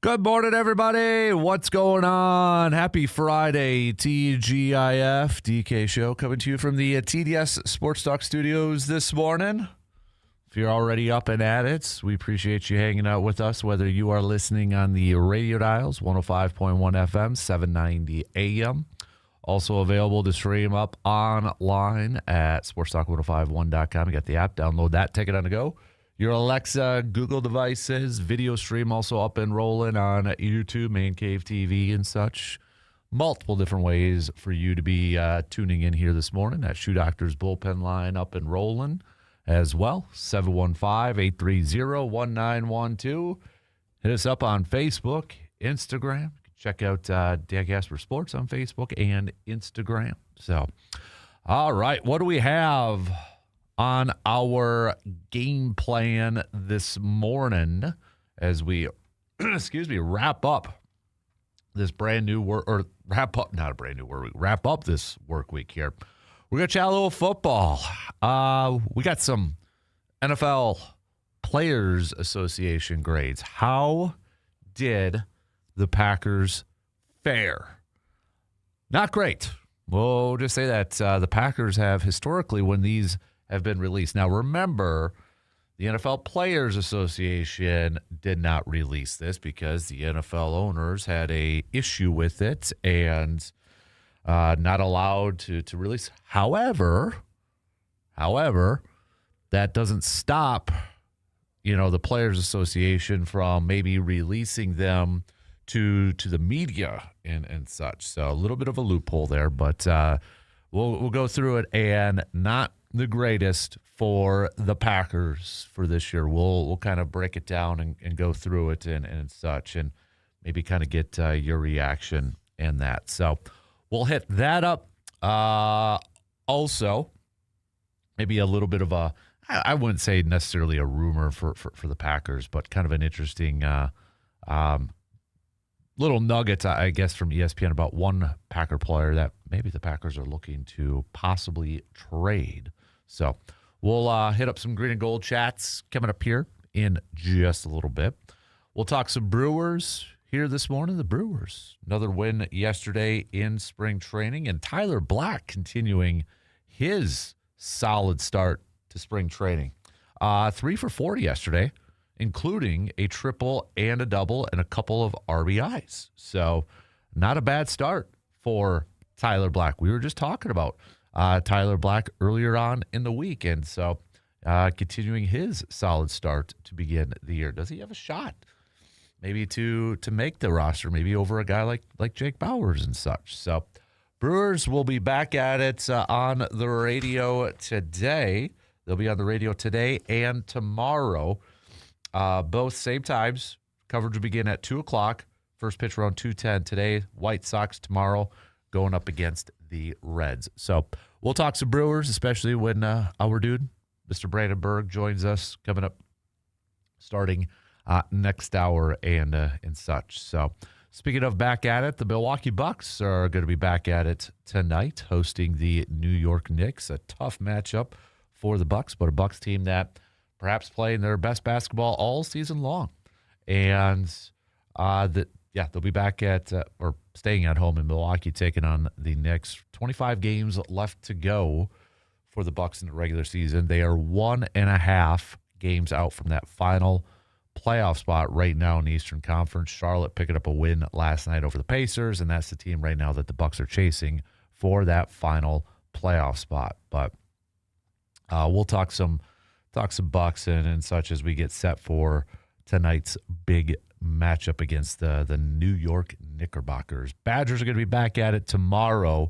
Good morning, everybody. What's going on? Happy Friday, TGIF, DK Show, coming to you from the TDS Sports Talk Studios this morning. If you're already up and at it, we appreciate you hanging out with us, whether you are listening on the radio dials, 105.1 FM, 790 AM. Also available to stream up online at sportstalk1051.com. You got the app. Download that. Take it on the go. Your Alexa, Google devices, video stream also up and rolling on YouTube, Man Cave TV, and such. Multiple different ways for you to be tuning in here this morning. That Shoe Doctor's bullpen line up and rolling as well. 715-830-1912. Hit us up on Facebook, Instagram. Check out Dan Kasper Sports on Facebook and Instagram. So, all right, what do we have on our game plan this morning as we, wrap up this brand new work, or wrap up, not a brand new work week, wrap up this work week here. We're going to chat a little football. We got some NFL Players Association grades. How did the Packers fare? Not great. We'll just say that the Packers have historically, when these have been released. Now, remember, the NFL Players Association did not release this because the NFL owners had a issue with it and not allowed to release. However, that doesn't stop, the Players Association from maybe releasing them to the media and such. So a little bit of a loophole there, but we'll go through it, and not the greatest for the Packers for this year. We'll kind of break it down and go through it and such, and maybe kind of get your reaction and that. So we'll hit that up. Also, maybe a little bit of a, I wouldn't say necessarily a rumor for the Packers, but kind of an interesting little nugget, I guess, from ESPN about one Packer player that maybe the Packers are looking to possibly trade. So we'll hit up some green and gold chats coming up here in just a little bit. We'll talk some Brewers here this morning. The Brewers, another win yesterday in spring training, and Tyler Black continuing his solid start to spring training. 3 for 40 yesterday, including a triple and a double and a couple of RBIs. So not a bad start for Tyler Black. We were just talking about Tyler Black earlier on in the week, and so continuing his solid start to begin the year. Does he have a shot maybe to make the roster, maybe over a guy like Jake Bowers and such? So Brewers will be back at it on the radio today. They'll be on the radio today and tomorrow. Both same times. Coverage will begin at 2 o'clock. First pitch around 2:10 today. White Sox tomorrow going up against the Reds. So we'll talk some Brewers, especially when our dude, Mr. Brandon Berg, joins us coming up starting next hour and such. So speaking of back at it, the Milwaukee Bucks are going to be back at it tonight, hosting the New York Knicks. A tough matchup for the Bucks, but a Bucks team that perhaps playing their best basketball all season long. And they'll be back at or staying at home in Milwaukee, taking on the Knicks. 25 games left to go for the Bucks in the regular season. They are 1.5 games out from that final playoff spot right now in the Eastern Conference. Charlotte picking up a win last night over the Pacers, and that's the team right now that the Bucks are chasing for that final playoff spot. But we'll talk some Bucks and such as we get set for tonight's big matchup against the New York Knickerbockers. Badgers are going to be back at it tomorrow,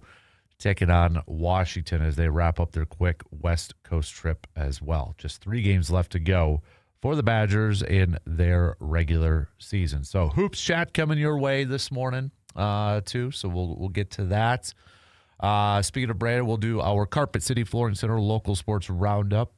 taking on Washington as they wrap up their quick West Coast trip as well. Just 3 games left to go for the Badgers in their regular season. So Hoops Chat coming your way this morning too, so we'll get to that. Speaking of Brandon, we'll do our Carpet City Flooring Center local sports roundup.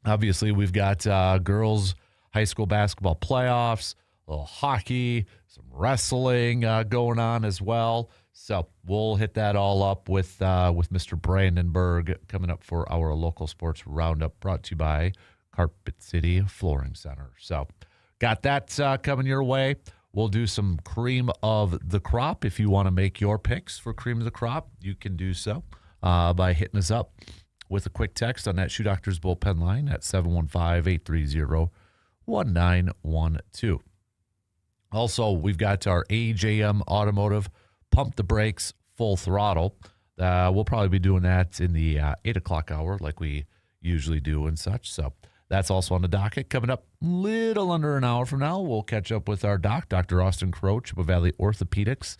Obviously, we've got girls high school basketball playoffs, a little hockey, some wrestling going on as well. So we'll hit that all up with Mr. Brandon Berg coming up for our local sports roundup, brought to you by Carpet City Flooring Center. So got that coming your way. We'll do some cream of the crop. If you want to make your picks for cream of the crop, you can do so by hitting us up with a quick text on that Shoe Doctors bullpen line at 715-830-1912. Also, we've got our AJM Automotive Pump the Brakes Full Throttle. We'll probably be doing that in the 8 o'clock hour like we usually do and such. So that's also on the docket. Coming up little under an hour from now, we'll catch up with our doc, Dr. Austin Crow, Chippewa Valley Orthopedics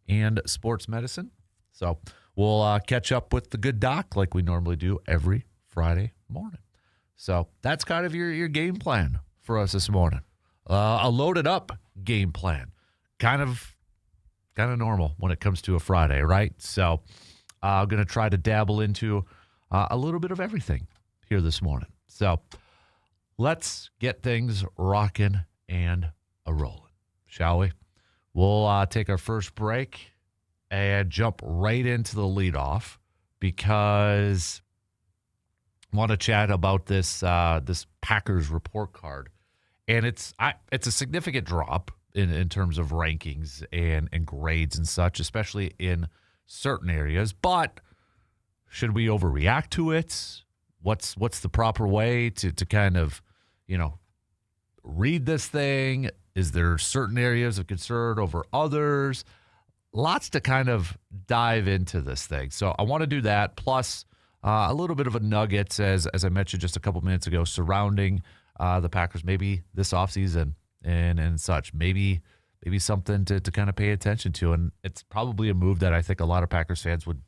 and Sports Medicine. So we'll catch up with the good doc like we normally do every Friday morning. So that's kind of your game plan for us this morning. A loaded up game plan. Kind of normal when it comes to a Friday, right? So I'm going to try to dabble into a little bit of everything here this morning. So let's get things rocking and a-rolling, shall we? We'll take our first break and jump right into the leadoff because I want to chat about this Packers report card. And it's a significant drop in terms of rankings and grades and such, especially in certain areas. But should we overreact to it? What's the proper way to kind of, read this thing? Is there certain areas of concern over others? Lots to kind of dive into this thing. So I want to do that, plus a little bit of a nugget, as I mentioned just a couple minutes ago, surrounding the Packers maybe this offseason and such. Maybe something to kind of pay attention to. And it's probably a move that I think a lot of Packers fans would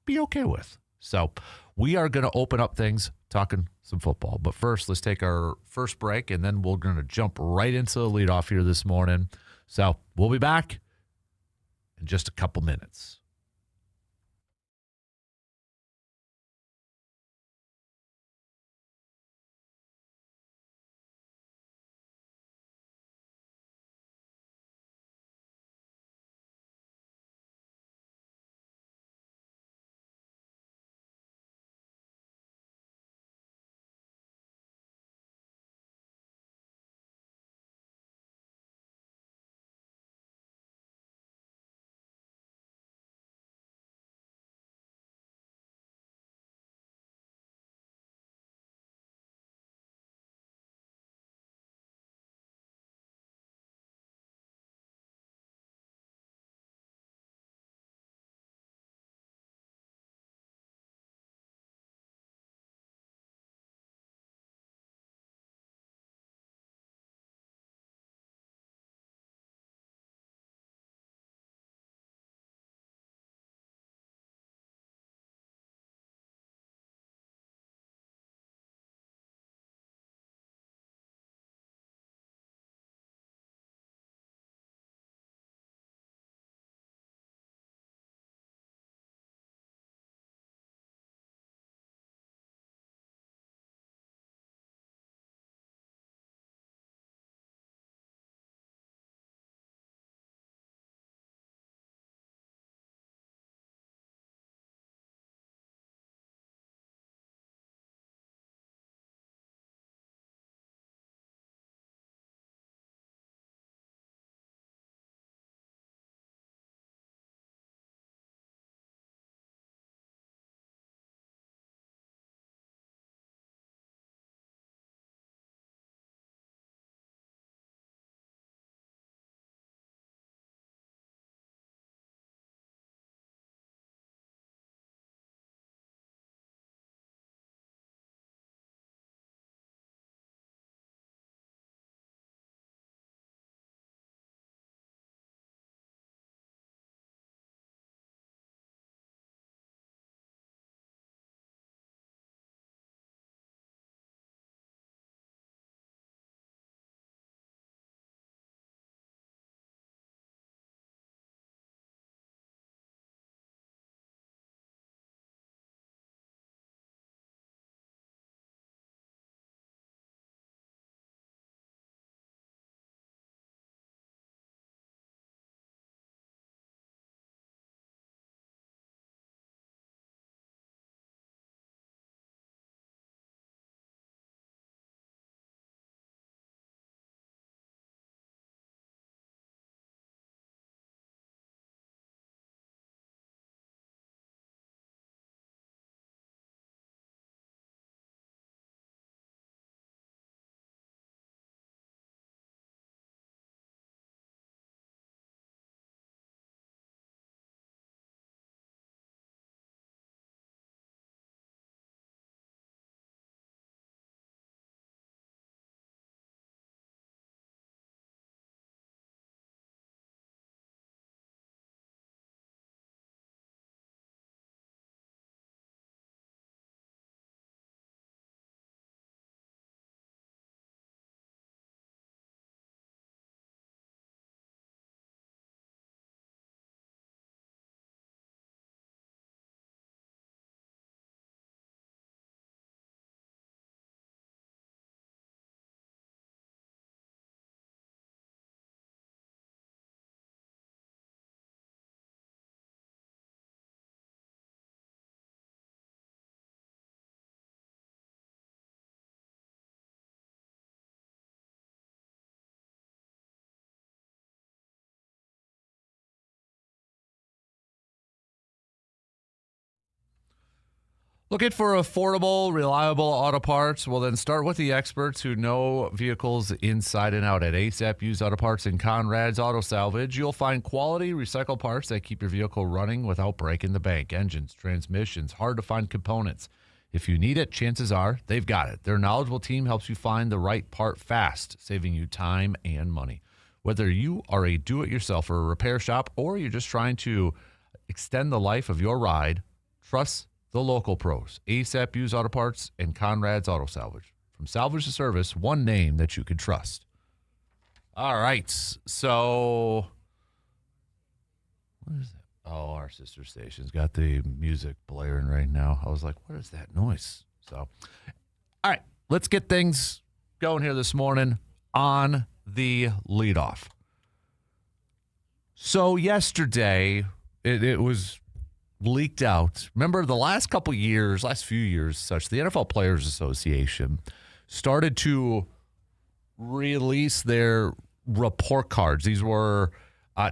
be okay with. So we are going to open up things talking some football. But first, let's take our first break, and then we're going to jump right into the leadoff here this morning. So we'll be back in just a couple minutes. Looking for affordable, reliable auto parts? Well, then start with the experts who know vehicles inside and out. At ASAP Used Auto Parts and Conrad's Auto Salvage, you'll find quality recycled parts that keep your vehicle running without breaking the bank. Engines, transmissions, hard-to-find components. If you need it, chances are they've got it. Their knowledgeable team helps you find the right part fast, saving you time and money. Whether you are a do-it-yourself or a repair shop, or you're just trying to extend the life of your ride, trust the local pros. ASAP Used Auto Parts and Conrad's Auto Salvage. From salvage to service, one name that you can trust. All right. So, what is that? Oh, our sister station's got the music blaring right now. I was like, what is that noise? So, all right. Let's get things going here this morning on the leadoff. So, yesterday, it was leaked out. Remember the last few years, such the NFL Players Association started to release their report cards. These were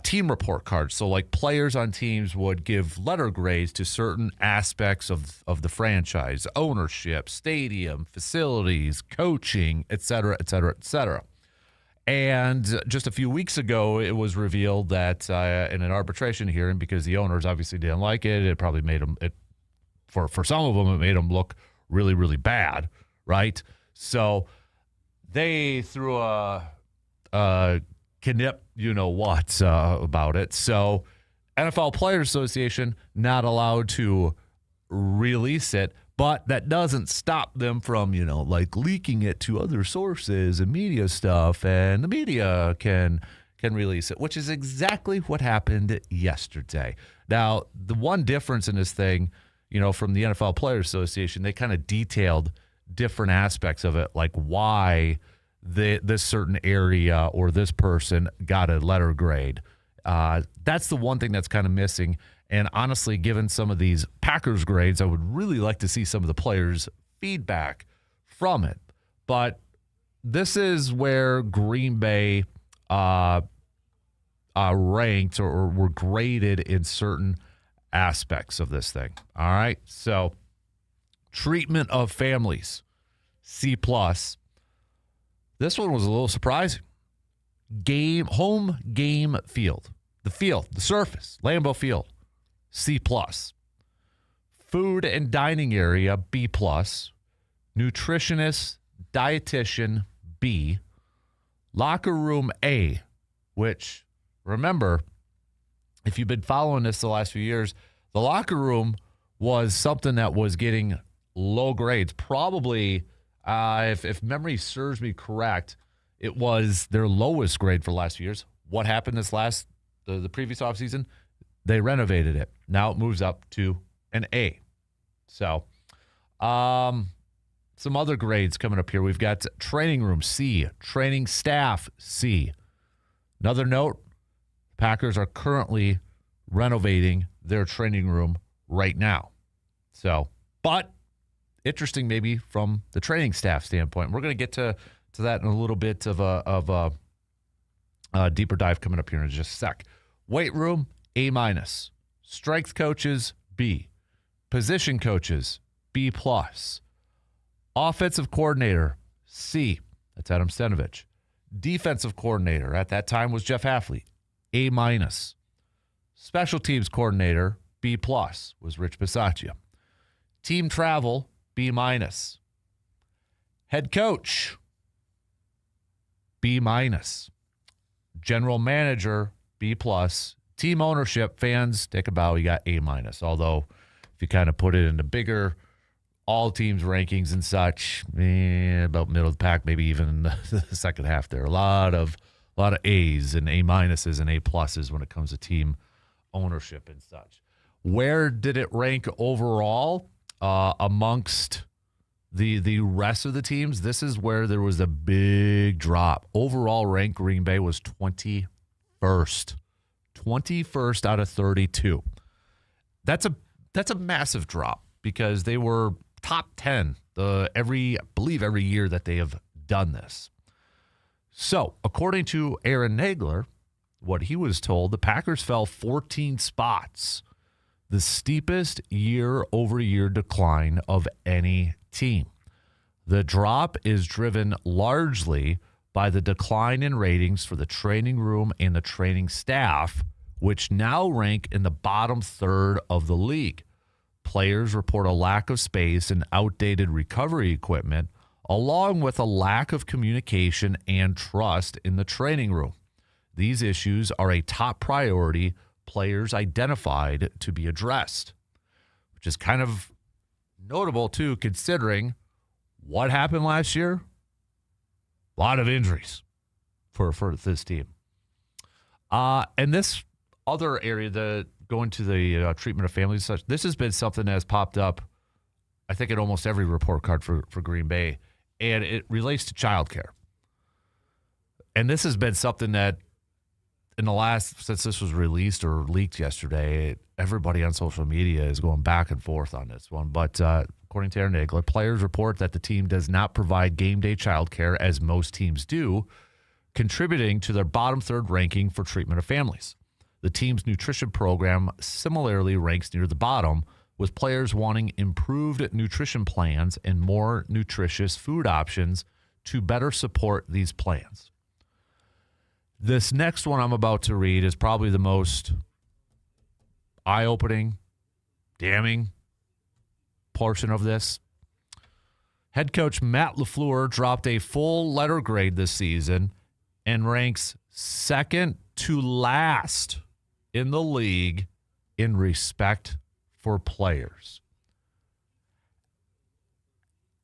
team report cards. So like players on teams would give letter grades to certain aspects of the franchise, ownership, stadium, facilities, coaching, et cetera, et cetera, et cetera. And just a few weeks ago, it was revealed that in an arbitration hearing, because the owners obviously didn't like it, it probably made them, for some of them, it made them look really, really bad, right? So they threw a knip, about it. So NFL Players Association not allowed to release it. But that doesn't stop them from, leaking it to other sources and media stuff, and the media can release it, which is exactly what happened yesterday. Now, the one difference in this thing, from the NFL Players Association, they kind of detailed different aspects of it, like why this certain area or this person got a letter grade. That's the one thing that's kind of missing. And honestly, given some of these Packers grades, I would really like to see some of the players' feedback from it. But this is where Green Bay ranked or were graded in certain aspects of this thing. All right. So treatment of families, C+. This one was a little surprising. Home game field, the surface, Lambeau Field, C+. Food and dining area, B+. Nutritionist, dietitian, B. Locker room, A, which, remember, if you've been following this the last few years, the locker room was something that was getting low grades. Probably, if memory serves me correct, it was their lowest grade for the last few years. What happened the previous offseason? They renovated it. Now it moves up to an A. So, some other grades coming up here. We've got training room, C. Training staff, C. Another note, Packers are currently renovating their training room right now. So, but interesting maybe from the training staff standpoint. We're going to get to that in a little bit of a deeper dive coming up here in just a sec. Weight room, A-. Strength coaches, B. Position coaches, B+. Offensive coordinator, C. That's Adam Stenovich. Defensive coordinator at that time was Jeff Hafley, A-. Special teams coordinator, B+, was Rich Bisaccia. Team travel, B-. Head coach, B-. General manager, B+. Team ownership, fans, take a bow, you got A-. Although, if you kind of put it into bigger all teams rankings and such, about middle of the pack, maybe even in the second half there. A lot of A's and A- and A+ when it comes to team ownership and such. Where did it rank overall amongst the rest of the teams? This is where there was a big drop. Overall rank, Green Bay was 21st. 21st out of 32. That's a massive drop because they were top 10 every year that they have done this. So, according to Aaron Nagler, what he was told, the Packers fell 14 spots the steepest year-over-year decline of any team. The drop is driven largely by the decline in ratings for the training room and the training staff, which now rank in the bottom third of the league. Players report a lack of space and outdated recovery equipment, along with a lack of communication and trust in the training room. These issues are a top priority players identified to be addressed, which is kind of notable, too, considering what happened last year. A lot of injuries for this team. And this other area, going to the treatment of families, such, this has been something that has popped up, I think, in almost every report card for Green Bay, and it relates to childcare. And this has been something that since this was released or leaked yesterday, everybody on social media is going back and forth on this one. But according to Aaron Nagler, players report that the team does not provide game day childcare as most teams do, contributing to their bottom third ranking for treatment of families. The team's nutrition program similarly ranks near the bottom, with players wanting improved nutrition plans and more nutritious food options to better support these plans. This next one I'm about to read is probably the most eye-opening, damning portion of this. Head coach Matt LaFleur dropped a full letter grade this season and ranks second to last in the league in respect for players.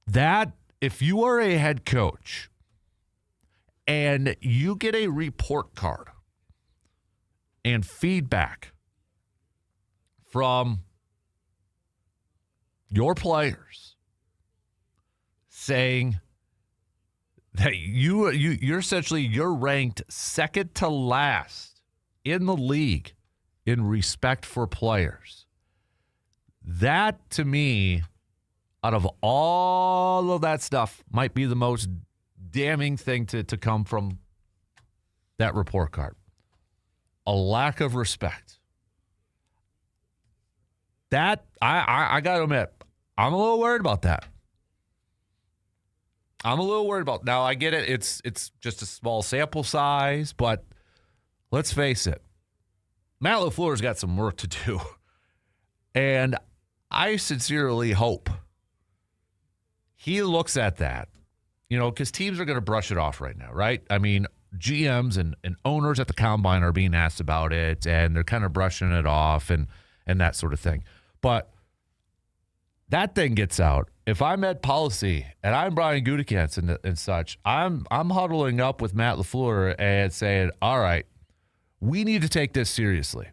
That, if you are a head coach and you get a report card and feedback from your players saying that you're essentially ranked second to last in the league in respect for players, that to me, out of all of that stuff, might be the most damning thing to come from that report card. A lack of respect. That, I got to admit, I'm a little worried about that. Now, I get it. It's just a small sample size, but let's face it. Matt LaFleur's got some work to do. And I sincerely hope he looks at that, because teams are going to brush it off right now, right? I mean, GMs and owners at the Combine are being asked about it, and they're kind of brushing it off and that sort of thing. But that thing gets out. If I'm Ed Policy and I'm Brian Gutekunst and such, I'm huddling up with Matt LaFleur and saying, all right, we need to take this seriously.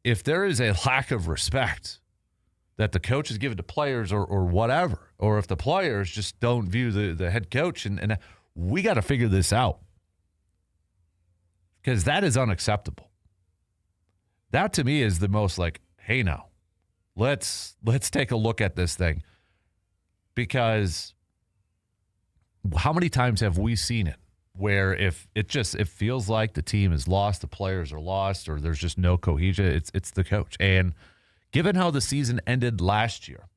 If there is a lack of respect that the coach is given to players or whatever, or if the players just don't view the head coach, and we got to figure this out, because that is unacceptable. That to me is the most like, hey, now, let's take a look at this thing, because how many times have we seen it where if it feels like the team is lost, the players are lost, or there's just no cohesion, it's the coach. And given how the season ended last year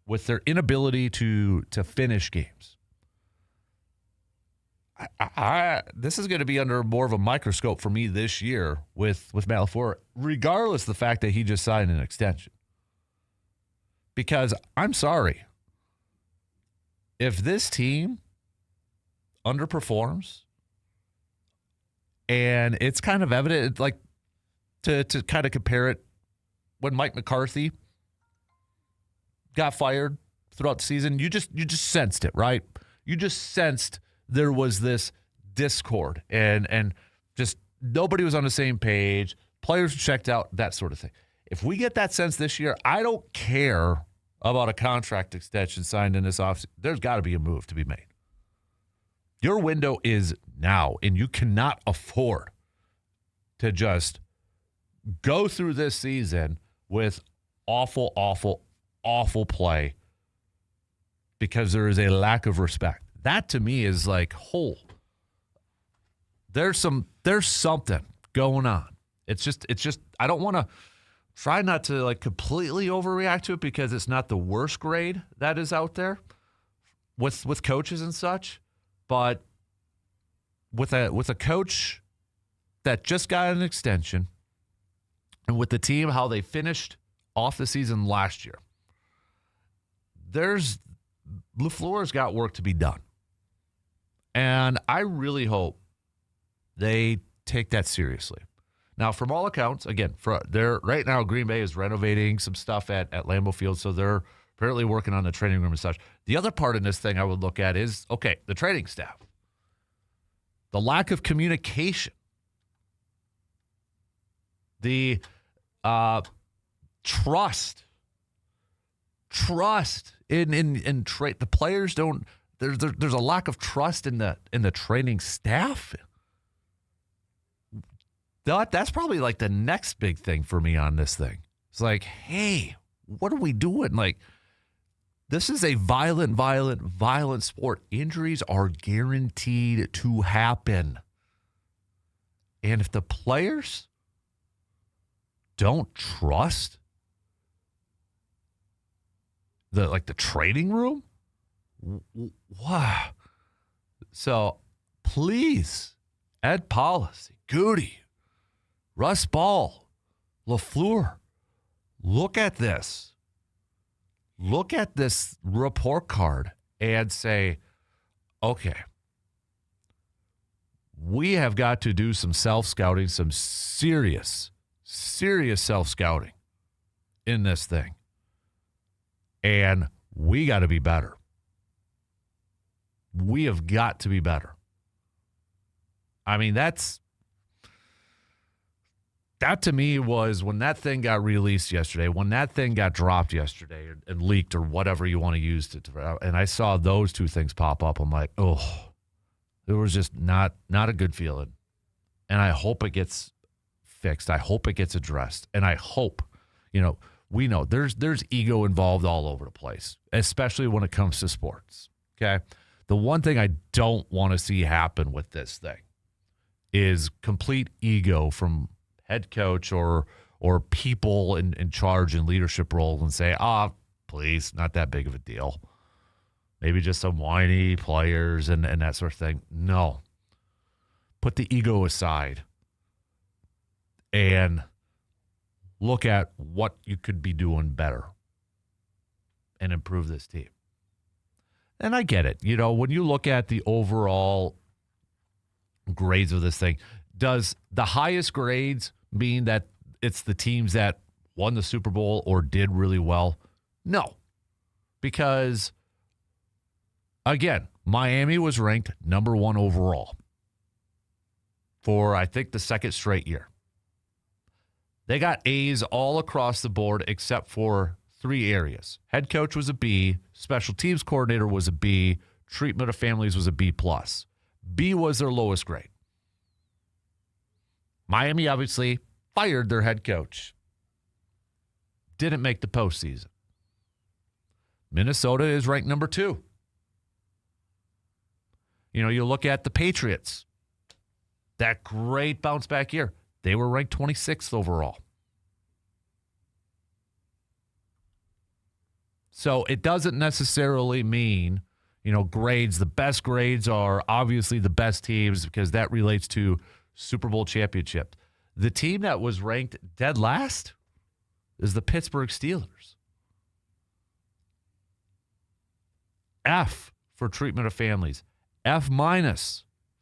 with their inability to finish games, this is going to be under more of a microscope for me this year with Matt LaFleur, regardless of the fact that he just signed an extension. Because I'm sorry, if this team underperforms, and it's kind of evident, like to kind of compare it, when Mike McCarthy got fired throughout the season, you just sensed it, right? You just sensed there was this discord and just nobody was on the same page. Players checked out, that sort of thing. If we get that sense this year, I don't care about a contract extension signed in this offseason. There's got to be a move to be made. Your window is now, and you cannot afford to just go through this season with awful, awful, awful play because there is a lack of respect. That to me is like, there's something going on. It's just I don't want to try not to like completely overreact to it because it's not the worst grade that is out there with coaches and such. But with a coach that just got an extension, and with the team how they finished off the season last year, LaFleur's got work to be done. And I really hope they take that seriously. Now, from all accounts, again, right now Green Bay is renovating some stuff at Lambeau Field, so they're apparently working on the training room and such. The other part in this thing I would look at is, okay, the training staff. The lack of communication. The trust in trade. The players don't. There's a lack of trust in the training staff. That's probably like the next big thing for me on this thing. It's like, hey, what are we doing? Like, this is a violent sport. Injuries are guaranteed to happen. And if the players don't trust the training room, wow. So please, Ed Policy, Goody, Russ Ball, LaFleur, look at this. Look at this report card and say, okay, we have got to do some self-scouting, some serious self-scouting in this thing. And we got to be better. We have got to be better. I mean, that to me was when that thing got released yesterday, when that thing got dropped yesterday and leaked or whatever you want to use it to, and I saw those two things pop up. I'm like, oh, it was just not a good feeling. And I hope it gets fixed. I hope it gets addressed. And I hope, we know there's ego involved all over the place, especially when it comes to sports. Okay. The one thing I don't want to see happen with this thing is complete ego from head coach or people in charge in leadership roles and say, please, not that big of a deal. Maybe just some whiny players and that sort of thing. No. Put the ego aside and look at what you could be doing better and improve this team. And I get it. When you look at the overall grades of this thing, does the highest grades mean that it's the teams that won the Super Bowl or did really well? No. Because, again, Miami was ranked number 1 overall for, I think, the second straight year. They got A's all across the board except for 3 areas. Head coach was a B. Special teams coordinator was a B. Treatment of families was a B+. B was their lowest grade. Miami obviously fired their head coach. Didn't make the postseason. Minnesota is ranked number 2. You look at the Patriots. That great bounce back year. They were ranked 26th overall. So it doesn't necessarily mean, grades. The best grades are obviously the best teams because that relates to Super Bowl championship. The team that was ranked dead last is the Pittsburgh Steelers. F for treatment of families. F-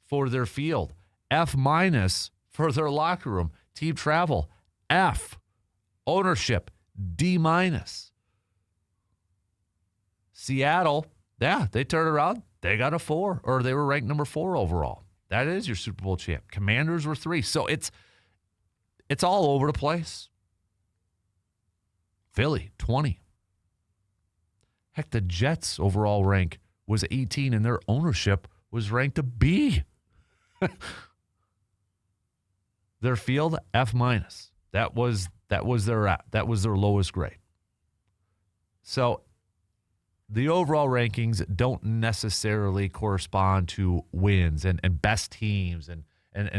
for their field. F- for their locker room. Team travel. F. Ownership. D-. Seattle, they turned around. They got a 4, or they were ranked number 4 overall. That is your Super Bowl champ. Commanders were 3. So it's all over the place. Philly, 20. Heck, the Jets' overall rank was 18, and their ownership was ranked a B. Their field, F-. That was their lowest grade. So the overall rankings don't necessarily correspond to wins and best teams and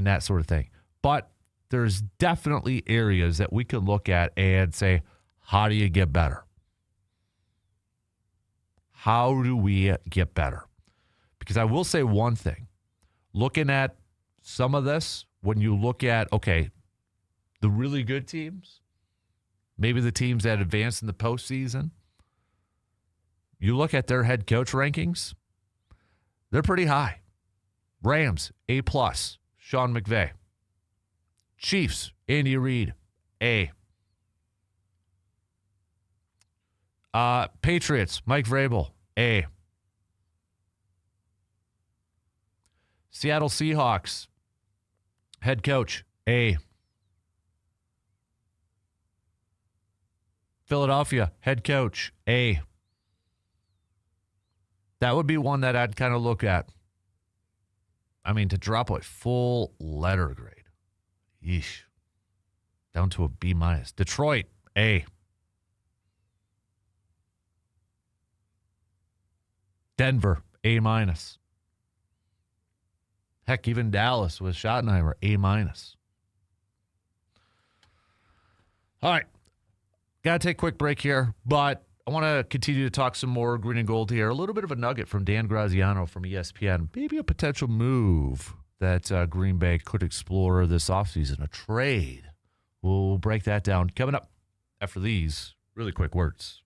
that sort of thing. But there's definitely areas that we can look at and say, how do you get better? How do we get better? Because I will say one thing. Looking at some of this, when you look at, okay, the really good teams, maybe the teams that advance in the postseason, you look at their head coach rankings, they're pretty high. Rams, A+, Sean McVay. Chiefs, Andy Reid, A. Patriots, Mike Vrabel, A. Seattle Seahawks, head coach, A. Philadelphia, head coach, A. That would be one that I'd kind of look at. I mean, to drop a full letter grade. Yeesh. Down to a B-. Detroit, A. Denver, A-. Heck, even Dallas with Schottenheimer, A-. All right. Got to take a quick break here, but I want to continue to talk some more green and gold here. A little bit of a nugget from Dan Graziano from ESPN. Maybe a potential move that Green Bay could explore this offseason, a trade. We'll break that down coming up after these really quick words.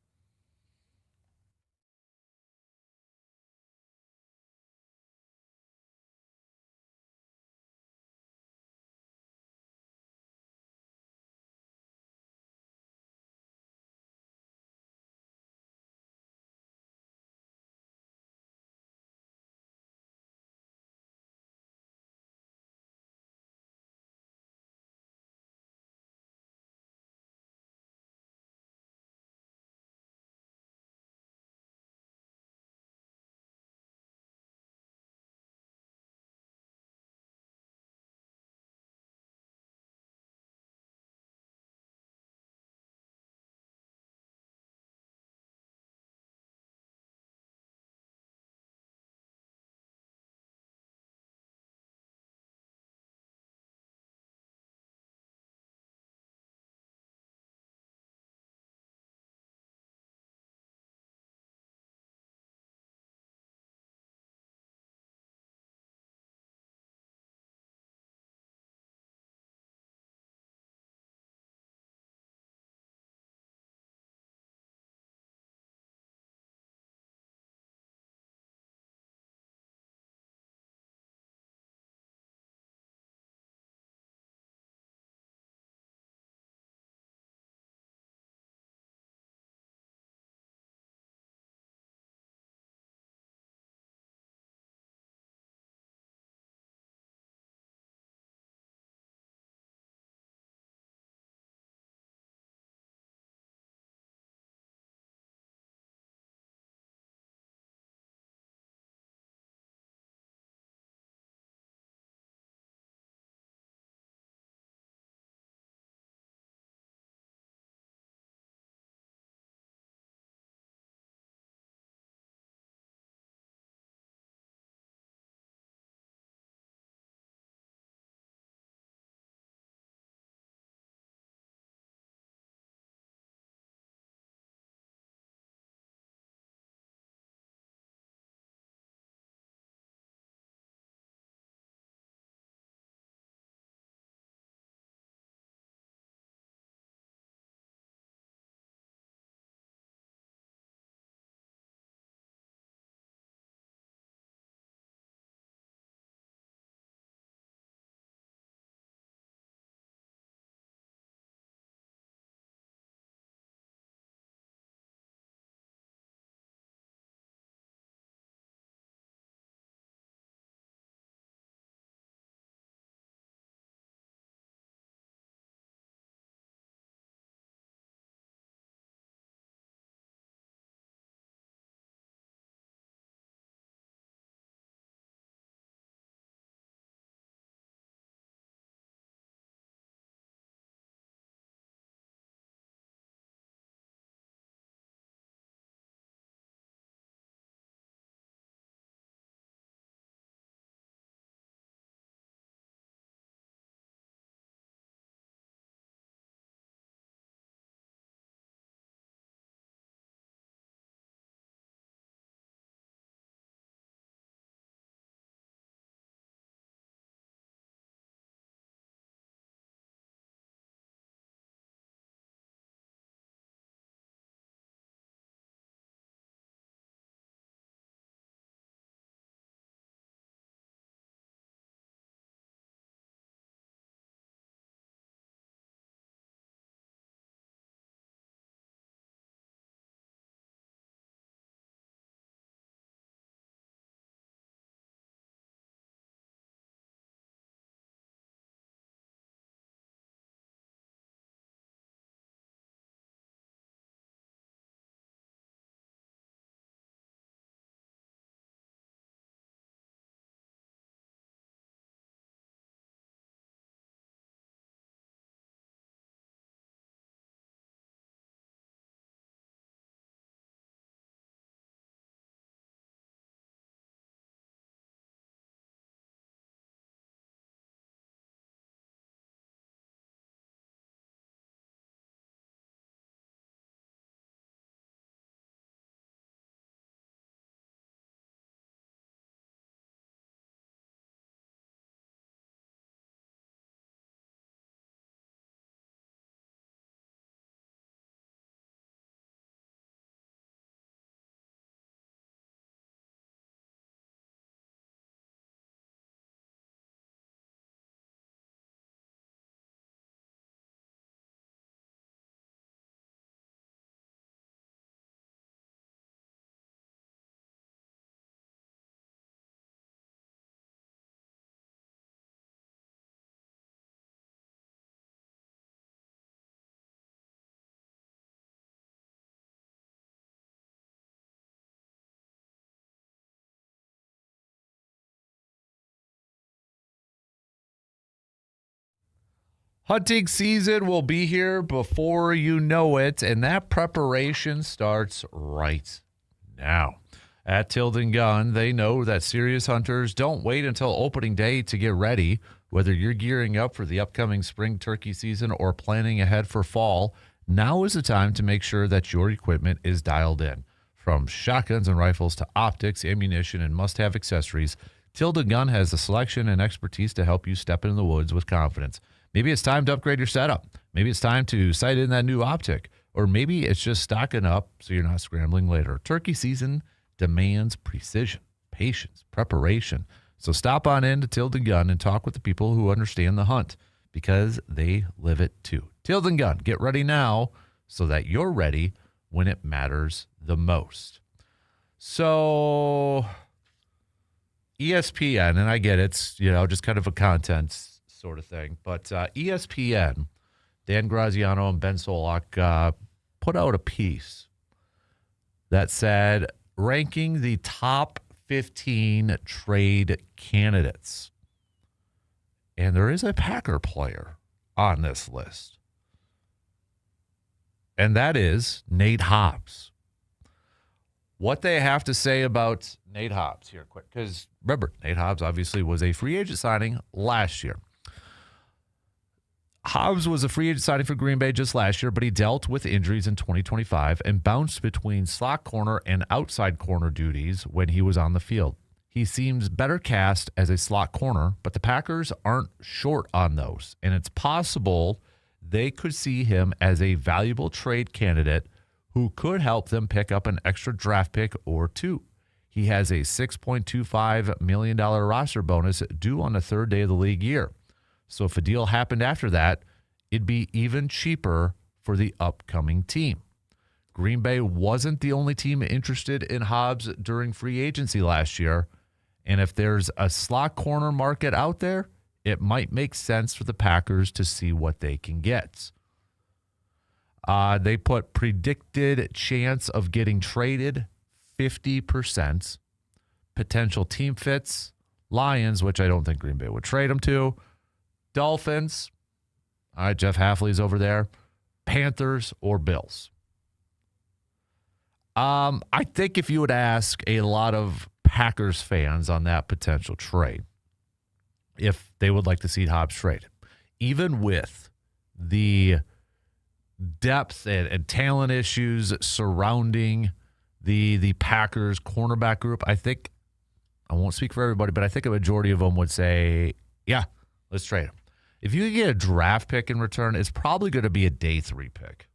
Hunting season will be here before you know it, and that preparation starts right now. At Tilden Gun, they know that serious hunters don't wait until opening day to get ready. Whether you're gearing up for the upcoming spring turkey season or planning ahead for fall, now is the time to make sure that your equipment is dialed in. From shotguns and rifles to optics, ammunition, and must-have accessories, Tilden Gun has the selection and expertise to help you step into the woods with confidence. Maybe it's time to upgrade your setup. Maybe it's time to sight in that new optic. Or maybe it's just stocking up so you're not scrambling later. Turkey season demands precision, patience, preparation. So stop on in to Tilden Gun and talk with the people who understand the hunt, because they live it too. Tilden Gun, get ready now so that you're ready when it matters the most. So ESPN, and I get it's, just kind of a content sort of thing, but ESPN, Dan Graziano and Ben Solak put out a piece that said ranking the top 15 trade candidates. And there is a Packer player on this list. And that is Nate Hobbs. What they have to say about Nate Hobbs here quick, because remember, Nate Hobbs obviously was a free agent signing last year. Hobbs was a free agent signing for Green Bay just last year, but he dealt with injuries in 2025 and bounced between slot corner and outside corner duties when he was on the field. He seems better cast as a slot corner, but the Packers aren't short on those, and it's possible they could see him as a valuable trade candidate who could help them pick up an extra draft pick or two. He has a $6.25 million roster bonus due on the third day of the league year. So if a deal happened after that, it'd be even cheaper for the upcoming team. Green Bay wasn't the only team interested in Hobbs during free agency last year. And if there's a slot corner market out there, it might make sense for the Packers to see what they can get. They put predicted chance of getting traded 50%. Potential team fits, Lions, which I don't think Green Bay would trade them to. Dolphins, all right, Jeff Halfley's over there. Panthers or Bills. I think if you would ask a lot of Packers fans on that potential trade, if they would like to see Hobbs traded, even with the depth and talent issues surrounding the Packers cornerback group, I think, I won't speak for everybody, but I think a majority of them would say, yeah, let's trade him. If you get a draft pick in return, it's probably going to be a day 3 pick.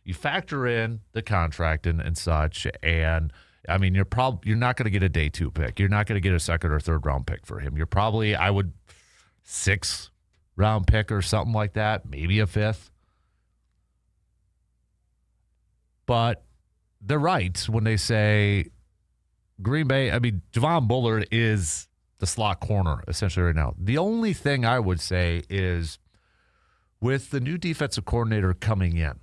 You factor in the contract and such, and I mean, you're not going to get a day 2 pick. You're not going to get a second or third round pick for him. You're probably, 6th round pick or something like that, maybe a 5th. But they're right when they say Green Bay. I mean, Javon Bullard is the slot corner essentially right now. The only thing I would say is with the new defensive coordinator coming in,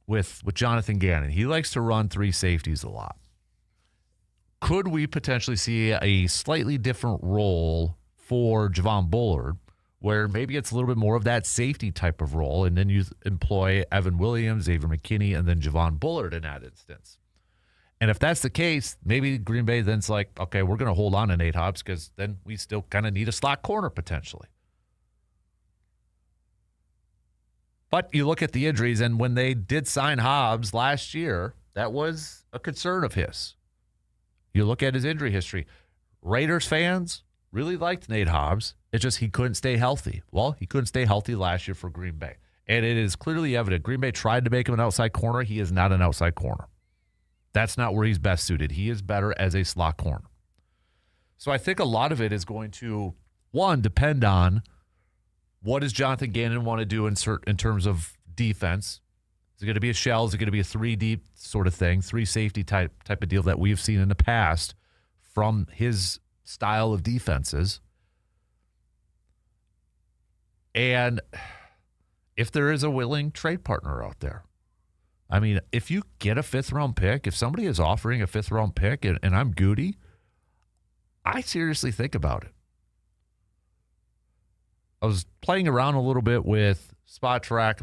with Jonathan Gannon, he likes to run 3 safeties a lot. Could we potentially see a slightly different role for Javon Bullard, where maybe it's a little bit more of that safety type of role, and then you employ Evan Williams, Xavier McKinney, and then Javon Bullard in that instance? And if that's the case, maybe Green Bay then's like, okay, we're going to hold on to Nate Hobbs because then we still kind of need a slot corner potentially. But you look at the injuries, and when they did sign Hobbs last year, that was a concern of his. You look at his injury history. Raiders fans really liked Nate Hobbs. It's just he couldn't stay healthy. Well, he couldn't stay healthy last year for Green Bay. And it is clearly evident. Green Bay tried to make him an outside corner. He is not an outside corner. That's not where he's best suited. He is better as a slot corner. So I think a lot of it is going to, one, depend on what does Jonathan Gannon want to do in terms of defense. Is it going to be a shell? Is it going to be a 3 deep sort of thing, 3 safety type of deal that we've seen in the past from his style of defenses? And if there is a willing trade partner out there. I mean, if you get a 5th-round pick, if somebody is offering a 5th-round pick and I'm Goody, I seriously think about it. I was playing around a little bit with Spot Track,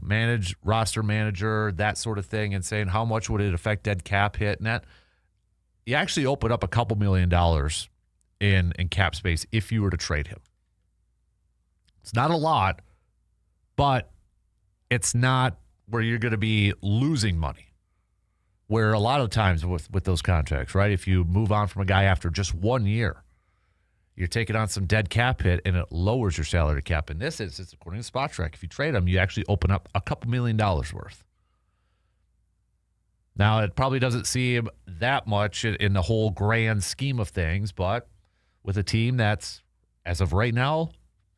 roster manager, that sort of thing, and saying how much would it affect dead cap hit. And that you actually open up a couple $1 million in cap space if you were to trade him. It's not a lot, but it's not where you're going to be losing money. Where a lot of times with those contracts, right? If you move on from a guy after just 1 year, you're taking on some dead cap hit and it lowers your salary cap. In this instance, according to Spot Track, if you trade him, you actually open up a couple $1 million worth. Now, it probably doesn't seem that much in the whole grand scheme of things, but with a team that's, as of right now,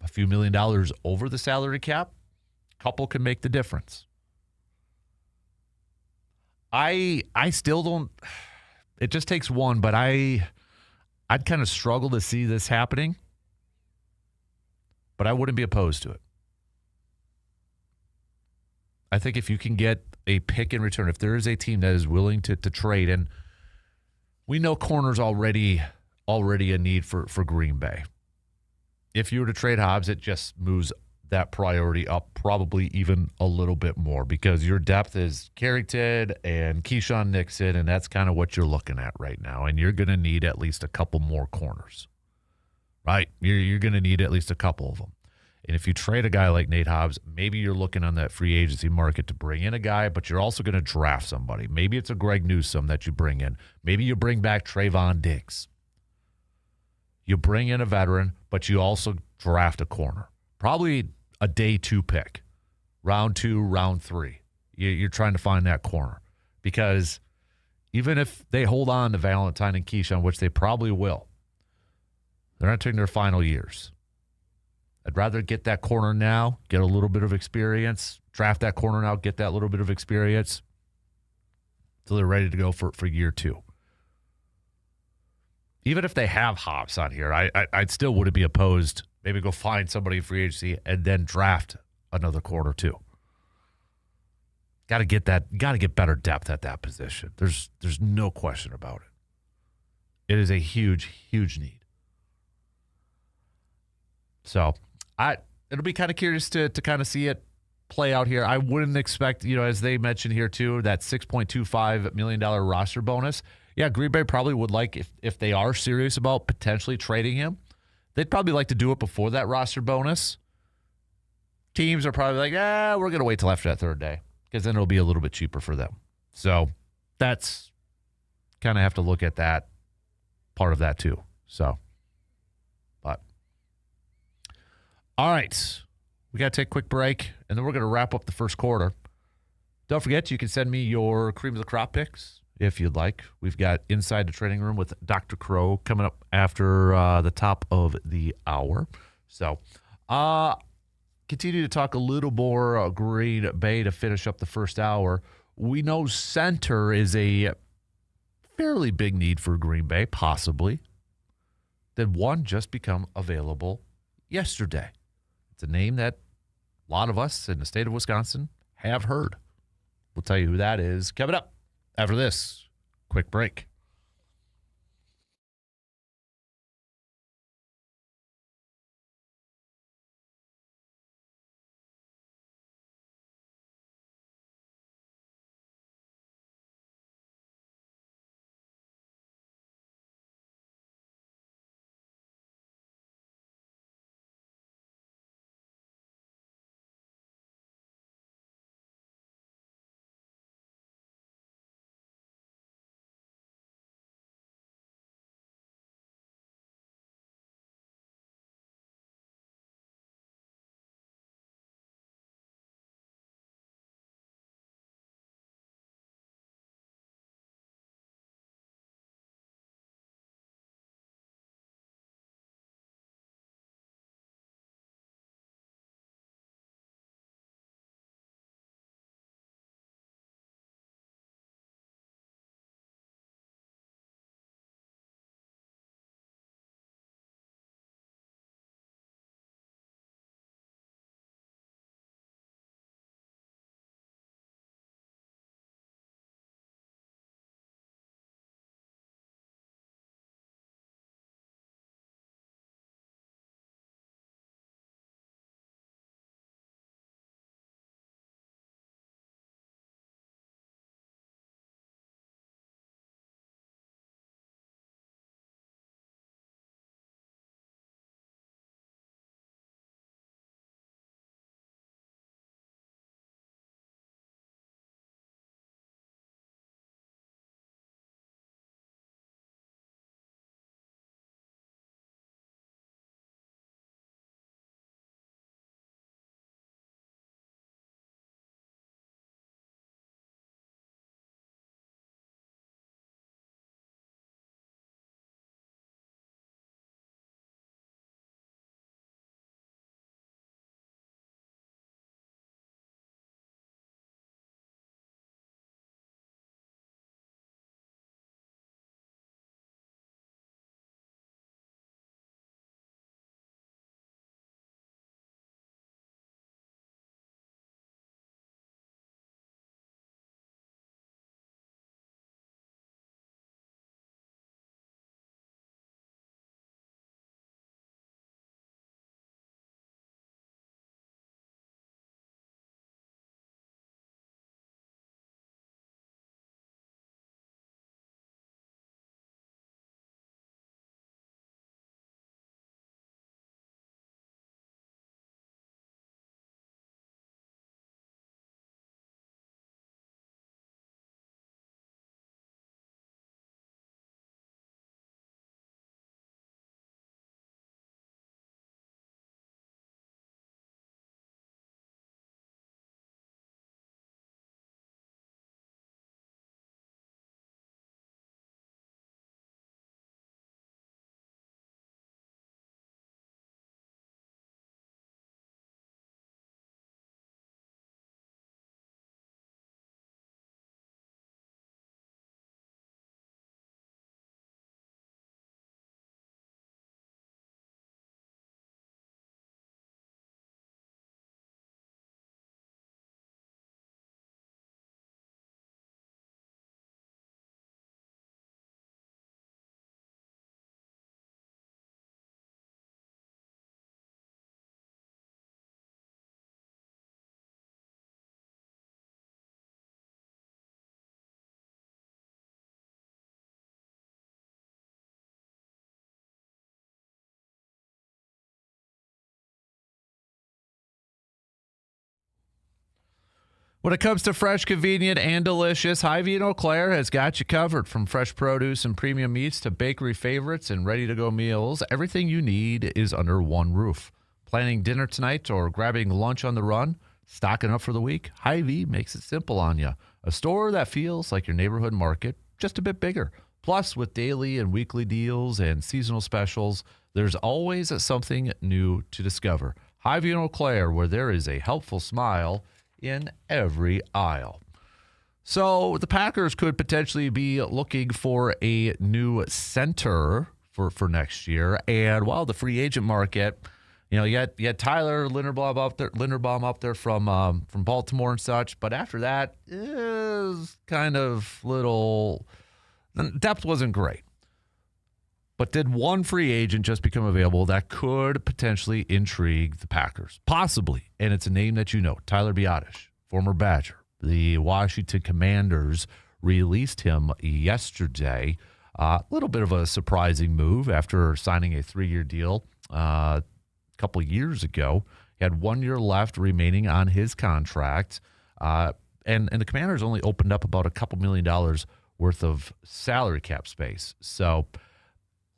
a few $1 million over the salary cap, a couple can make the difference. I still don't, it just takes one, but I'd kind of struggle to see this happening, but I wouldn't be opposed to it. I think if you can get a pick in return, if there is a team that is willing to trade, and we know corner's already a need for Green Bay. If you were to trade Hobbs, it just moves that priority up probably even a little bit more because your depth is Carrington and Keyshawn Nixon, and that's kind of what you're looking at right now. And you're going to need at least a couple more corners, right? You're going to need at least a couple of them. And if you trade a guy like Nate Hobbs, maybe you're looking on that free agency market to bring in a guy, but you're also going to draft somebody. Maybe it's a Greg Newsome that you bring in. Maybe you bring back Trayvon Diggs. You bring in a veteran, but you also draft a corner. Probably a day 2 pick, round 2, round 3. You're trying to find that corner because even if they hold on to Valentine and Keyshawn, which they probably will, they're entering their final years. I'd rather get that corner now, get a little bit of experience, draft that corner now, get that little bit of experience until they're ready to go for year 2. Even if they have Hobbs on here, I still wouldn't be opposed. Maybe go find somebody in free agency and then draft another corner too. Got to get better depth at that position. There's no question about it. It is a huge, huge need. So it'll be kind of curious to kind of see it play out here. I wouldn't expect, as they mentioned here too, that $6.25 million roster bonus. Yeah, Green Bay probably would like, if they are serious about potentially trading him, they'd probably like to do it before that roster bonus. Teams are probably like, we're going to wait till after that third day because then it'll be a little bit cheaper for them. So that's kind of have to look at that part of that too. So, but all right, we got to take a quick break and then we're going to wrap up the first quarter. Don't forget, you can send me your cream of the crop picks if you'd like. We've got Inside the Training Room with Dr. Crow coming up after the top of the hour. So, continue to talk a little more Green Bay to finish up the first hour. We know center is a fairly big need for Green Bay, possibly. Did one just become available yesterday? It's a name that a lot of us in the state of Wisconsin have heard. We'll tell you who that is coming up after this quick break. When it comes to fresh, convenient, and delicious, Hy-Vee in Eau Claire has got you covered. From fresh produce and premium meats to bakery favorites and ready-to-go meals, everything you need is under one roof. Planning dinner tonight or grabbing lunch on the run, stocking up for the week, Hy-Vee makes it simple on you. A store that feels like your neighborhood market, just a bit bigger. Plus, with daily and weekly deals and seasonal specials, there's always something new to discover. Hy-Vee in Eau Claire, where there is a helpful smile in every aisle. So the Packers could potentially be looking for a new center for next year. And while the free agent market, you had Tyler Linderbaum up there from Baltimore and such, but after that is kind of little depth wasn't great. But did one free agent just become available that could potentially intrigue the Packers? Possibly. And it's a name that you know, Tyler Biadasz, former Badger. The Washington Commanders released him yesterday. A little bit of a surprising move after signing a 3-year deal a couple of years ago. He had 1 year left remaining on his contract. And the Commanders only opened up about a couple $1 million worth of salary cap space. So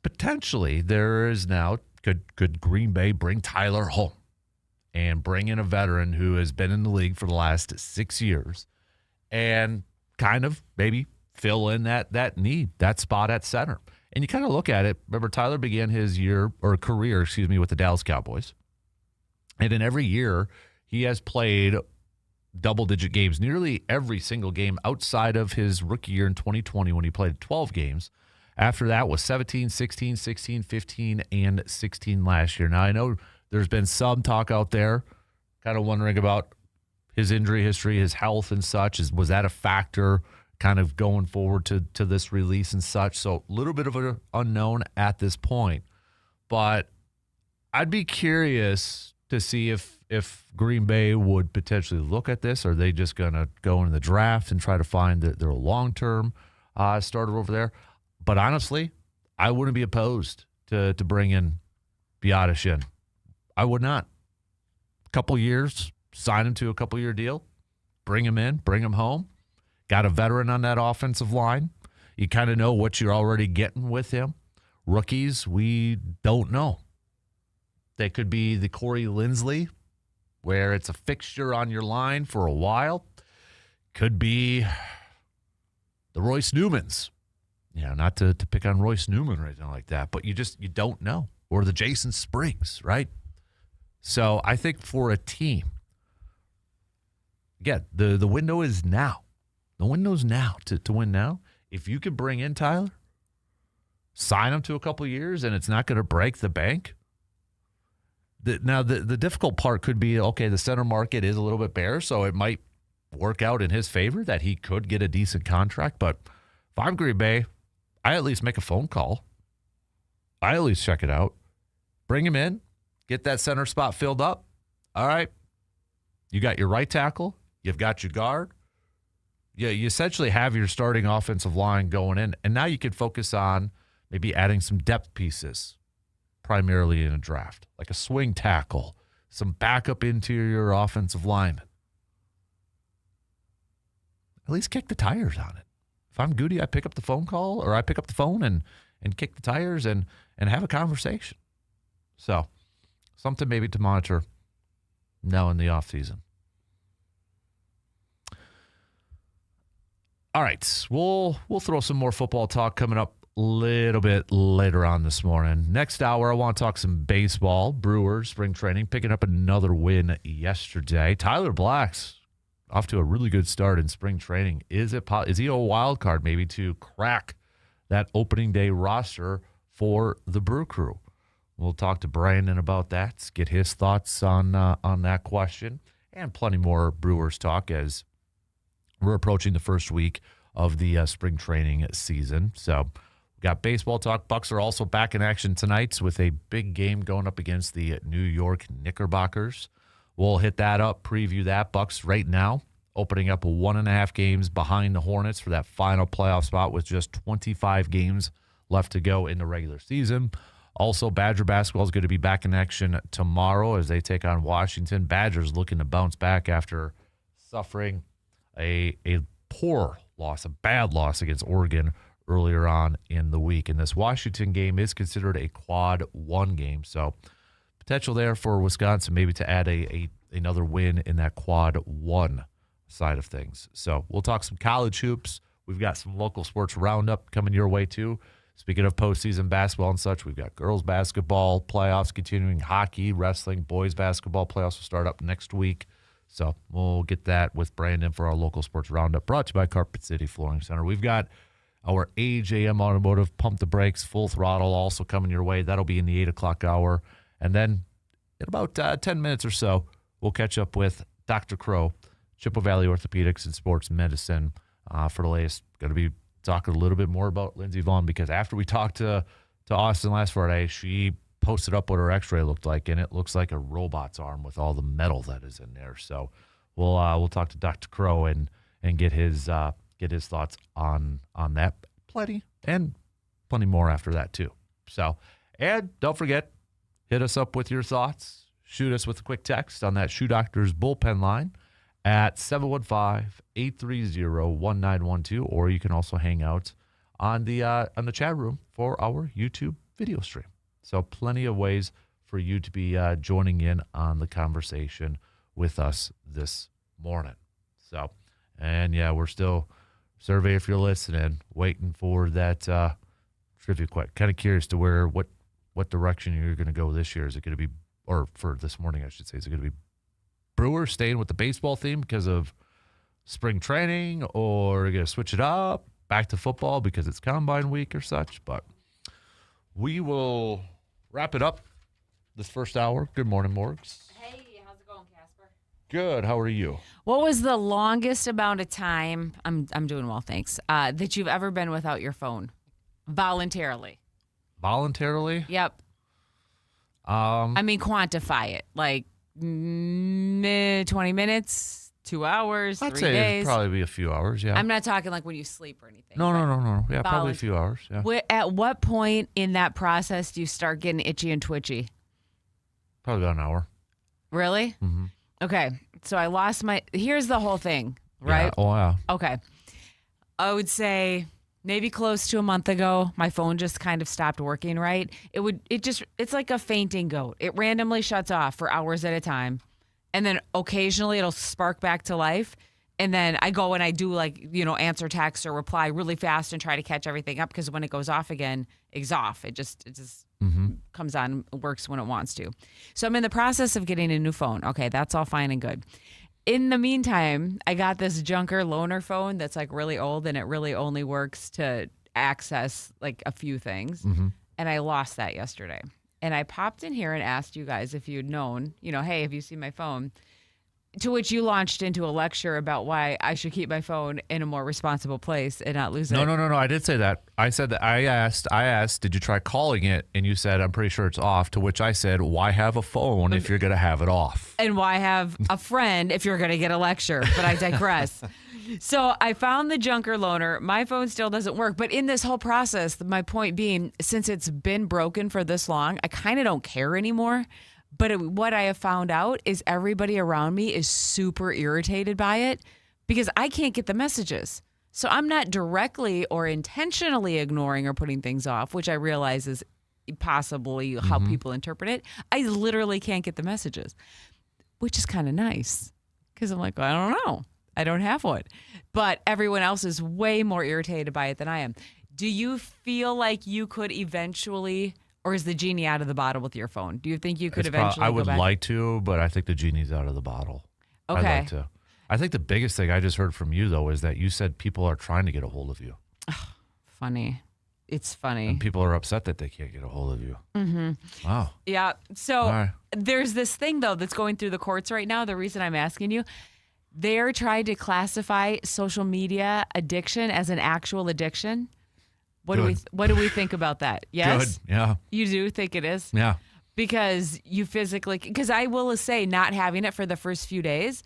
potentially, there is now, could Green Bay bring Tyler home and bring in a veteran who has been in the league for the last 6 years and kind of maybe fill in that need, that spot at center. And you kind of look at it. Remember, Tyler began his career with the Dallas Cowboys. And in every year, he has played double-digit games, nearly every single game outside of his rookie year in 2020 when he played 12 games. After that was 17, 16, 16, 15, and 16 last year. Now, I know there's been some talk out there kind of wondering about his injury history, his health and such. Was that a factor kind of going forward to this release and such? So a little bit of an unknown at this point. But I'd be curious to see if Green Bay would potentially look at this. Are they just going to go into the draft and try to find their long-term starter over there? But honestly, I wouldn't be opposed to bring in Biadasz in. I would not. A couple years, sign him to a couple-year deal, bring him in, bring him home. Got a veteran on that offensive line. You kind of know what you're already getting with him. Rookies, we don't know. They could be the Corey Linsley, where it's a fixture on your line for a while. Could be the Royce Newmans. Not to pick on Royce Newman or anything like that, but you don't know. Or the Jason Spriggs, right? So I think for a team, again, the window is now. The window's now to win now. If you could bring in Tyler, sign him to a couple of years, and it's not going to break the bank. Now, the difficult part could be, okay, the center market is a little bit bare, so it might work out in his favor that he could get a decent contract. But if I'm Green Bay, I at least make a phone call. I at least check it out. Bring him in. Get that center spot filled up. All right. You got your right tackle. You've got your guard. Yeah, you essentially have your starting offensive line going in. And now you can focus on maybe adding some depth pieces, primarily in a draft, like a swing tackle, some backup interior offensive linemen. At least kick the tires on it. If I'm Goody, I pick up the phone call, or I pick up the phone and kick the tires and have a conversation. So, something maybe to monitor now in the offseason. All right, we'll throw some more football talk coming up a little bit later on this morning. Next hour, I want to talk some baseball. Brewers, spring training, picking up another win yesterday. Tyler Black's off to a really good start in spring training. Is he a wild card maybe to crack that opening day roster for the Brew Crew? We'll talk to Brandon about that, get his thoughts on that question, and plenty more Brewers talk as we're approaching the first week of the spring training season. So we got baseball talk. Bucks are also back in action tonight with a big game going up against the New York Knickerbockers. We'll hit that up, preview that. Bucks right now opening up 1.5 games behind the Hornets for that final playoff spot with just 25 games left to go in the regular season. Also, Badger basketball is going to be back in action tomorrow as they take on Washington. Badgers looking to bounce back after suffering a poor loss, a bad loss against Oregon earlier on in the week. And this Washington game is considered a quad 1 game. So potential there for Wisconsin maybe to add another win in that quad 1 side of things. So we'll talk some college hoops. We've got some local sports roundup coming your way too. Speaking of postseason basketball and such, we've got girls basketball playoffs continuing, hockey, wrestling, boys basketball playoffs will start up next week. So we'll get that with Brandon for our local sports roundup, brought to you by Carpet City Flooring Center. We've got our AJM Automotive Pump the Brakes, Full Throttle also coming your way. That'll be in the 8 o'clock hour. And then in about 10 minutes or so, we'll catch up with Dr. Crow, Chippewa Valley Orthopedics and Sports Medicine for the latest. Going to be talking a little bit more about Lindsey Vaughn, because after we talked to Austin last Friday, she posted up what her x-ray looked like, and it looks like a robot's arm with all the metal that is in there. So we'll talk to Dr. Crow and get his thoughts on that. Plenty more after that too. So, and don't forget, hit us up with your thoughts. Shoot us with a quick text on that Shoe Doctors bullpen line at 715-830-1912, or you can also hang out on the chat room for our YouTube video stream. So plenty of ways for you to be joining in on the conversation with us this morning. So, and yeah, we're still, survey if you're listening, waiting for that trivia question. Kind of curious to what direction you're going to go this year. Is it going to be, or for this morning, I should say, is it going to be Brewers staying with the baseball theme because of spring training, or are you going to switch it up back to football because it's combine week or such? But we will wrap it up this first hour. Good morning, Morgs. Hey, how's it going, Kasper? Good. How are you? What was the longest amount of time, I'm doing well, thanks, that you've ever been without your phone voluntarily? Voluntarily? Yep. I mean, quantify it. Like 20 minutes, 2 hours, I'd 3 say days. it'd probably be a few hours, yeah. I'm not talking like when you sleep or anything. No. Yeah, probably a few hours, yeah. At what point in that process do you start getting itchy and twitchy? Probably about an hour. Really? Mm-hmm. Okay. So I lost here's the whole thing, right? Yeah. Oh, yeah. Okay. I would say maybe close to a month ago, my phone just kind of stopped working right. It's like a fainting goat. It randomly shuts off for hours at a time. And then occasionally it'll spark back to life. And then I go and I do answer text or reply really fast and try to catch everything up, because when it goes off again, it's off. It just comes on, works when it wants to. So I'm in the process of getting a new phone. Okay, that's all fine and good. In the meantime, I got this junker loaner phone that's like really old, and it really only works to access like a few things. Mm-hmm. And I lost that yesterday. And I popped in here and asked you guys if you'd known, hey, have you seen my phone? To which you launched into a lecture about why I should keep my phone in a more responsible place and not lose it. No. I did say that. I said that I asked, did you try calling it? And you said, I'm pretty sure it's off. To which I said, why have a phone if you're going to have it off? And why have a friend if you're going to get a lecture? But I digress. So I found the junker loaner. My phone still doesn't work. But in this whole process, my point being, since it's been broken for this long, I kind of don't care anymore. But what I have found out is everybody around me is super irritated by it because I can't get the messages. So I'm not directly or intentionally ignoring or putting things off, which I realize is possibly how people interpret it. I literally can't get the messages, which is kind of nice because I'm like, I don't know. I don't have one. But everyone else is way more irritated by it than I am. Do you feel like you could eventually... Or is the genie out of the bottle with your phone? Do you think you could eventually I would go back? like to, but I think the genie's out of the bottle. Okay. I'd like to. I think the biggest thing I just heard from you, though, is that you said people are trying to get a hold of you. Funny. It's funny. And people are upset that they can't get a hold of you. Mm-hmm. Wow. Yeah. So there's this thing, though, that's going through the courts right now. The reason I'm asking you, they're trying to classify social media addiction as an actual addiction. What do we think about that? Yes? Good, yeah. You do think it is? Yeah. Because I will say not having it for the first few days,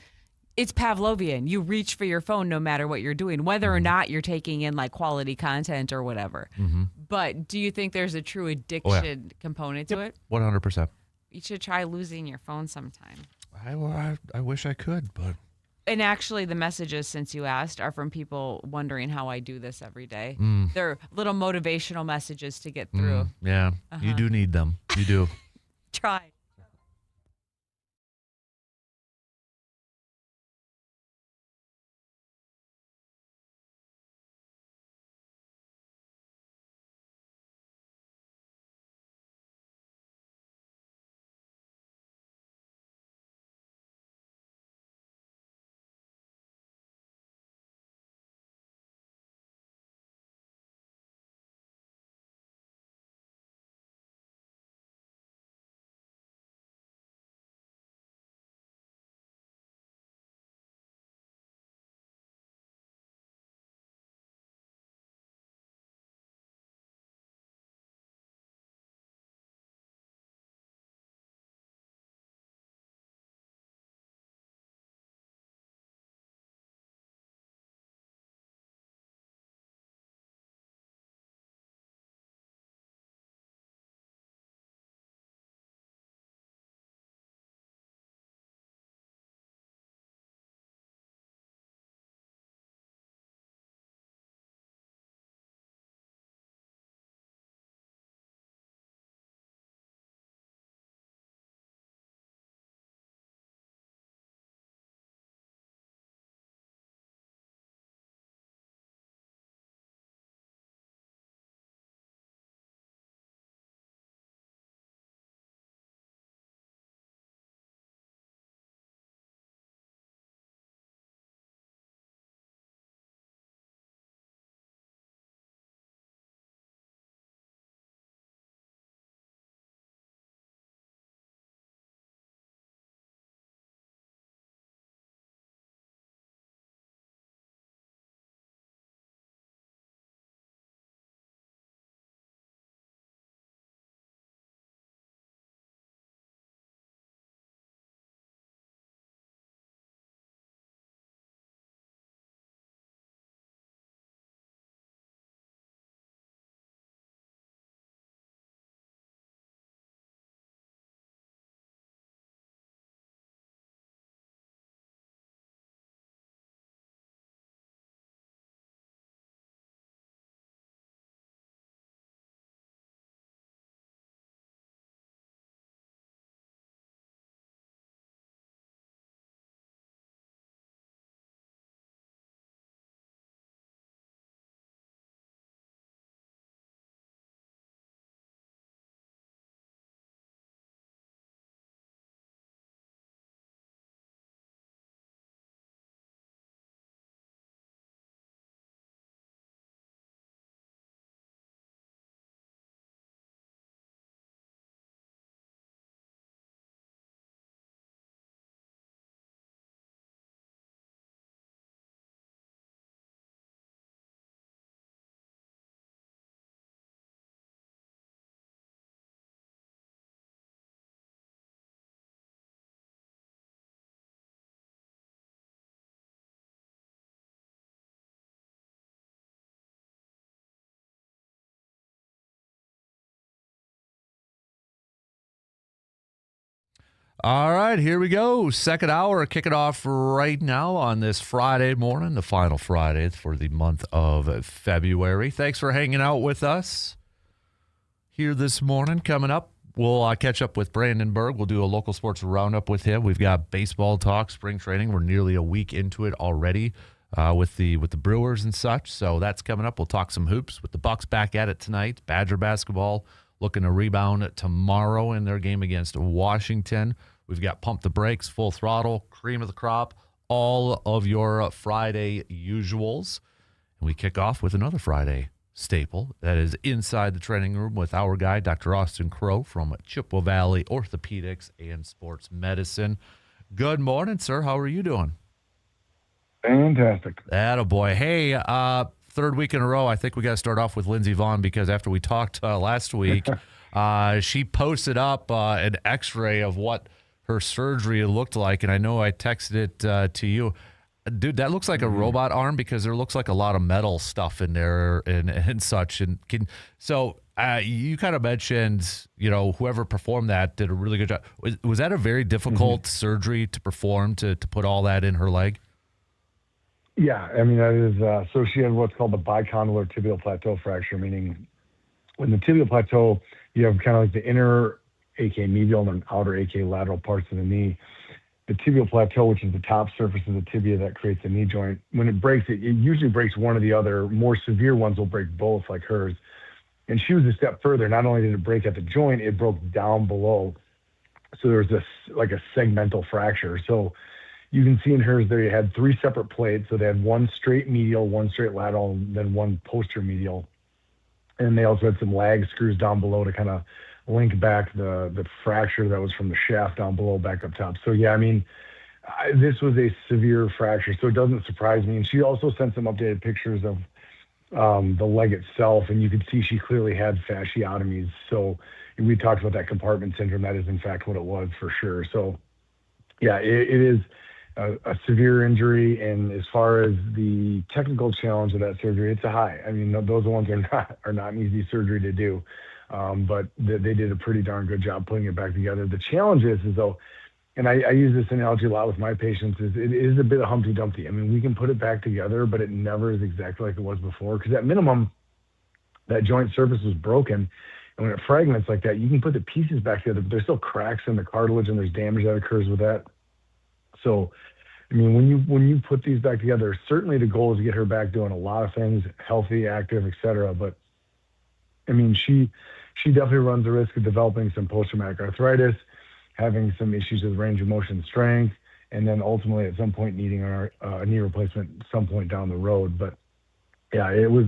it's Pavlovian. You reach for your phone no matter what you're doing, whether or not you're taking in like quality content or whatever. Mm-hmm. But do you think there's a true addiction component to it? 100%. You should try losing your phone sometime. I wish I could, but And actually, the messages, since you asked, are from people wondering how I do this every day. They're little motivational messages to get through. Yeah, you do need them. You do. Try. All right, here we go. Second hour, kicking off right now on this Friday morning, the final Friday for the month of February. Thanks for hanging out with us here this morning. Coming up, we'll catch up with Brandon Berg. We'll do a local sports roundup with him. We've got baseball talk, spring training. We're nearly a week into it already with the Brewers and such. So that's coming up. We'll talk some hoops with the Bucks back at it tonight. Badger basketball looking to rebound tomorrow in their game against Washington. We've got Pump the Brakes, Full Throttle, Cream of the Crop, all of your Friday usuals. And we kick off with another Friday staple. That is Inside the Training Room with our guy, Dr. Austin Crow from Chippewa Valley Orthopedics and Sports Medicine. Good morning, sir. How are you doing? Fantastic. Attaboy. Hey, third week in a row, I think we got to start off with Lindsey Vaughn because after we talked last week, she posted up an x-ray of what her surgery looked like, and I know I texted it to you. Dude, that looks like a robot arm because there looks like a lot of metal stuff in there and such. And you kind of mentioned, whoever performed that did a really good job. Was that a very difficult surgery to perform to put all that in her leg? Yeah, I mean, that is, so she had what's called the bicondylar tibial plateau fracture, meaning when the tibial plateau, you have kind of like the inner AK medial and outer AK lateral parts of the knee. The tibial plateau, which is the top surface of the tibia that creates the knee joint, when it breaks, it usually breaks one or the other. More severe ones will break both, like hers. And she was a step further. Not only did it break at the joint, it broke down below. So there was this like a segmental fracture. So you can see in hers there you had 3 separate plates. So they had one straight medial, one straight lateral, and then one posterior medial. And they also had some lag screws down below to kind of link back the fracture that was from the shaft down below back up top. So yeah, I mean, this was a severe fracture, so it doesn't surprise me. And she also sent some updated pictures of the leg itself, and you could see she clearly had fasciotomies. So we talked about that compartment syndrome. That is in fact what it was for sure. So yeah, it is a severe injury. And as far as the technical challenge of that surgery, it's a high. I mean, those ones are not an easy surgery to do. But they did a pretty darn good job putting it back together. The challenge is though, and I use this analogy a lot with my patients, is it is a bit of Humpty Dumpty. I mean, we can put it back together, but it never is exactly like it was before. Because at minimum, that joint surface was broken. And when it fragments like that, you can put the pieces back together, but there's still cracks in the cartilage and there's damage that occurs with that. So, I mean, when you put these back together, certainly the goal is to get her back doing a lot of things, healthy, active, etc. But I mean, she definitely runs the risk of developing some post-traumatic arthritis, having some issues with range of motion strength, and then ultimately at some point needing a knee replacement at some point down the road. But yeah, it was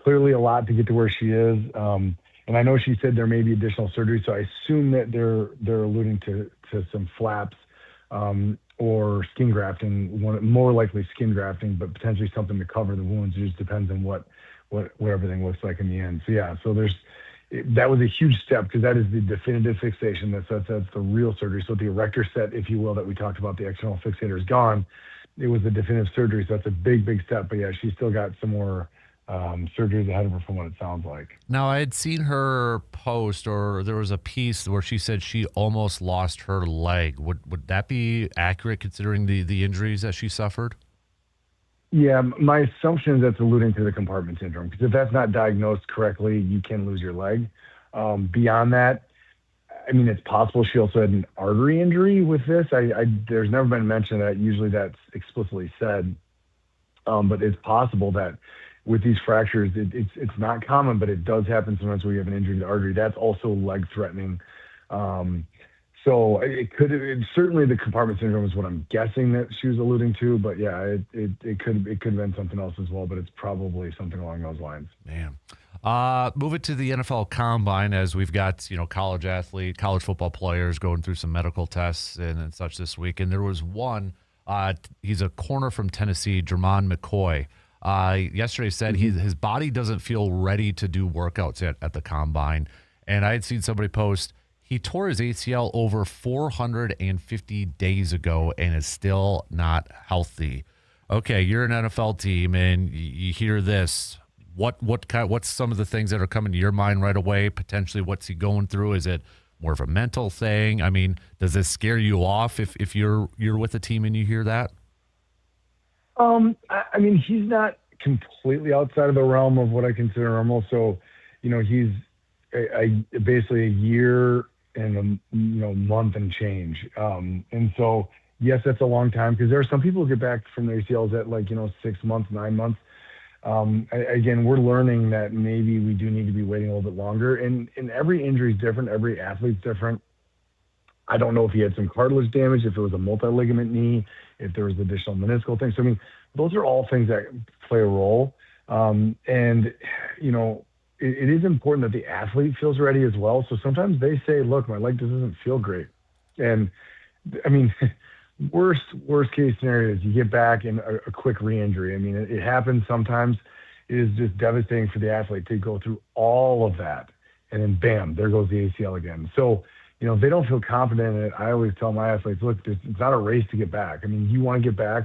clearly a lot to get to where she is. And I know she said there may be additional surgery, so I assume that they're alluding to some flaps or skin grafting, more likely skin grafting, but potentially something to cover the wounds. It just depends on what everything looks like in the end. So yeah, that was a huge step because that is the definitive fixation. That's the real surgery. So the erector set, if you will, that we talked about, the external fixator is gone. It was the definitive surgery. So that's a big, big step. But yeah, she's still got some more surgeries ahead of her from what it sounds like. Now, I had seen her post, or there was a piece where she said she almost lost her leg. Would that be accurate considering the injuries that she suffered? Yeah, my assumption is that's alluding to the compartment syndrome, because if that's not diagnosed correctly, you can lose your leg. Beyond that, I mean, it's possible she also had an artery injury with this. There's never been mention of that. Usually that's explicitly said, but it's possible that with these fractures, it's not common, but it does happen sometimes where you have an injury to the artery. That's also leg threatening. So certainly the compartment syndrome is what I'm guessing that she was alluding to, but yeah, it could have been something else as well, but it's probably something along those lines. Man. Move it to the NFL Combine, as we've got, college football players going through some medical tests and such this week. And there was one, he's a corner from Tennessee, Jermon McCoy. Yesterday said his body doesn't feel ready to do workouts at the Combine. And I had seen somebody post, he tore his ACL over 450 days ago and is still not healthy. Okay, you're an NFL team and you hear this. What's some of the things that are coming to your mind right away? Potentially, what's he going through? Is it more of a mental thing? I mean, does this scare you off if you're with a team and you hear that? I mean, he's not completely outside of the realm of what I consider normal. So, he's basically a year and a month and change. And so, yes, that's a long time, because there are some people who get back from their ACLs at 6 months, 9 months. Again, we're learning that maybe we do need to be waiting a little bit longer. And every injury is different. Every athlete's different. I don't know if he had some cartilage damage, if it was a multi-ligament knee, if there was additional meniscal things. So, I mean, those are all things that play a role. It is important that the athlete feels ready as well. So sometimes they say, look, my leg just doesn't feel great. And I mean, worst case scenario is you get back in a quick re-injury. I mean, it happens sometimes. It is just devastating for the athlete to go through all of that. And then bam, there goes the ACL again. So, if they don't feel confident in it, I always tell my athletes, look, it's not a race to get back. I mean, you want to get back.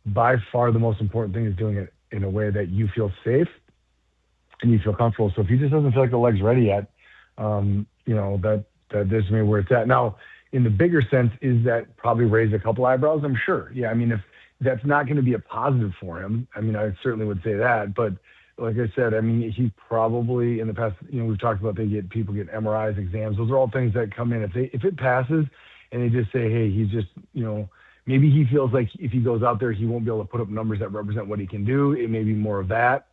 By far the most important thing is doing it in a way that you feel safe and you feel comfortable. So if he just doesn't feel like the leg's ready yet, that this may be where it's at. Now, in the bigger sense, is that probably raise a couple eyebrows? I'm sure. Yeah, I mean, that's not going to be a positive for him. I mean, I certainly would say that, but like I said, I mean, he probably in the past, we've talked about people get MRIs, exams. Those are all things that come in. If it passes and they just say, hey, he's just, maybe he feels like if he goes out there, he won't be able to put up numbers that represent what he can do. It may be more of that.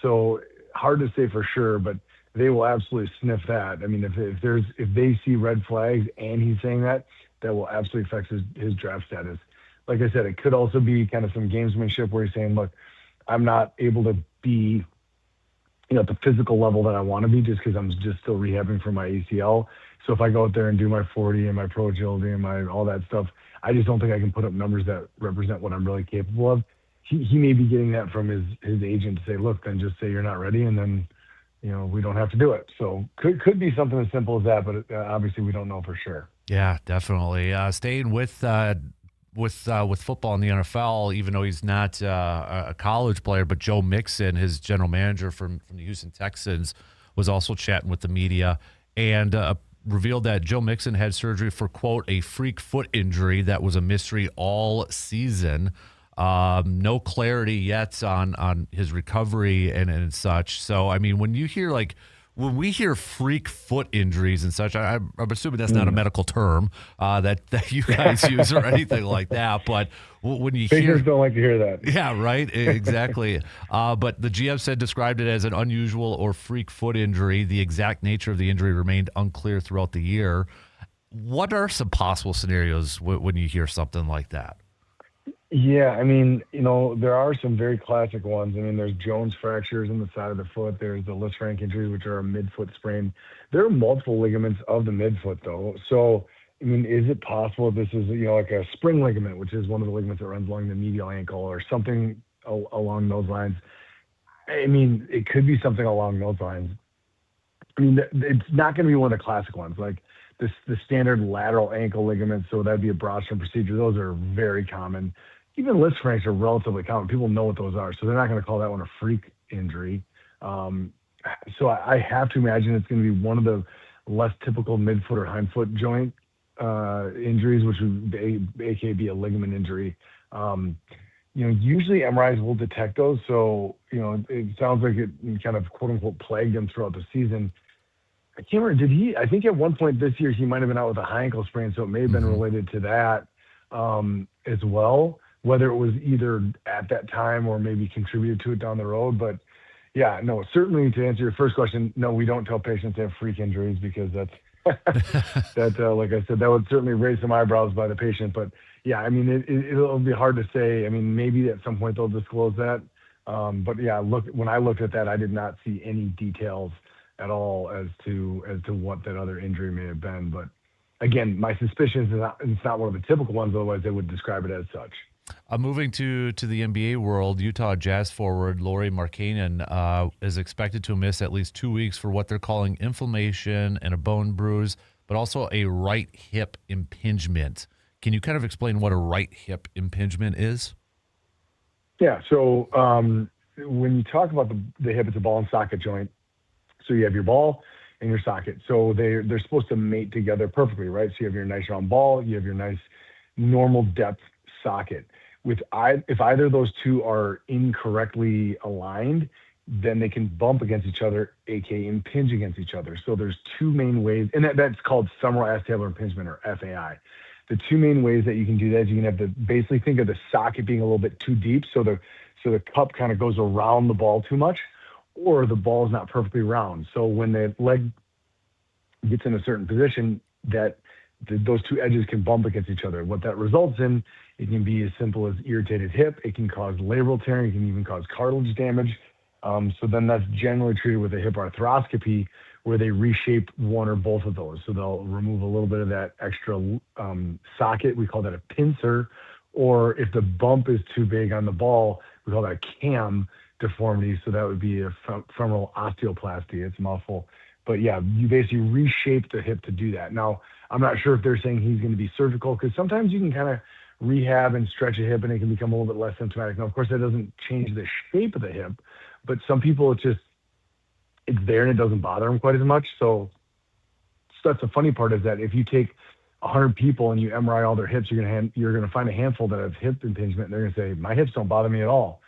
So hard to say for sure, but they will absolutely sniff that. I mean, if they see red flags and he's saying that will absolutely affect his draft status. Like I said, it could also be kind of some gamesmanship where he's saying, look, I'm not able to be, at the physical level that I want to be just because I'm just still rehabbing from my ACL. So if I go out there and do my 40 and my pro agility and all that stuff, I just don't think I can put up numbers that represent what I'm really capable of. He may be getting that from his agent to say, look, then just say you're not ready, and then, we don't have to do it. So could be something as simple as that, but obviously we don't know for sure. Yeah, definitely. Staying with football in the NFL, even though he's not a college player, but Joe Mixon, his general manager from the Houston Texans, was also chatting with the media and revealed that Joe Mixon had surgery for, quote, a freak foot injury that was a mystery all season. No clarity yet on his recovery and such. So, I mean, when we hear freak foot injuries and such, I'm assuming that's not a medical term that you guys use or anything like that. But when you Patients don't like to hear that. Yeah, right. Exactly. But the GM said described it as an unusual or freak foot injury. The exact nature of the injury remained unclear throughout the year. What are some possible scenarios when you hear something like that? Yeah, I mean, there are some very classic ones. I mean, there's Jones fractures in the side of the foot. There's the Lisfranc injuries, which are a midfoot sprain. There are multiple ligaments of the midfoot, though. So, I mean, is it possible this is, like a spring ligament, which is one of the ligaments that runs along the medial ankle or something along those lines? I mean, it could be something along those lines. I mean, it's not going to be one of the classic ones, like the standard lateral ankle ligaments. So that'd be a Brostrom procedure. Those are very common. Even Lisfrancs are relatively common. People know what those are, so they're not going to call that one a freak injury. So I have to imagine it's going to be one of the less typical midfoot or hindfoot joint injuries, which would aka be a ligament injury. Usually MRIs will detect those. So, it sounds like it kind of quote unquote plagued him throughout the season. I can't remember. I think at one point this year he might have been out with a high ankle sprain, so it may have been related to that as well. Whether it was either at that time or maybe contributed to it down the road. But yeah, no, certainly to answer your first question, no, we don't tell patients they have freak injuries because that's, like I said, that would certainly raise some eyebrows by the patient. But yeah, I mean, it'll be hard to say. I mean, maybe at some point they'll disclose that. But yeah, when I looked at that, I did not see any details at all as to what that other injury may have been. But again, my suspicion is it's not one of the typical ones, otherwise they would describe it as such. Moving to the NBA world, Utah Jazz forward Lauri Markkanen is expected to miss at least 2 weeks for what they're calling inflammation and a bone bruise, but also a right hip impingement. Can you kind of explain what a right hip impingement is? Yeah, so when you talk about the hip, it's a ball and socket joint. So you have your ball and your socket. So they're supposed to mate together perfectly, right? So you have your nice round ball, you have your nice normal depth socket. If either of those two are incorrectly aligned, then they can bump against each other, aka impinge against each other. So there's two main ways, and that's called femoral acetabular impingement, or FAI. The two main ways that you can do that is you can have basically think of the socket being a little bit too deep, so the cup kind of goes around the ball too much, or the ball is not perfectly round. So when the leg gets in a certain position, those two edges can bump against each other. What that results in, it can be as simple as irritated hip. It can cause labral tearing. It can even cause cartilage damage. So then that's generally treated with a hip arthroscopy, where they reshape one or both of those. So they'll remove a little bit of that extra socket. We call that a pincer. Or if the bump is too big on the ball, we call that a cam deformity. So that would be a femoral osteoplasty. It's a mouthful. But yeah, you basically reshape the hip to do that. Now, I'm not sure if they're saying he's going to be surgical, because sometimes you can kind of rehab and stretch a hip and it can become a little bit less symptomatic. Now, of course, that doesn't change the shape of the hip, but some people it's there and it doesn't bother them quite as much. So that's the funny part, is that if you take 100 people and you MRI all their hips, you're going to find a handful that have hip impingement, and they're going to say, my hips don't bother me at all.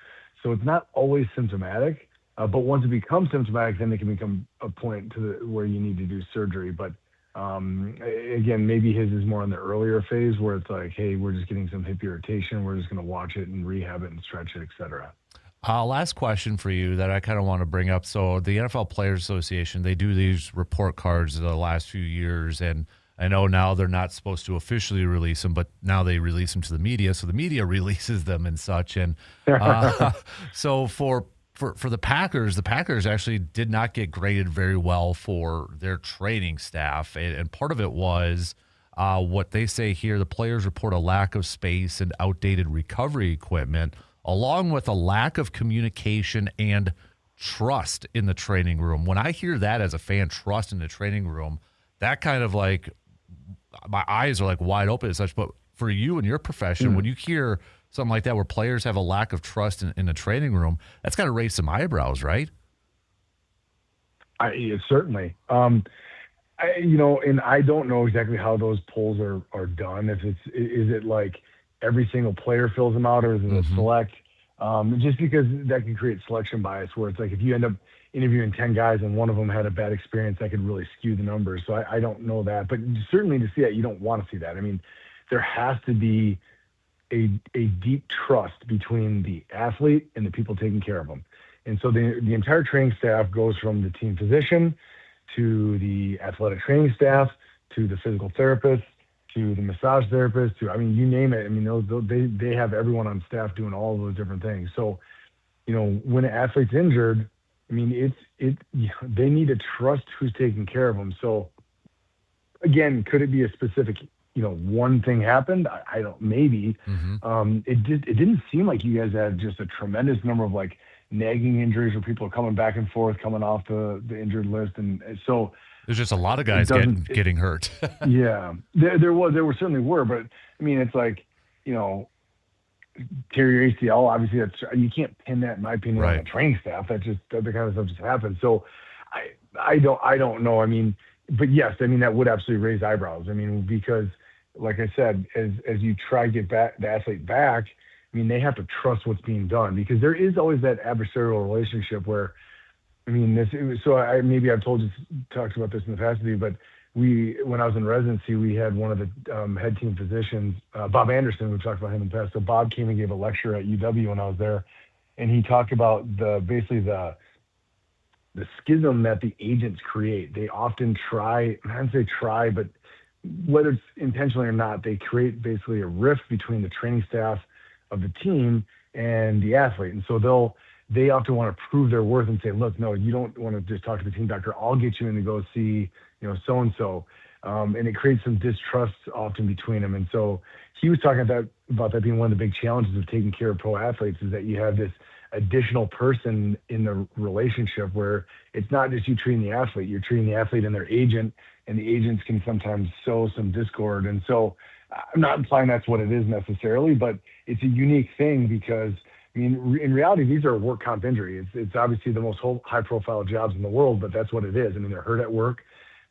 So it's not always symptomatic, but once it becomes symptomatic, then it can become a point where you need to do surgery. But again, maybe his is more in the earlier phase where it's like, hey, we're just getting some hip irritation. We're just going to watch it and rehab it and stretch it, et cetera. Last question for you that I kind of want to bring up. So the NFL Players Association, they do these report cards the last few years, and I know now they're not supposed to officially release them, but now they release them to the media, so the media releases them and such. And so for the Packers actually did not get graded very well for their training staff, and part of it was what they say here, the players report a lack of space and outdated recovery equipment, along with a lack of communication and trust in the training room. When I hear that as a fan, trust in the training room, that kind of like, my eyes are like wide open and such. But for you and your profession, when you hear something like that where players have a lack of trust in the training room, that's got to raise some eyebrows, right? Certainly. And I don't know exactly how those polls are done. Is it like every single player fills them out, or is it a select? Just because that can create selection bias, where it's like if you end up interviewing 10 guys and one of them had a bad experience, that could really skew the numbers. So I don't know that, but certainly to see that, you don't want to see that. I mean, there has to be a deep trust between the athlete and the people taking care of them. And so the entire training staff goes from the team physician to the athletic training staff to the physical therapist to the massage therapist to, I mean, you name it. I mean, they have everyone on staff doing all of those different things. So, when an athlete's injured, I mean, they need to trust who's taking care of them. So again, could it be a specific, one thing happened? I don't, maybe. It didn't seem like you guys had just a tremendous number of like nagging injuries where people are coming back and forth, coming off the injured list. And so there's just a lot of guys getting hurt. Yeah, there certainly were, but I mean, it's like, tear your ACL, obviously you can't pin that, in my opinion, on the training staff. That kind of stuff just happens. So I don't know. I mean, but yes, I mean, that would absolutely raise eyebrows. I mean, because like I said, as you try to get the athlete back, I mean, they have to trust what's being done, because there is always that adversarial relationship where, I mean, maybe I've talked about this in the past with you, but when I was in residency, we had one of the head team physicians, Bob Anderson. We've talked about him in the past. So Bob came and gave a lecture at UW when I was there, and he talked about basically the schism that the agents create. They often try, I don't say try, but whether it's intentionally or not, they create basically a rift between the training staff of the team and the athlete. And so they often want to prove their worth and say, look, no, you don't want to just talk to the team doctor. I'll get you in to go see, so-and-so. And it creates some distrust often between them. And so he was talking about that being one of the big challenges of taking care of pro athletes, is that you have this additional person in the relationship where it's not just you treating the athlete, you're treating the athlete and their agent, and the agents can sometimes sow some discord. And so I'm not implying that's what it is necessarily, but it's a unique thing because, I mean, in reality, these are work comp injury. It's obviously the most high-profile jobs in the world, but that's what it is. I mean, they're hurt at work.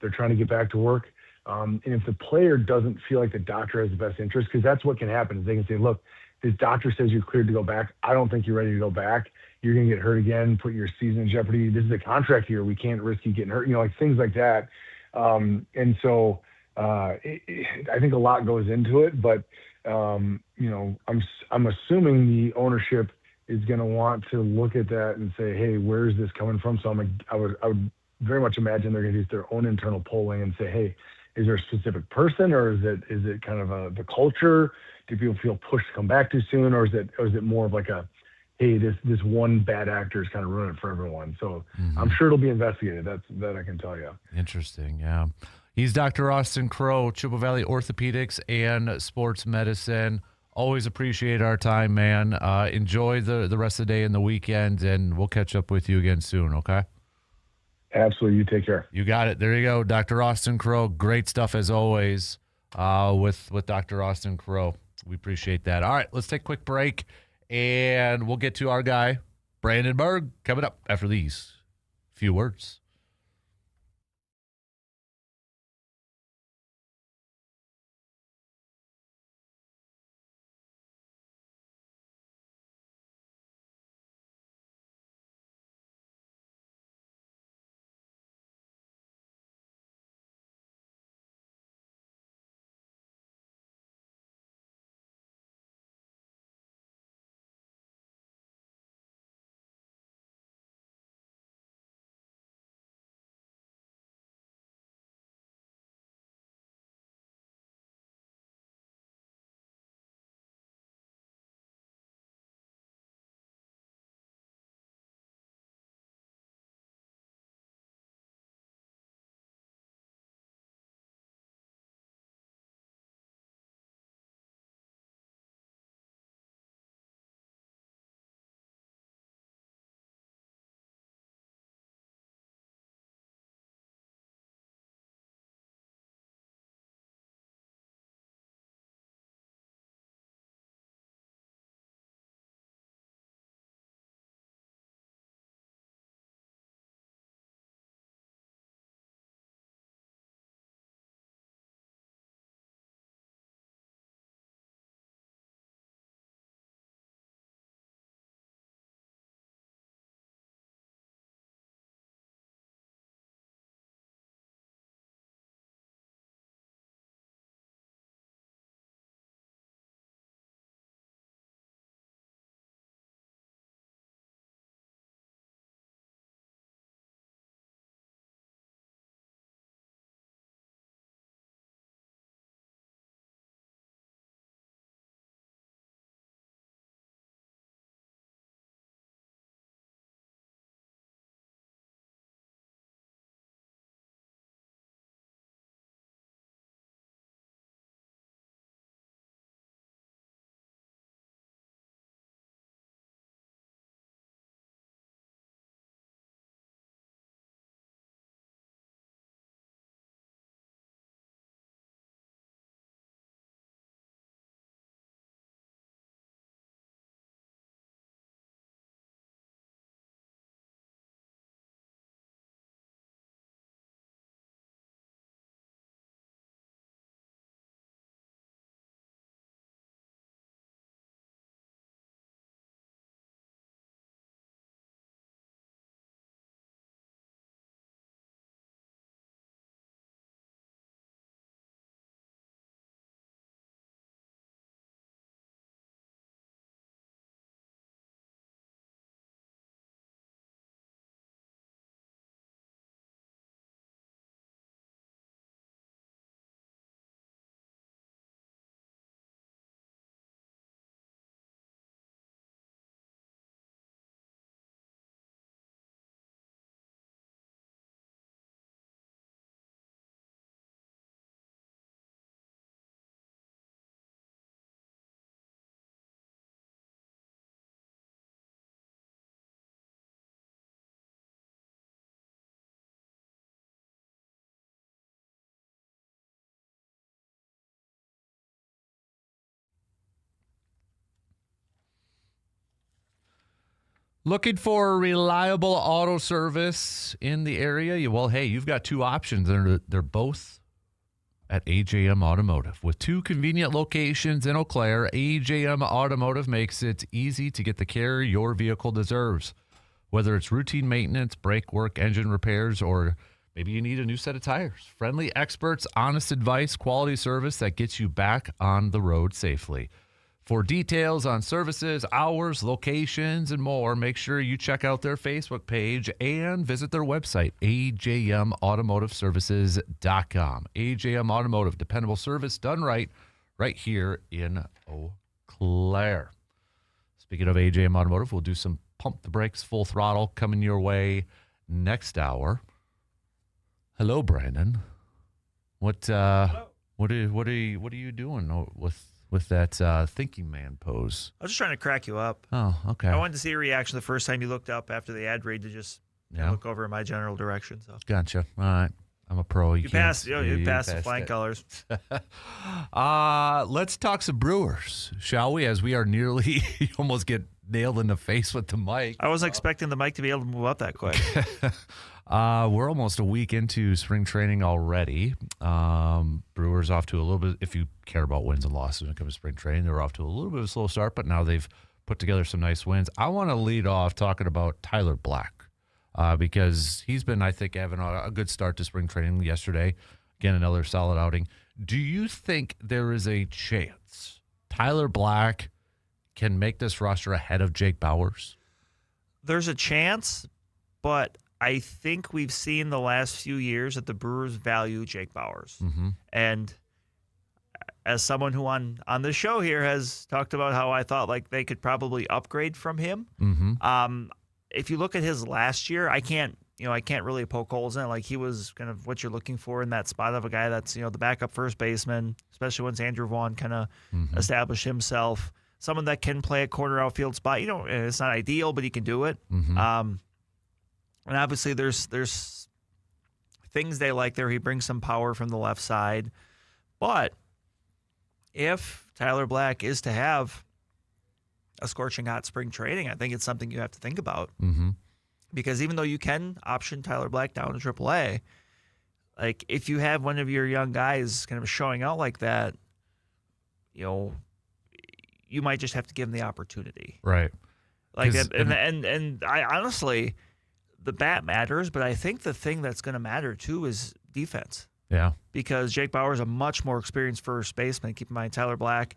They're trying to get back to work. And if the player doesn't feel like the doctor has the best interest, because that's what can happen, is they can say, look, this doctor says you're cleared to go back. I don't think you're ready to go back. You're going to get hurt again, put your season in jeopardy. This is a contract year. We can't risk you getting hurt, like things like that. And so I think a lot goes into it, but I'm assuming the ownership is going to want to look at that and say, hey, where is this coming from? So I would very much imagine they're going to use their own internal polling and say, hey, is there a specific person, or is it kind of the culture? Do people feel pushed to come back too soon, or is it more of like a, hey, this one bad actor is kind of ruining it for everyone? So I'm sure it'll be investigated. That I can tell you. Interesting, yeah. He's Dr. Austin Crowe, Chippewa Valley Orthopedics and Sports Medicine. Always appreciate our time, man. Enjoy the rest of the day and the weekend, and we'll catch up with you again soon, okay? Absolutely. You take care. You got it. There you go. Dr. Austin Crowe. Great stuff as always with Dr. Austin Crowe. We appreciate that. All right, let's take a quick break, and we'll get to our guy, Brandon Berg, coming up after these few words. Looking for a reliable auto service in the area? Well, hey, you've got two options. They're both at AJM Automotive. With two convenient locations in Eau Claire, AJM Automotive makes it easy to get the care your vehicle deserves. Whether it's routine maintenance, brake work, engine repairs, or maybe you need a new set of tires. Friendly experts, honest advice, quality service that gets you back on the road safely. For details on services, hours, locations, and more, make sure you check out their Facebook page and visit their website, ajmautomotiveservices.com. AJM Automotive, dependable service done right here in Eau Claire. Speaking of AJM Automotive, we'll do some Pump the Brakes, Full Throttle coming your way next hour. Hello, Brandon. What are you doing with that thinking man pose? I was just trying to crack you up. Oh, okay. I wanted to see your reaction the first time you looked up after the ad read to just look over in my general direction. So gotcha. All right. I'm a pro. You passed the flying it. colors. Let's talk some Brewers, shall we? As we are nearly almost get nailed in the face with the mic. I wasn't expecting the mic to be able to move up that quick. We're almost a week into spring training already. Brewers off to a little bit, if you care about wins and losses when it comes to spring training, they're off to a little bit of a slow start, but now they've put together some nice wins. I want to lead off talking about Tyler Black because he's been, I think, having a good start to spring training yesterday. Again, another solid outing. Do you think there is a chance Tyler Black can make this roster ahead of Jake Bauers? There's a chance, but I think we've seen the last few years that the Brewers value Jake Bauers. Mm-hmm. And as someone who on this show here has talked about how I thought like they could probably upgrade from him. Mm-hmm. If you look at his last year, I can't really poke holes in it. Like he was kind of what you're looking for in that spot of a guy that's, the backup first baseman, especially once Andrew Vaughn kind of established himself. Someone that can play a corner outfield spot. It's not ideal, but he can do it. Mm-hmm. And obviously there's things they like there. He brings some power from the left side. But if Tyler Black is to have a scorching hot spring training, I think it's something you have to think about. Mm-hmm. Because even though you can option Tyler Black down to AAA, like if you have one of your young guys kind of showing out like that, you might just have to give him the opportunity. Right. Like that, and I honestly, the bat matters, but I think the thing that's going to matter too is defense. Yeah. Because Jake Bauer is a much more experienced first baseman. Keep in mind, Tyler Black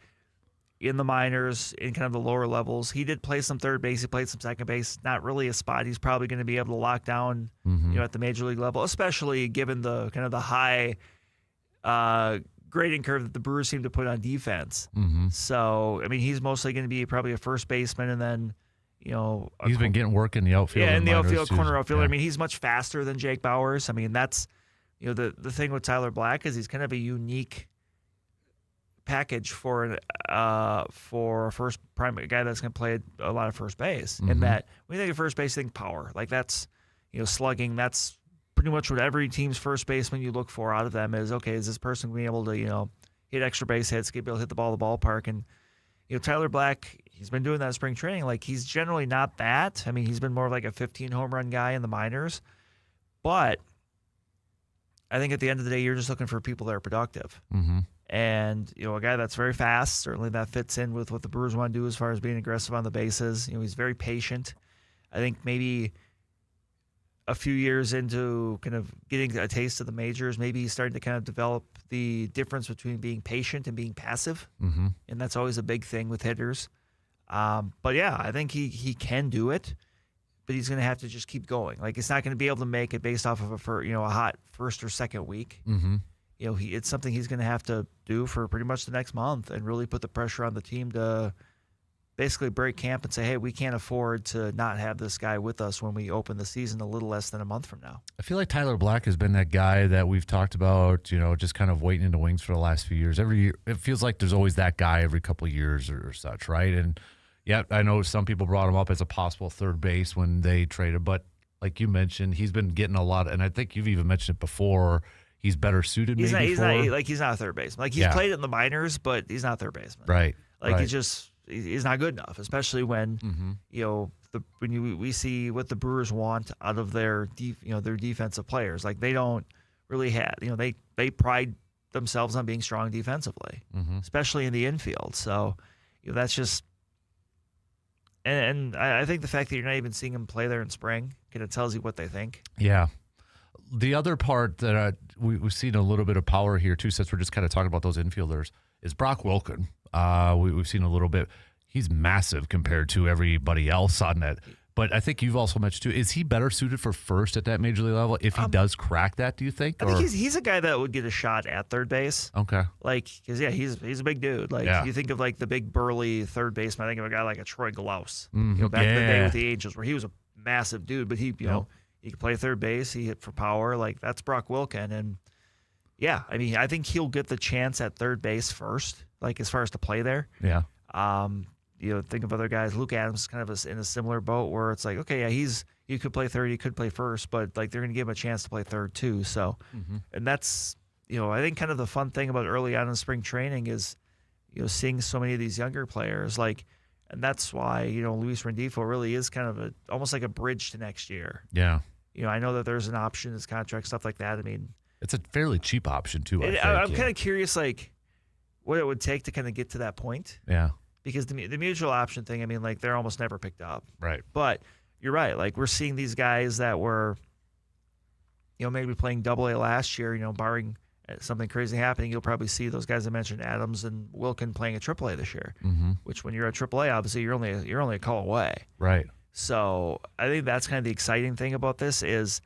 in the minors, in kind of the lower levels, he did play some third base. He played some second base. Not really a spot he's probably going to be able to lock down, at the major league level, especially given the kind of the high grading curve that the Brewers seem to put on defense. Mm-hmm. So, I mean, he's mostly going to be probably a first baseman, and then, he's been getting work in the outfield. Yeah, in the outfield, corner outfield. Yeah. I mean, he's much faster than Jake Bauers. I mean, that's, the thing with Tyler Black is he's kind of a unique package for a first primary guy that's going to play a lot of first base. Mm-hmm. And that when you think of first base, think power. Like that's, slugging. That's pretty much what every team's first baseman you look for out of them is, okay, is this person going to be able to, hit extra base hits, be able to hit the ball in the ballpark? And, Tyler Black, he's been doing that in spring training. Like he's generally not that. I mean, he's been more like a 15 home run guy in the minors. But I think at the end of the day, you're just looking for people that are productive. Mm-hmm. And, a guy that's very fast, certainly that fits in with what the Brewers want to do as far as being aggressive on the bases. He's very patient. I think maybe a few years into kind of getting a taste of the majors, maybe he's starting to kind of develop the difference between being patient and being passive. Mm-hmm. And that's always a big thing with hitters. But yeah, I think he can do it, but he's going to have to just keep going. Like it's not going to be able to make it based off of a hot first or second week. Mm-hmm. It's something he's going to have to do for pretty much the next month and really put the pressure on the team to basically break camp and say, hey, we can't afford to not have this guy with us when we open the season a little less than a month from now. I feel like Tyler Black has been that guy that we've talked about, just kind of waiting in the wings for the last few years. Every year, it feels like there's always that guy every couple of years or such, right? And yeah, I know some people brought him up as a possible third base when they traded, but like you mentioned, he's been getting a lot, and I think you've even mentioned it before. He's better suited. He's not a third baseman. Like he's played it in the minors, but he's not a third baseman. Right. Like he's not good enough, especially when we see what the Brewers want out of their their defensive players. Like they don't really have they pride themselves on being strong defensively, especially in the infield. So that's just and I think the fact that you're not even seeing them play there in spring kind of tells you what they think. Yeah. The other part that we've seen a little bit of power here too, since we're just kind of talking about those infielders, is Brock Wilken. We've seen a little bit. He's massive compared to everybody else on that. But I think you've also mentioned too, is he better suited for first at that major league level if he does crack that, do you think? I think he's a guy that would get a shot at third base. Okay. Like, because, he's a big dude. Like, you think of, like, the big burly third baseman, I think of a guy like a Troy Glaus. Back in the day with the Angels, where he was a massive dude, but he, he could play third base. He hit for power. Like, that's Brock Wilken. And, I think he'll get the chance at third base first, like, as far as to play there. Yeah. Think of other guys. Luke Adams is kind of in a similar boat where it's like, okay, he could play third, he could play first, but like they're going to give him a chance to play third too. So, and that's, I think kind of the fun thing about early on in spring training is, seeing so many of these younger players, like, and that's why, Luis Rendifo really is kind of almost like a bridge to next year. Yeah. I know that there's an option, his contract, stuff like that. I mean, it's a fairly cheap option too. I'm kind of curious, like, what it would take to kind of get to that point. Yeah. Because the mutual option thing, I mean, like, they're almost never picked up. Right. But you're right. Like, we're seeing these guys that were, maybe playing Double-A last year, barring something crazy happening, you'll probably see those guys I mentioned, Adams and Wilken, playing at Triple-A this year. Which, when you're at Triple-A, obviously, you're only a call away. Right. So I think that's kind of the exciting thing about this is,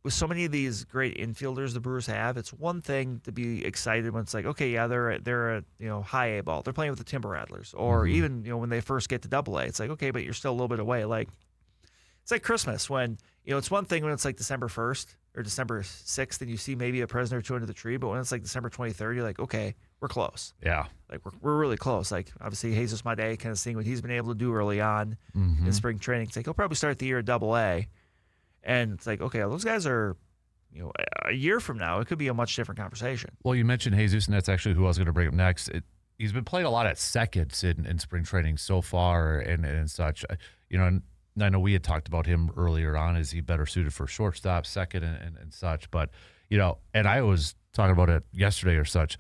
with so many of these great infielders the Brewers have, it's one thing to be excited when it's like, okay, they're a high A ball. They're playing with the Timber Rattlers. Or even, when they first get to Double-A, it's like, okay, but you're still a little bit away. Like, it's like Christmas when, it's one thing when it's like December 1st or December 6th and you see maybe a present or two under the tree, but when it's like December 23rd, you're like, okay, we're close. Yeah. Like, we're really close. Like, obviously, Jesus Made, kind of seeing what he's been able to do early on in spring training. It's like, he'll probably start the year at Double-A. And it's like, okay, those guys are, a year from now, it could be a much different conversation. Well, you mentioned Jesus, and that's actually who I was going to bring up next. He's been playing a lot at seconds in spring training so far and such. And I know we had talked about him earlier on. Is he better suited for shortstop, second, and such? But, and I was talking about it yesterday or such.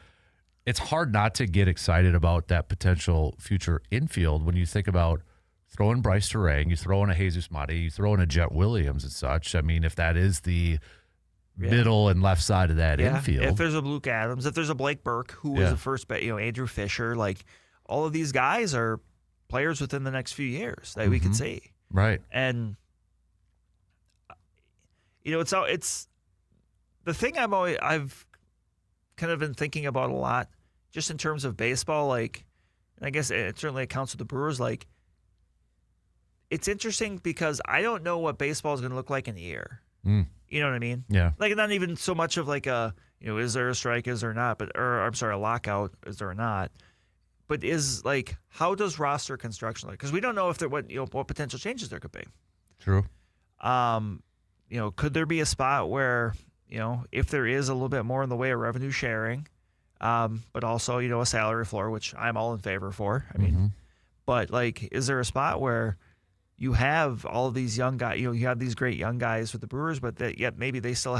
It's hard not to get excited about that potential future infield when you think about throw in Bryce Terang, you throw in a Jesus Mate, you throw in a Jet Williams and such. I mean, if that is the middle and left side of that infield. If there's a Luke Adams, if there's a Blake Burke, who was the first, Andrew Fisher, like all of these guys are players within the next few years that we can see. Right. And, it's the thing I've kind of been thinking about a lot, just in terms of baseball, like, and I guess it certainly accounts with the Brewers, like, it's interesting because I don't know what baseball is going to look like in a year. You know what I mean? Yeah. Like, not even so much of like is there a strike, is there not? A lockout, is there or not? But how does roster construction look? Because we don't know if what potential changes there could be. True. Could there be a spot where, if there is a little bit more in the way of revenue sharing, but also, a salary floor, which I'm all in favor for. I mean, but like, is there a spot where you have all of these young guys, you have these great young guys with the Brewers, but that yet maybe they still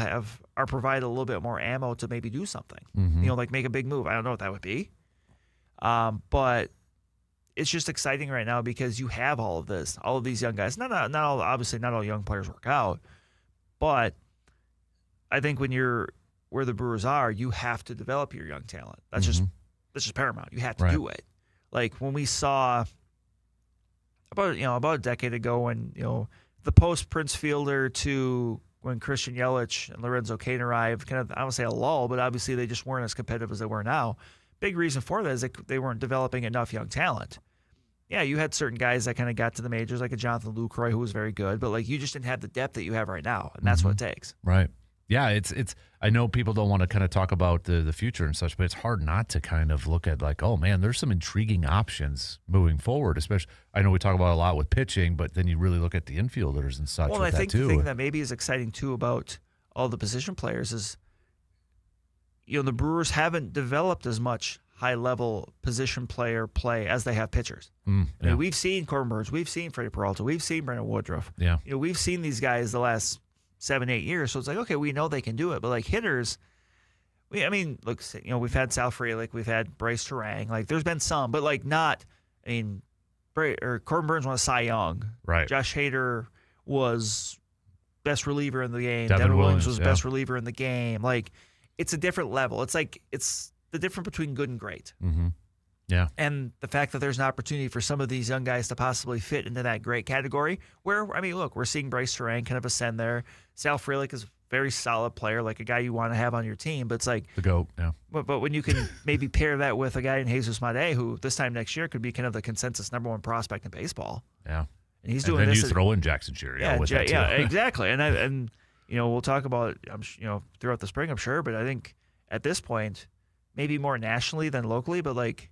are provided a little bit more ammo to maybe do something, like make a big move. I don't know what that would be. But it's just exciting right now because you have all of these young guys. Not all, obviously not all young players work out, but I think when you're where the Brewers are, you have to develop your young talent. That's just paramount. You have to do it. Like when we saw about a decade ago when, the post Prince Fielder to when Christian Yelich and Lorenzo Cain arrived, kind of, I don't say a lull, but obviously they just weren't as competitive as they were now. Big reason for that is that they weren't developing enough young talent. Yeah, you had certain guys that kind of got to the majors, like a Jonathan Lucroy, who was very good, but like you just didn't have the depth that you have right now, and that's what it takes. Right. Yeah, it's. I know people don't want to kind of talk about the future and such, but it's hard not to kind of look at like, oh man, there's some intriguing options moving forward. Especially, I know we talk about a lot with pitching, but then you really look at the infielders and such. Well, with I think that too. the thing that maybe is exciting too about all the position players is, the Brewers haven't developed as much high-level position player play as they have pitchers. I mean, we've seen Corbin Burns, we've seen Freddie Peralta, we've seen Brandon Woodruff. Yeah. We've seen these guys the last 7-8 years, so it's like, okay, we know they can do it, but like hitters, look, we've had Sal Frelick, we've had Bryce Terang, like there's been some, but like not. I mean, Corbin Burns won a Cy Young. Right. Josh Hader was best reliever in the game. Devin Williams was yeah. best reliever in the game. Like, it's a different level. It's like it's the difference between good and great. Mm-hmm. Yeah. And the fact that there's an opportunity for some of these young guys to possibly fit into that great category where, look, we're seeing Bryce Terang kind of ascend there. Sal Frelick is a very solid player, like a guy you want to have on your team. But it's like the GOAT, yeah. But when you can maybe pair that with a guy in Jesus Made, who this time next year could be kind of the consensus number one prospect in baseball. Yeah. And he's doing and then this. You throw in Jackson Cheerio with that too. Yeah, exactly. And we'll talk about throughout the spring, I'm sure. But I think at this point, maybe more nationally than locally, but like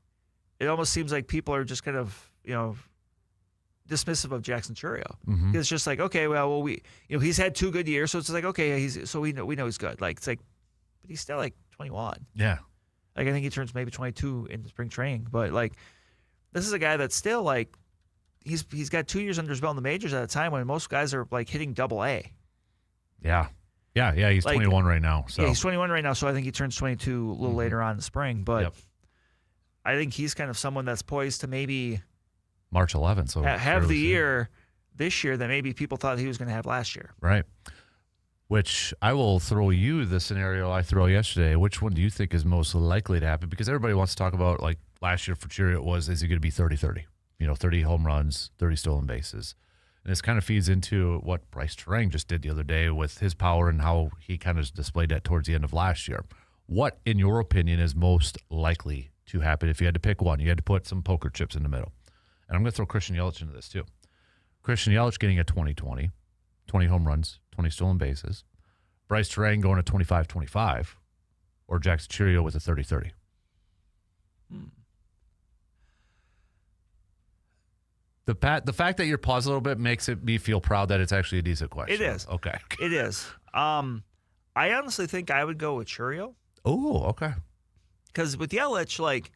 it almost seems like people are just kind of dismissive of Jackson Cheerio. Mm-hmm. It's just like, okay, well we he's had 2 good years, so it's like, okay, we know he's good. Like it's like, but he's still like 21. Yeah. Like I think he turns maybe 22 in spring training, but like this is a guy that's still like he's got 2 years under his belt in the majors at a time when most guys are like hitting Double-A. Yeah. Yeah. He's 21 right now. So yeah, he's 21 right now. So I think he turns 22 a little later on in the spring. But Yep. I think he's kind of someone that's poised to maybe March 11th. So have the year this year that maybe people thought he was going to have last year. Right. Which I will throw you the scenario I threw yesterday. Which one do you think is most likely to happen? Because everybody wants to talk about, like last year for Cheerio, is he going to be 30-30? 30 home runs, 30 stolen bases. And this kind of feeds into what Bryce Terang just did the other day with his power and how he kind of displayed that towards the end of last year. What, in your opinion, is most likely to happen if you had to pick one? You had to put some poker chips in the middle. And I'm going to throw Christian Yelich into this too. Christian Yelich getting a 20-20, 20 home runs, 20 stolen bases. Bryce Terang going to 25-25, or Jackson Cheerio with a 30-30. The fact that you're paused a little bit makes me feel proud that it's actually a decent question. It is. Okay. It is. I honestly think I would go with Cheerio. Oh, okay. Because with Yelich, like,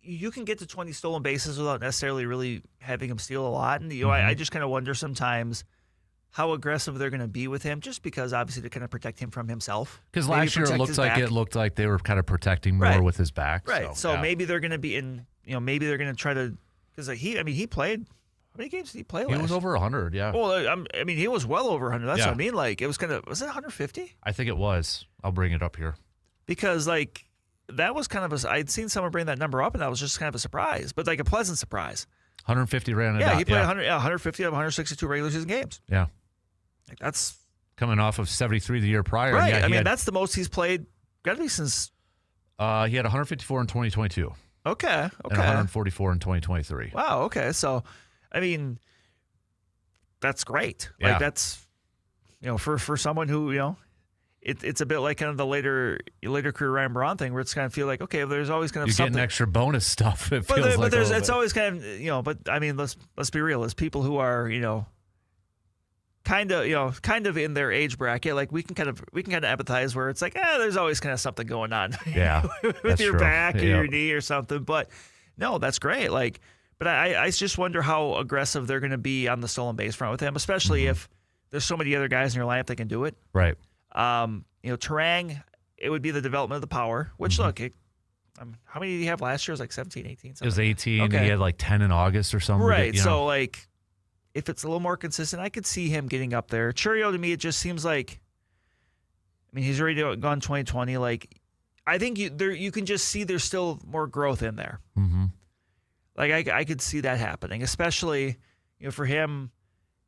you can get to 20 stolen bases without necessarily really having him steal a lot. And, I just kind of wonder sometimes how aggressive they're going to be with him, just because obviously to kind of protect him from himself. Because last year it looked like they were kind of protecting more with his back. Right. So maybe they're going to be maybe they're going to try to, because he played. How many games did he play last? He was over 100, yeah. Well, he was well over 100. That's what I mean. Like, it was was it 150? I think it was. I'll bring it up here. Because, like, that was kind of I'd seen someone bring that number up, and that was just kind of a surprise, but like a pleasant surprise. 150 ran it Yeah, out. he played 150 out of 162 regular season games. Yeah. Like, that's coming off of 73 the year prior. Right. Yeah, that's the most he's played, got to be since. He had 154 in 2022. Okay. And 144 in 2023. Wow. Okay. So, that's great. Yeah. Like, that's, for someone who, it's a bit like kind of the later career Ryan Braun thing, where it's kind of feel like, okay, there's always kind of You're something. getting extra bonus stuff. It but feels like it's always kind of, but let's be real. As people who are, kind of in their age bracket, like we can kind of empathize where it's like, there's always kind of something going on. Yeah. with your true. back or your knee or something. But no, that's great. Like, but I just wonder how aggressive they're going to be on the stolen base front with him, especially if there's so many other guys in your lineup that can do it. Right. Terang, it would be the development of the power, which look, how many did he have last year? It was like 17, 18, something. It was 18. Okay. He had like 10 in August or something. Right. So, like, if it's a little more consistent, I could see him getting up there. Cheerio, to me, it just seems like, he's already gone 2020. Like, I think you can just see there's still more growth in there. Mm-hmm. Like, I could see that happening, especially, for him,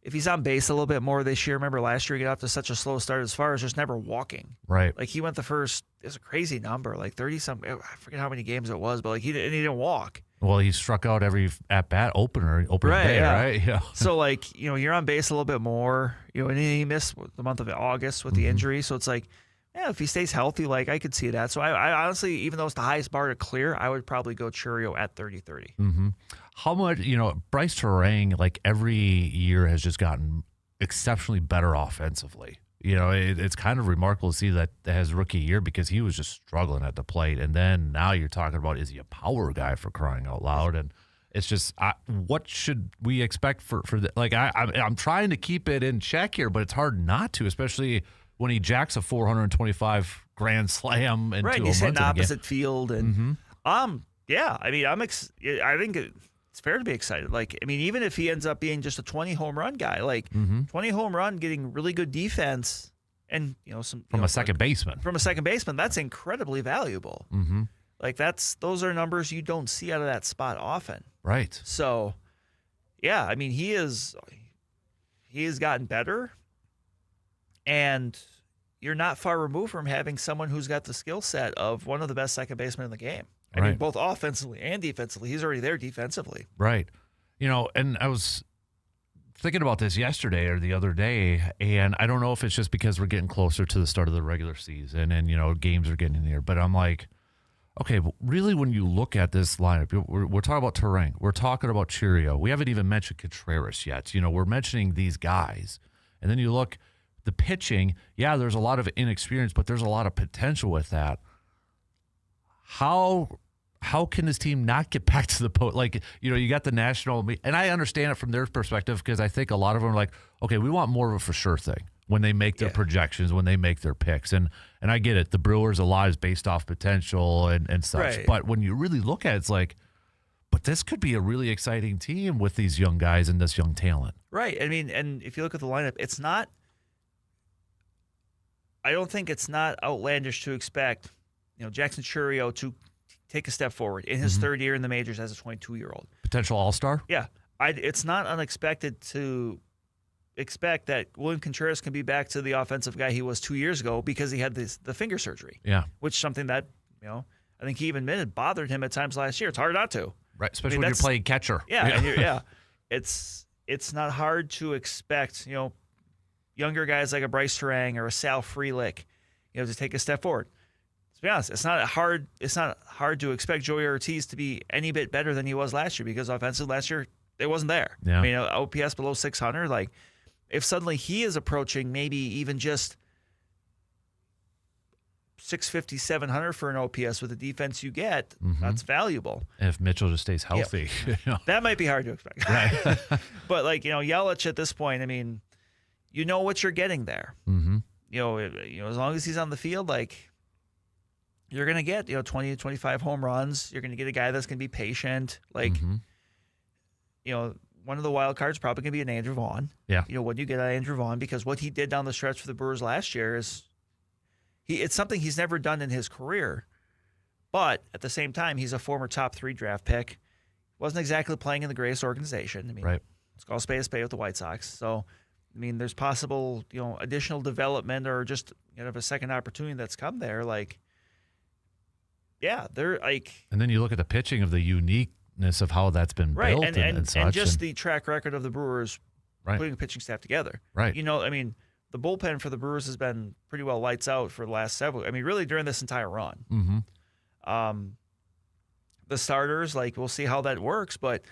if he's on base a little bit more this year. Remember last year he got off to such a slow start as far as just never walking. Right. Like, he went it was a crazy number, like 30-something. I forget how many games it was, but like he didn't walk. Well, he struck out every at-bat opening day, right? Yeah. So, like, you're on base a little bit more, and he missed the month of August with the injury. So it's like, if he stays healthy, like, I could see that. So I honestly, even though it's the highest bar to clear, I would probably go Cheerio at 30-30. Mm-hmm. How much, Bryce Terang, like, every year has just gotten exceptionally better offensively. it's kind of remarkable to see that his rookie year, because he was just struggling at the plate. And then now you're talking about, is he a power guy, for crying out loud? And it's just, what should we expect for the, like, I'm trying to keep it in check here, but it's hard not to, especially when he jacks a 425 grand slam into right, a he's hitting month opposite field, and yeah, I mean, I think it's fair to be excited. Like, I mean, even if he ends up being just a 20 home run guy, like 20 home run, getting really good defense, and from a second baseman, that's incredibly valuable. Like, those are numbers you don't see out of that spot often. Right. So, yeah, I mean, he has gotten better. And you're not far removed from having someone who's got the skill set of one of the best second basemen in the game. I mean, both offensively and defensively. He's already there defensively. Right. And I was thinking about this yesterday or the other day, and I don't know if it's just because we're getting closer to the start of the regular season and, games are getting near, but I'm like, okay, but really when you look at this lineup, we're talking about Terang. We're talking about Chirio. We haven't even mentioned Contreras yet. We're mentioning these guys. And then you look, the pitching, yeah, there's a lot of inexperience, but there's a lot of potential with that. How can this team not get back to the post? Like, you got the national, and I understand it from their perspective, because I think a lot of them are like, okay, we want more of a for sure thing when they make their projections, when they make their picks. And I get it. The Brewers, a lot is based off potential and such. Right. But when you really look at it, it's like, but this could be a really exciting team with these young guys and this young talent. Right. I mean, and if you look at the lineup, I don't think it's not outlandish to expect, Jackson Chourio to take a step forward in his third year in the majors as a 22-year-old. Potential all-star? Yeah. It's not unexpected to expect that William Contreras can be back to the offensive guy he was 2 years ago, because he had the finger surgery. Yeah. Which is something that, I think he even admitted bothered him at times last year. It's hard not to. Right, especially when you're playing catcher. Yeah. And it's not hard to expect, younger guys like a Bryce Terang or a Sal Frelick, to take a step forward. To be honest, it's not hard to expect Joey Ortiz to be any bit better than he was last year, because offensive last year it wasn't there. Yeah. I mean, OPS below 600. Like, if suddenly he is approaching maybe even just 650, 700 for an OPS with the defense you get, that's valuable. And if Mitchell just stays healthy, that might be hard to expect. Right. But Yelich at this point, I mean, you know what you're getting there. As long as he's on the field, like, you're going to get, 20 to 25 home runs. You're going to get a guy that's going to be patient. Like, one of the wild cards probably going to be an Andrew Vaughn. Yeah. What do you get out of Andrew Vaughn? Because what he did down the stretch for the Brewers last year it's something he's never done in his career. But at the same time, he's a former top 3 draft pick. Wasn't exactly playing in the greatest organization. I mean, right. Let's call a spade with the White Sox. So, I mean, there's possible, additional development or just a second opportunity that's come there. Like, yeah, they're like. And then you look at the pitching of the uniqueness of how that's been right, built and such. And just the track record of the Brewers putting a pitching staff together. Right. I mean, the bullpen for the Brewers has been pretty well lights out for the last several. I mean, really during this entire run. The starters, like, we'll see how that works, but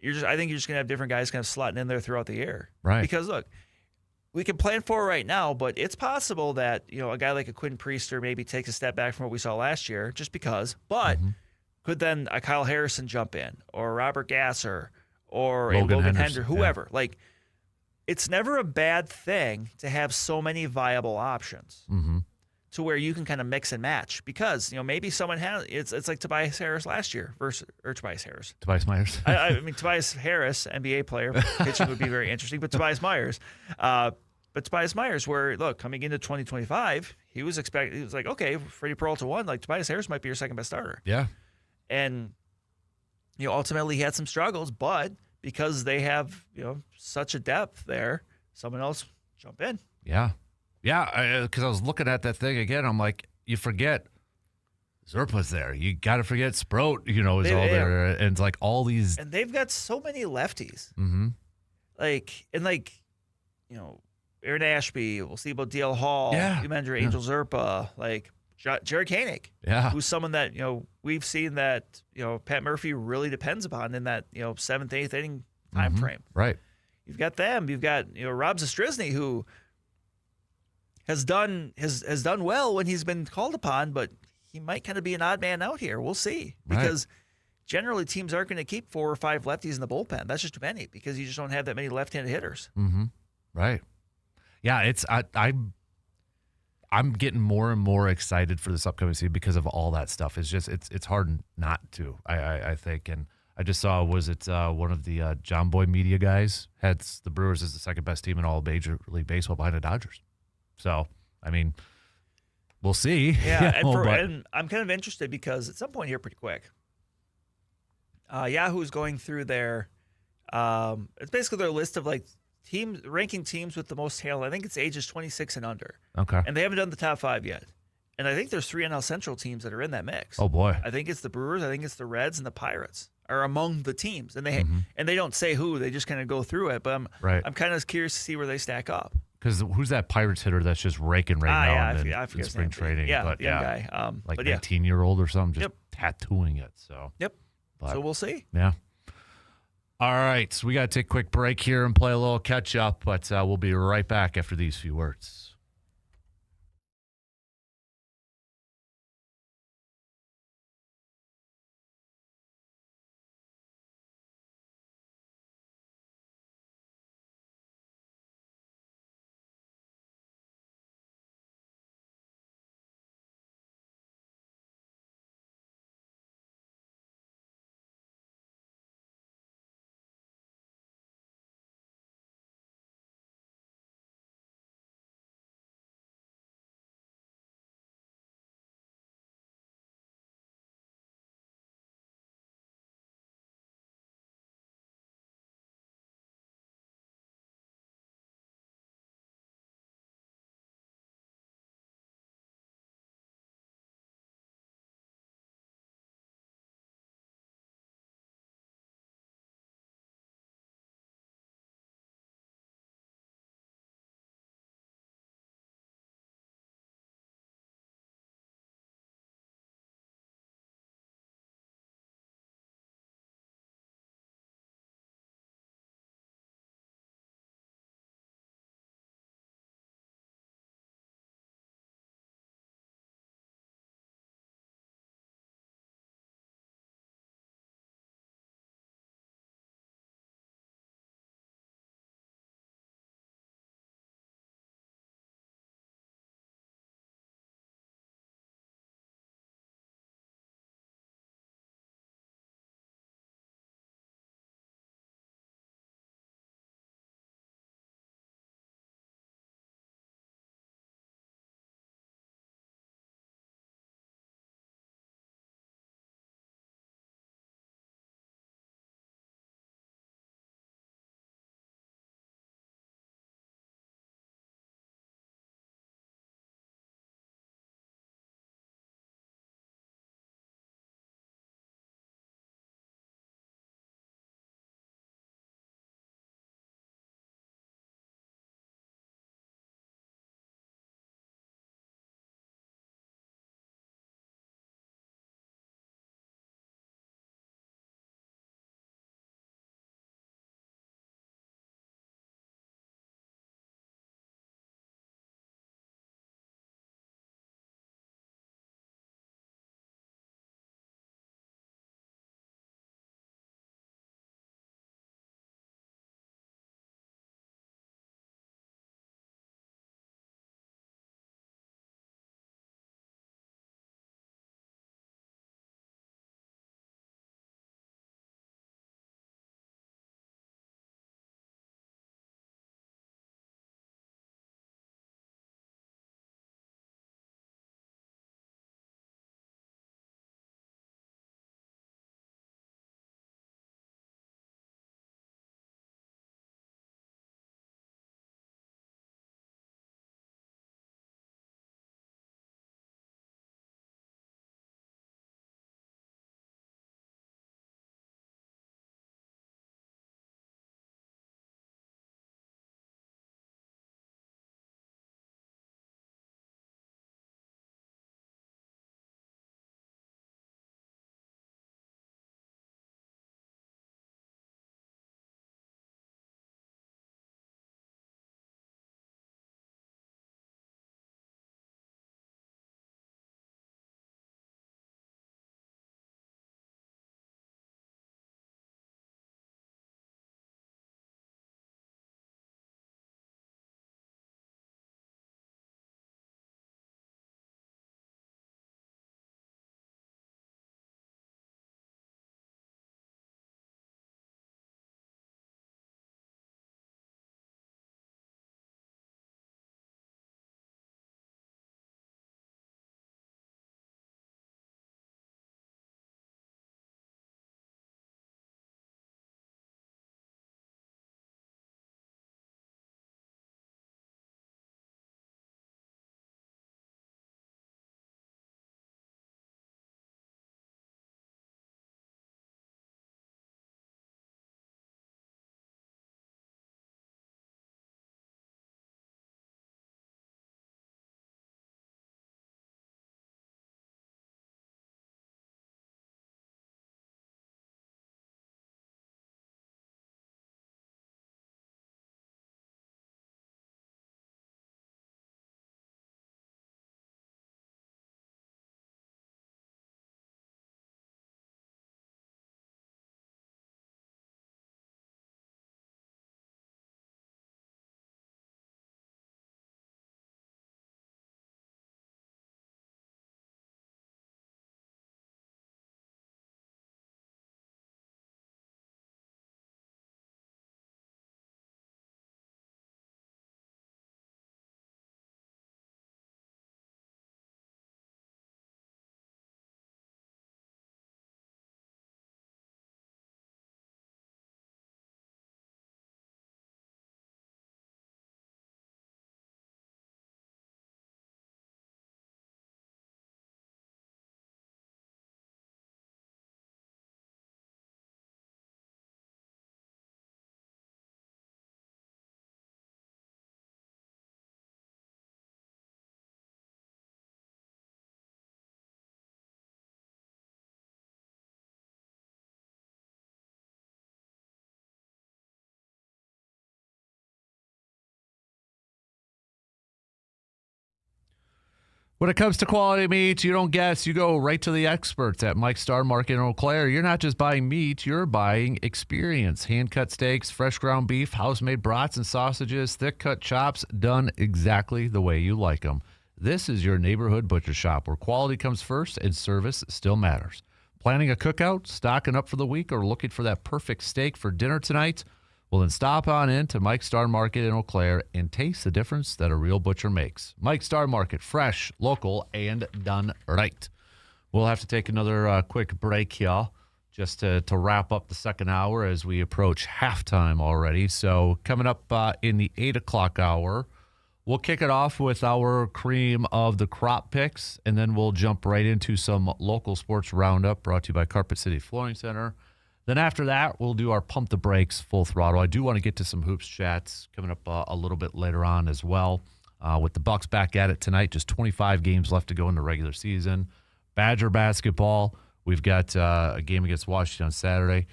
I think you're just gonna have different guys kind of slotting in there throughout the year. Right. Because look, we can plan for it right now, but it's possible that, a guy like a Quinn Priester maybe takes a step back from what we saw last year just because. But could then a Kyle Harrison jump in, or a Robert Gasser, or a Logan Henderson, whoever. Yeah. Like, it's never a bad thing to have so many viable options to where you can kind of mix and match, because, maybe someone has, it's like Tobias Harris last year Tobias Myers. I mean, Tobias Harris, NBA player, pitching would be very interesting, but Tobias Myers, where, look, coming into 2025, he was like, okay, Freddie Peralta won, like, Tobias Harris might be your second best starter. Yeah. And, ultimately he had some struggles, but because they have, such a depth there, someone else jump in. Yeah. Yeah, because I was looking at that thing again. I'm like, you forget Zerpa's there. You got to forget Sprout, is all there. And it's like all these. And they've got so many lefties. Aaron Ashby. We'll see about DL Hall. Yeah. You mentioned Angel Zerpa. Like, Jared Koenig. Yeah. Who's someone that, we've seen that, Pat Murphy really depends upon in that, 7th, 8th inning time frame. Right. You've got them. You've got, Rob Zastryzny, who has done well when he's been called upon, but he might kind of be an odd man out here. We'll see. Because generally teams aren't going to keep 4 or 5 lefties in the bullpen. That's just too many because you just don't have that many left-handed hitters. Mm-hmm. Right. Yeah, I'm getting more and more excited for this upcoming season because of all that stuff. It's just it's hard not to. I think, and I just saw one of the John Boy media guys had the Brewers as the second best team in all of Major League Baseball behind the Dodgers. So I mean, we'll see. Yeah, and I'm kind of interested because at some point here, pretty quick, Yahoo's going through their it's basically their list of like teams ranking teams with the most talent. I think it's ages 26 and under. Okay. And they haven't done the top 5 yet. And I think there's 3 NL Central teams that are in that mix. Oh boy. I think it's the Brewers, I think it's the Reds, and the Pirates are among the teams. And they don't say who, they just kind of go through it. But I'm kind of curious to see where they stack up. Because who's that Pirates hitter that's just raking right now I forget in spring training? Yeah, but young guy. Like 19-year-old or something, just tattooing it. So So we'll see. Yeah. All right, so we got to take a quick break here and play a little catch-up, but we'll be right back after these few words. When it comes to quality meat, you don't guess. You go right to the experts at Mike's Star Market in Eau Claire. You're not just buying meat, you're buying experience. Hand-cut steaks, fresh ground beef, house-made brats and sausages, thick-cut chops, done exactly the way you like them. This is your neighborhood butcher shop where quality comes first and service still matters. Planning a cookout, stocking up for the week, or looking for that perfect steak for dinner tonight? Well, then stop on in to Mike's Star Market in Eau Claire and taste the difference that a real butcher makes. Mike's Star Market, fresh, local, and done right. We'll have to take another quick break here just to wrap up the second hour as we approach halftime already. So coming up in the 8 o'clock hour, we'll kick it off with our cream of the crop picks, and then we'll jump right into some local sports roundup brought to you by Carpet City Flooring Center. Then after that, we'll do our Pump the Brakes full throttle. I do want to get to some hoops chats coming up a little bit later on as well. With the Bucks back at it tonight, just 25 games left to go in the regular season. Badger basketball, we've got a game against Washington on Saturday.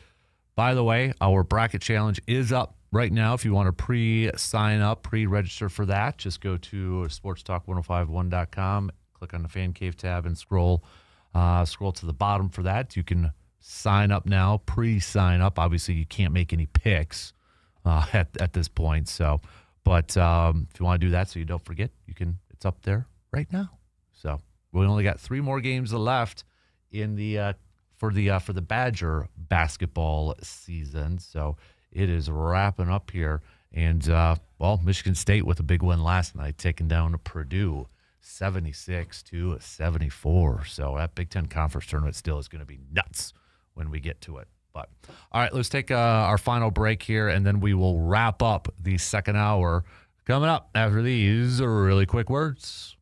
By the way, our bracket challenge is up right now. If you want to pre-sign up, pre-register for that, just go to sportstalk1051.com, click on the Fan Cave tab, and scroll to the bottom for that. You can sign up now, pre-sign up. Obviously, you can't make any picks at this point. So, but if you want to do that, so you don't forget, you can. It's up there right now. So we only got 3 more games left in the for the Badger basketball season. So it is wrapping up here, and Michigan State with a big win last night, taking down Purdue 76-74. So that Big Ten Conference tournament still is going to be nuts when we get to it. But all right, let's take our final break here, and then we will wrap up the second hour coming up after these really quick words.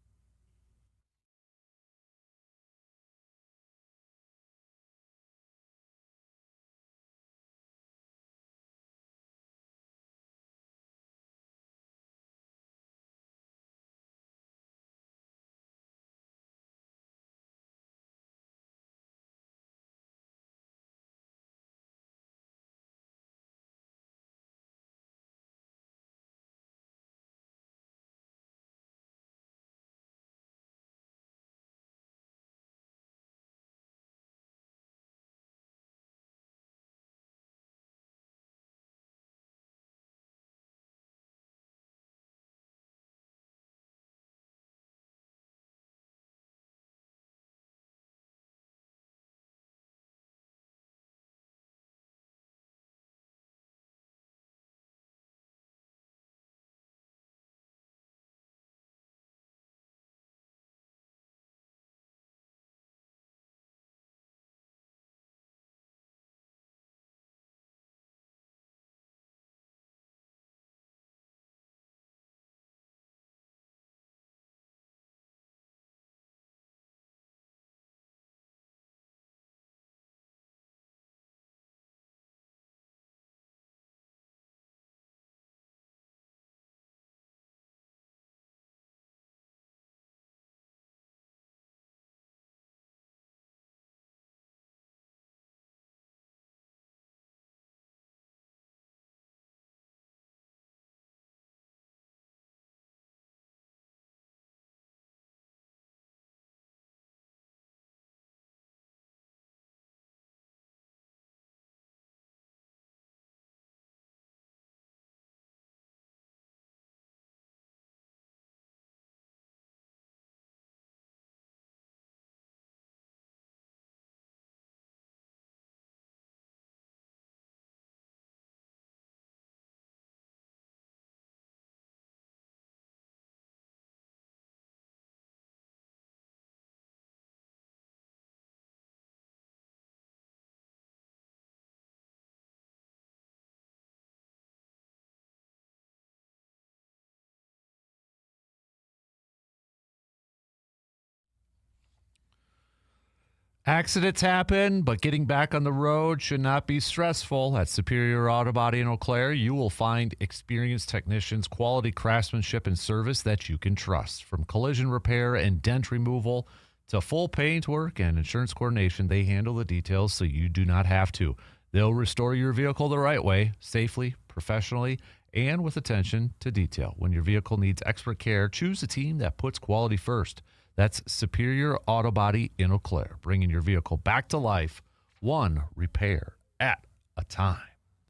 Accidents happen, but getting back on the road should not be stressful. At Superior Auto Body in Eau Claire, you will find experienced technicians, quality craftsmanship, and service that you can trust. From collision repair and dent removal to full paint work and insurance coordination, they handle the details so you do not have to. They'll restore your vehicle the right way, safely, professionally, and with attention to detail. When your vehicle needs expert care, choose a team that puts quality first. That's Superior Auto Body in Eau Claire, bringing your vehicle back to life, one repair at a time.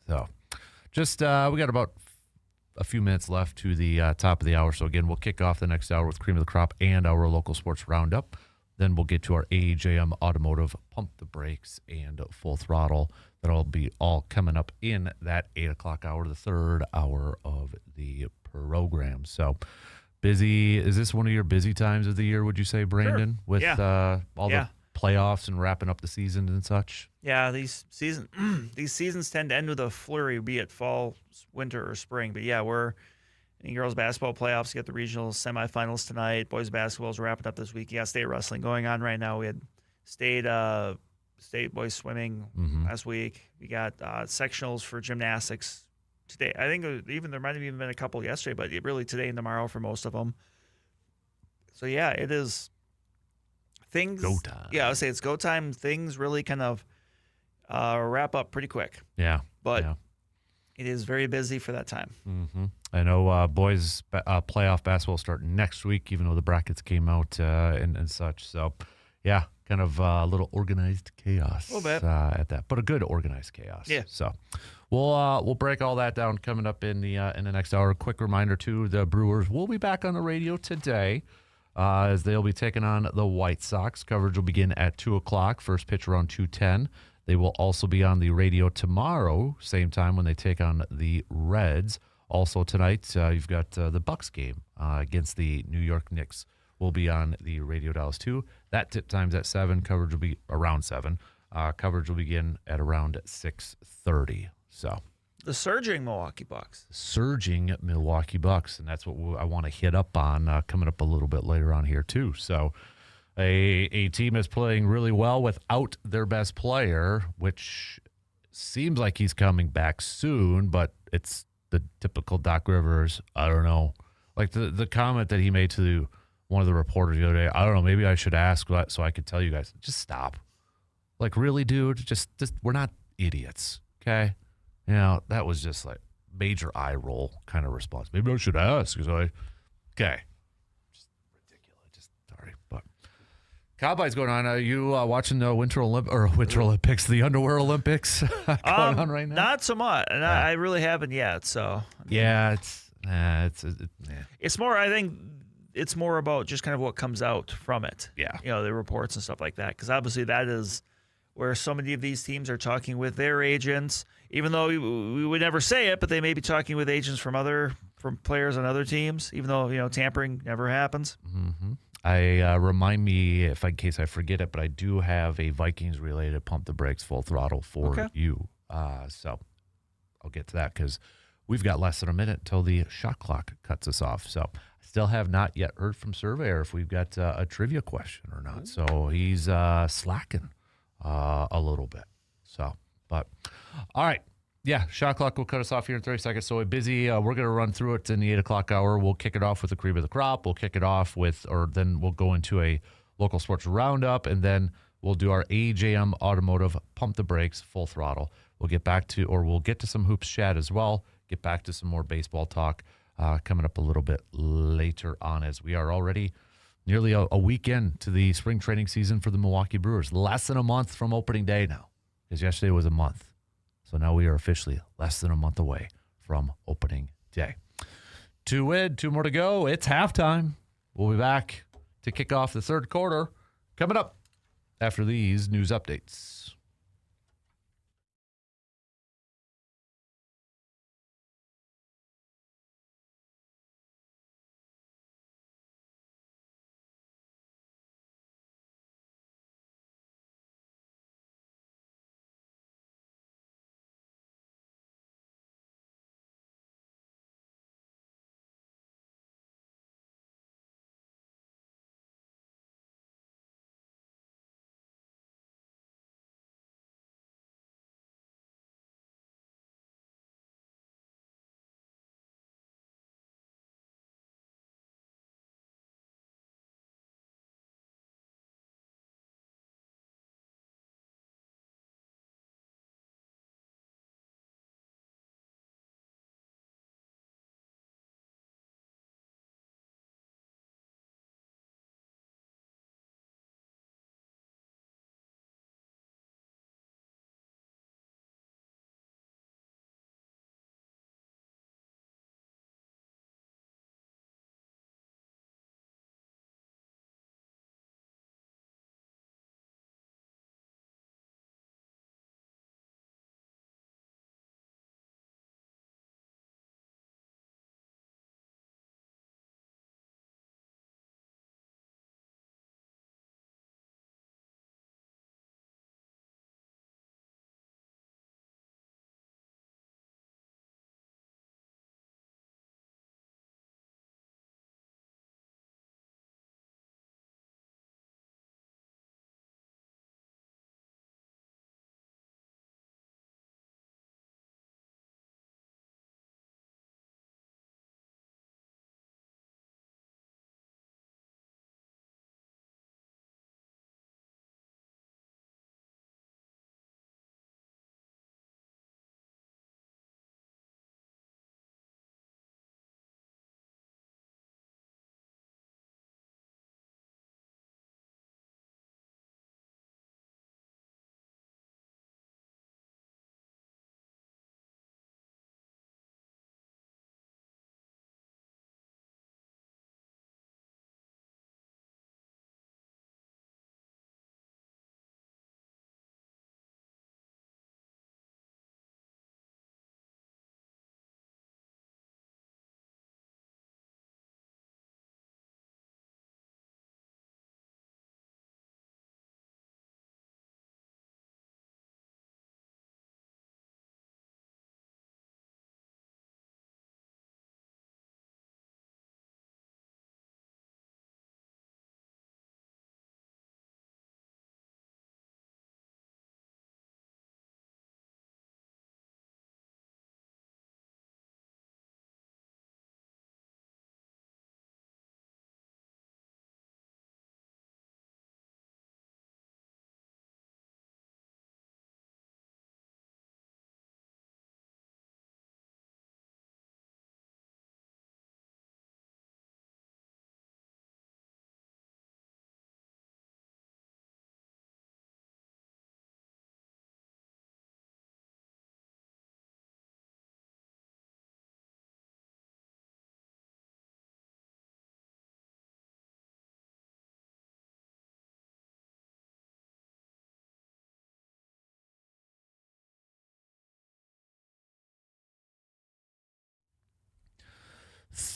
So just we got about a few minutes left to the top of the hour. So, again, we'll kick off the next hour with Cream of the Crop and our local sports roundup. Then we'll get to our AJM Automotive Pump the Brakes and Full Throttle. That'll be all coming up in that 8 o'clock hour, the third hour of the program. So, busy. Is this one of your busy times of the year, would you say, Brandon? Sure. With Yeah. all the playoffs and wrapping up the season and such? Yeah, these seasons tend to end with a flurry, be it fall, winter, or spring. But yeah, we're in girls basketball playoffs. You got the regional semifinals tonight. Boys basketball is wrapping up this week. You got state wrestling going on right now. We had state boys swimming last week. We got sectionals for gymnastics today. I think there might have even been a couple yesterday, but really today and tomorrow for most of them. So yeah, it is things. Go time. Yeah, I would say it's go time. Things really kind of wrap up pretty quick. Yeah. But yeah. It is very busy for that time. Mm-hmm. I know boys playoff basketball starting next week, even though the brackets came out and such. So, yeah, kind of a little organized chaos A little bit. at that, but a good organized chaos. Yeah. So, we'll break all that down coming up in the next hour. Quick reminder too: the Brewers will be back on the radio today. As they'll be taking on the White Sox. Coverage will begin at 2 o'clock. First pitch around 2:10. They will also be on the radio tomorrow, same time when they take on the Reds. Also tonight, you've got the Bucks game against the New York Knicks. Will be on the radio dials too. That tip time's at 7. Coverage will be around 7. Coverage will begin at around 6:30. So. The surging Milwaukee Bucks. Surging Milwaukee Bucks, and that's what I want to hit up on coming up a little bit later on here too. So a team is playing really well without their best player, which seems like he's coming back soon, but it's the typical Doc Rivers. I don't know. Like the comment that he made to one of the reporters the other day, I don't know, maybe I should ask so I could tell you guys. Just stop. Like, really, dude? Just we're not idiots, okay? You know, that was just like major eye roll kind of response. Maybe I should ask. Okay. Just ridiculous. Just sorry. But Combine's going on. Are you watching the Winter Olympics, the Underwear Olympics going on right now? Not so much. And I really haven't yet. So yeah, it's more, I think it's more about just kind of what comes out from it. Yeah. You know, the reports and stuff like that. Because obviously that is where so many of these teams are talking with their agents. Even though we would never say it, but they may be talking with agents from players on other teams, even though, you know, tampering never happens. Mm-hmm. I remind me, in case I forget it, but I do have a Vikings-related Pump the Brakes Full Throttle for you. So I'll get to that because we've got less than a minute until the shot clock cuts us off. So I still have not yet heard from Surveyor if we've got a trivia question or not. So he's slacking a little bit. So. But, all right. Yeah, shot clock will cut us off here in 30 seconds. So we're busy. We're going to run through it in the 8 o'clock hour. We'll kick it off with the Cream of the Crop. We'll kick it off then we'll go into a local sports roundup, and then we'll do our AJM Automotive Pump the Brakes Full Throttle. We'll get to some hoops chat as well, get back to some more baseball talk coming up a little bit later on, as we are already nearly a weekend to the spring training season for the Milwaukee Brewers. Less than a month from opening day now. Because yesterday was a month. So now we are officially less than a month away from opening day. 2 more to go. It's halftime. We'll be back to kick off the third quarter coming up after these news updates.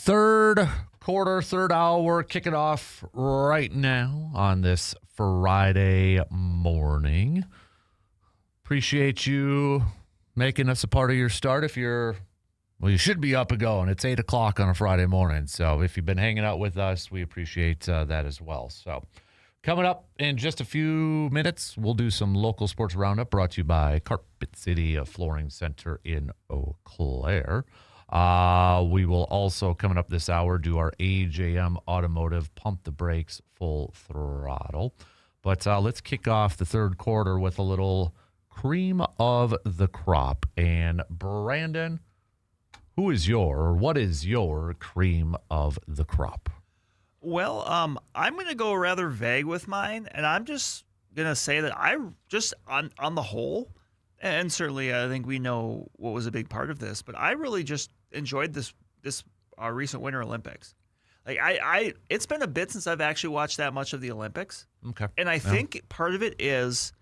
Third quarter, third hour, kicking off right now on this Friday morning. Appreciate you making us a part of your start. You should be up and going. It's 8 o'clock on a Friday morning. So if you've been hanging out with us, we appreciate that as well. So coming up in just a few minutes, we'll do some local sports roundup brought to you by Carpet City, a flooring center in Eau Claire. We will also, coming up this hour, do our AJM Automotive Pump the Brakes Full Throttle. But let's kick off the third quarter with a little cream of the crop. And Brandon, what is your cream of the crop? Well, I'm going to go rather vague with mine, and I'm just going to say that I just, on the whole, and certainly I think we know what was a big part of this, but I really just enjoyed this recent Winter Olympics. Like it's been a bit since I've actually watched that much of the Olympics. Okay. And I think part of it is,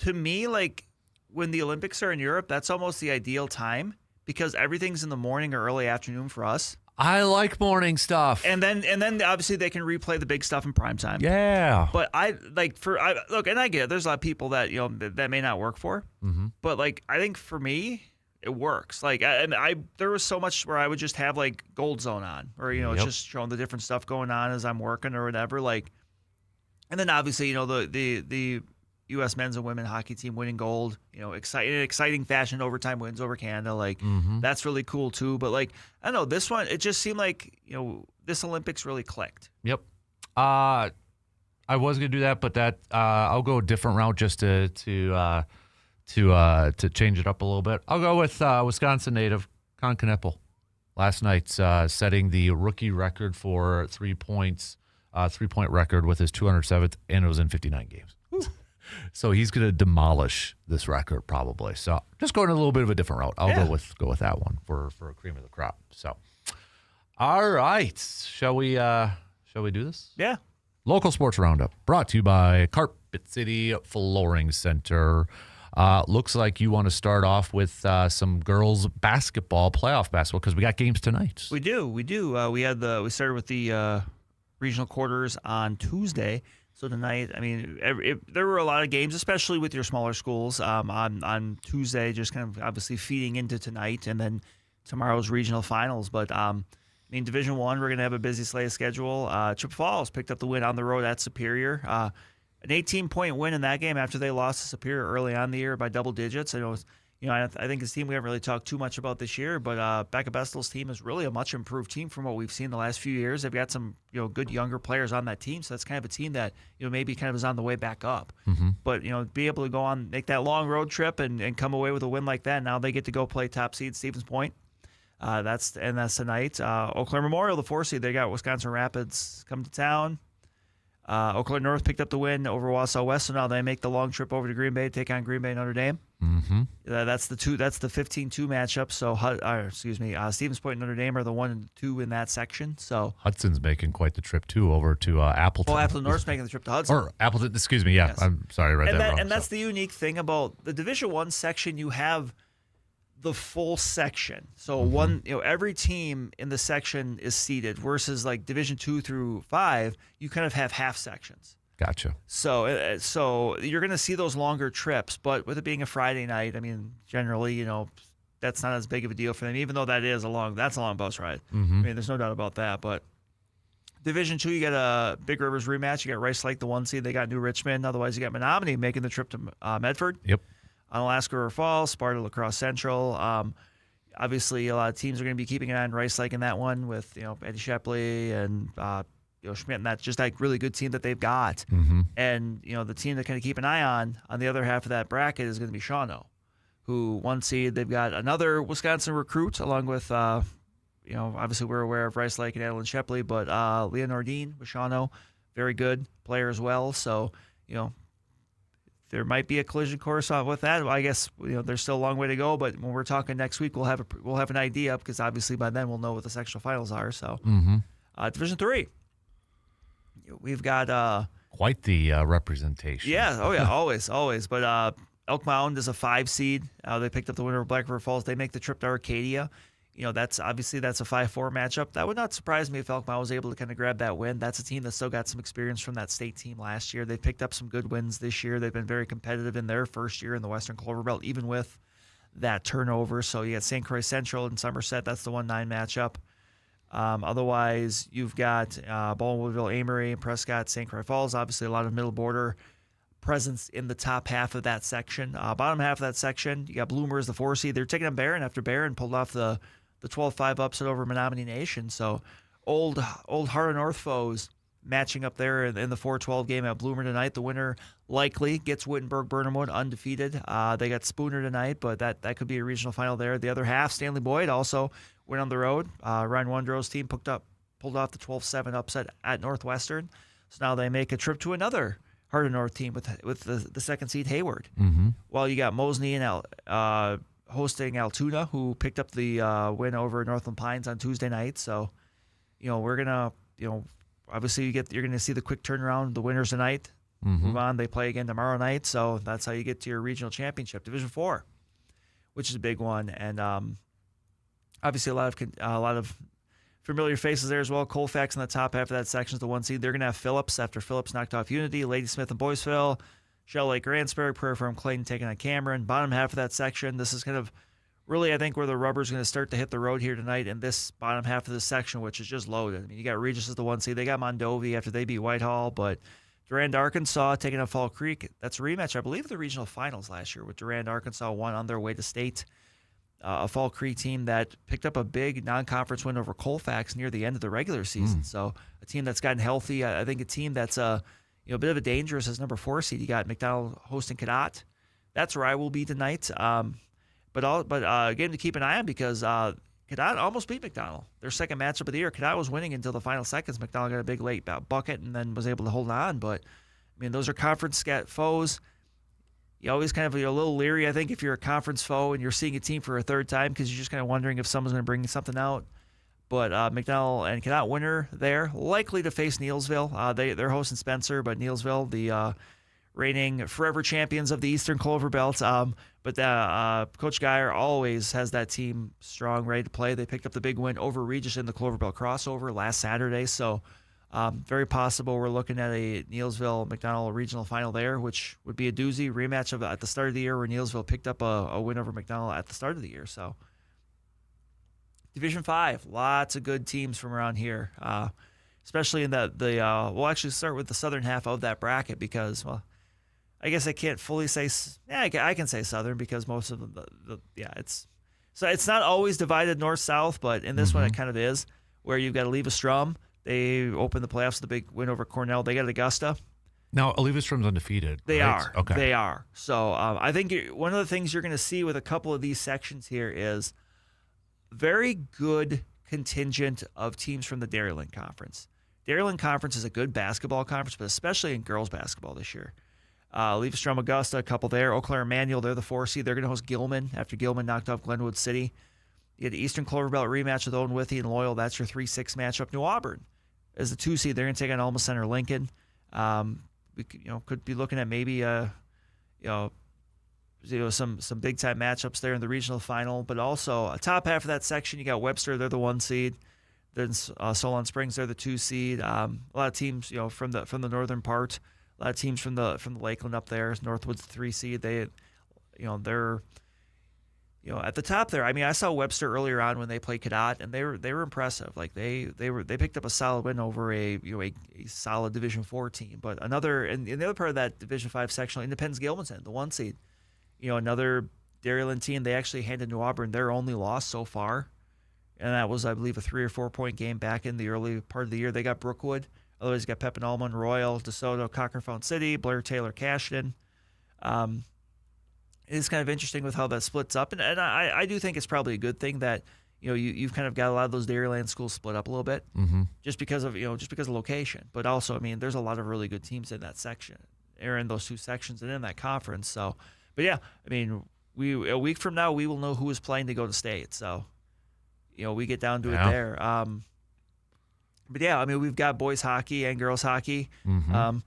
to me, like when the Olympics are in Europe, that's almost the ideal time because everything's in the morning or early afternoon for us. I like morning stuff. And then obviously they can replay the big stuff in prime time. Yeah. But look, and I get it, there's a lot of people that that may not work for. Mm-hmm. But like I think for me, it works. Like there was so much where I would just have like Gold Zone on, or just showing the different stuff going on as I'm working or whatever. Like, and then obviously the U.S. men's and women hockey team winning gold. Exciting fashion overtime wins over Canada. Like that's really cool too. But like I don't know, this one it just seemed like this Olympics really clicked. Yep. I was gonna do that, but I'll go a different route just to change it up a little bit. I'll go with Wisconsin native Con Knippel. Last night setting the rookie record for 3 points, 3-point record with his 207th, and it was in 59 games. So he's going to demolish this record probably. So just going a little bit of a different route. I'll go with that one for a cream of the crop. So, all right, shall we do this? Yeah. Local sports roundup brought to you by Carpet City Flooring Center. Looks like you want to start off with some girls basketball, playoff basketball, because we got games tonight. We do. We started with the regional quarters on Tuesday. So tonight, I mean, there were a lot of games, especially with your smaller schools on Tuesday, just kind of obviously feeding into tonight, and then tomorrow's regional finals. But I mean, Division I, we're going to have a busy slate of schedule. Chippewa Falls picked up the win on the road at Superior. An 18-point win in that game after they lost to Superior early on in the year by double digits. I think this team we haven't really talked too much about this year, but Becca Bestel's team is really a much improved team from what we've seen the last few years. They've got some good younger players on that team, so that's kind of a team that maybe kind of is on the way back up. Mm-hmm. But be able to make that long road trip and come away with a win like that. Now they get to go play top seed Stevens Point. That's tonight. Eau Claire Memorial, the 4 seed, they got Wisconsin Rapids come to town. Eau Claire North picked up the win over Wausau West, so now they make the long trip over to Green Bay to take on Green Bay Notre Dame. Mm-hmm. That's the 15-2 matchup. So, Stevens Point and Notre Dame are the 1 and 2 in that section. So Hudson's making quite the trip too over to Appleton. Oh, Appleton North's making the trip to Hudson. Or Appleton, excuse me. Yeah, yes. I'm sorry, I read that wrong. And that's the unique thing about the Division I section. You have the full section. So every team in the section is seeded versus like Division 2 through 5, you kind of have half sections. Gotcha. So you're going to see those longer trips, but with it being a Friday night, I mean, generally, that's not as big of a deal for them, even though that's a long bus ride. Mm-hmm. I mean, there's no doubt about that. But Division 2, you got a Big Rivers rematch. You got Rice Lake, the 1 seed. They got New Richmond. Otherwise, you got Menominee making the trip to Medford. Yep. Alaska River Falls, Sparta Lacrosse Central. Obviously, a lot of teams are going to be keeping an eye on Rice Lake in that one with Eddie Shepley and Schmidt, and that's just like really good team that they've got. Mm-hmm. And the team to kind of keep an eye on the other half of that bracket is going to be Shawano, who 1 seed. They've got another Wisconsin recruit along with obviously we're aware of Rice Lake and Adeline Shepley, but Leah Nordine with Shawano, very good player as well. So there might be a collision course with that. I guess there's still a long way to go, but when we're talking next week, we'll have an idea because obviously by then we'll know what the sectional finals are. So Division 3. We've got quite the representation. Yeah. Oh yeah. always. But Elk Mound is a 5 seed. They picked up the winner of Black River Falls. They make the trip to Arcadia. That's a 5-4 matchup. That would not surprise me if Elkmont was able to kind of grab that win. That's a team that still got some experience from that state team last year. They picked up some good wins this year. They've been very competitive in their first year in the Western Clover Belt, even with that turnover. So you got St. Croix Central and Somerset. That's the 1-9 matchup. Otherwise, you've got Baldwin Woodville, Amory, Prescott, St. Croix Falls. Obviously, a lot of middle border presence in the top half of that section. Bottom half of that section, you got Bloomer as the 4 seed. They're taking on Barron after Barron pulled off the 12-5 upset over Menominee Nation. So old Heart of North foes matching up there in the 4-12 game at Bloomer tonight. The winner likely gets Wittenberg-Burnhamwood undefeated. They got Spooner tonight, but that could be a regional final there. The other half, Stanley Boyd also went on the road. Ryan Wondrow's team pulled off the 12-7 upset at Northwestern. So now they make a trip to another Heart of North team with the second seed Hayward. Mm-hmm. While you got Mosney and hosting Altoona, who picked up the win over Northland Pines on Tuesday night. So, we're gonna, obviously you're gonna see the quick turnaround. The winners tonight move on. They play again tomorrow night. So that's how you get to your regional championship, Division 4, which is a big one. And obviously a lot of familiar faces there as well. Colfax in the top half of that section is the 1 seed. They're gonna have Phillips after Phillips knocked off Unity, Ladysmith and Boyceville. Shell Lake, Randsburg, Prairie Farm, Clayton taking on Cameron. Bottom half of that section, this is kind of really, I think, where the rubber's going to start to hit the road here tonight in this bottom half of the section, which is just loaded. I mean, you got Regis as the 1 seed. They got Mondovi after they beat Whitehall, but Durand, Arkansas taking on Fall Creek. That's a rematch, I believe, of the regional finals last year with Durand, Arkansas won on their way to state. A Fall Creek team that picked up a big non-conference win over Colfax near the end of the regular season. So a team that's gotten healthy. I think a team that's a bit of a dangerous as number 4 seed. You got McDonald hosting Cadott. That's where I will be tonight. But a game to keep an eye on because Cadott almost beat McDonald. Their second matchup of the year. Cadott was winning until the final seconds. McDonald got a big late bucket and then was able to hold on. But, I mean, those are conference foes. You always kind of a little leery, I think, if you're a conference foe and you're seeing a team for a third time because you're just kind of wondering if someone's going to bring something out. But McDonald and Cadott winner there, likely to face Neelsville. They're hosting Spencer, but Neelsville, the reigning forever champions of the Eastern Clover Belt. But Coach Geyer always has that team strong, ready to play. They picked up the big win over Regis in the Clover Belt crossover last Saturday. So very possible we're looking at a Neelsville-McDonald regional final there, which would be a doozy rematch at the start of the year where Neelsville picked up a win over McDonald at the start of the year. So Division 5, lots of good teams from around here, especially in we'll actually start with the southern half of that bracket because, well, I guess I can't fully say, I can say southern because most of them, it's not always divided north-south, but in this one it kind of is, where you've got Oliva Strum. They opened the playoffs with a big win over Cornell. They got Augusta. Now, Oliva Strum's undefeated. They right? are. Okay. They are. So I think one of the things you're going to see with a couple of these sections here is very good contingent of teams from the Dairyland Conference. Dairyland Conference is a good basketball conference, but especially in girls basketball this year. Oliva Strum, Augusta, a couple there. Eau Claire Emmanuel, they're the 4 seed. They're going to host Gilman after Gilman knocked off Glenwood City. You had the Eastern Clover Belt rematch with Owen Withy and Loyal. That's your 3-6 matchup. New Auburn is the 2 seed. They're going to take on Alma Center Lincoln. We could be looking at maybe some big time matchups there in the regional final, but also a top half of that section. You got Webster, they're the 1 seed. Then Solon Springs, they're the 2 seed. A lot of teams, from the northern part. A lot of teams from the Lakeland up there. Northwood's the 3 seed. They're at the top there. I mean, I saw Webster earlier on when they played Cadott, and they were impressive. Like they picked up a solid win over a solid Division 4 team. But another in the other part of that Division 5 sectional, Independence Gilmanton, the 1 seed. Another Dairyland team. They actually handed New Auburn their only loss so far, and that was, I believe, a 3 or 4 point game back in the early part of the year. They got Brookwood. Otherwise, you got Pepin Allman, Royal, DeSoto, Cochrane Fountain City, Blair Taylor, Cashton. It's kind of interesting with how that splits up, and I do think it's probably a good thing that you've kind of got a lot of those Dairyland schools split up a little bit, just because of location. But also, I mean, there's a lot of really good teams in that section, or in those 2 sections, and in that conference. So, but yeah, I mean, a week from now we will know who is playing to go to state. So, we get down to it there. But yeah, I mean, we've got boys hockey and girls hockey. A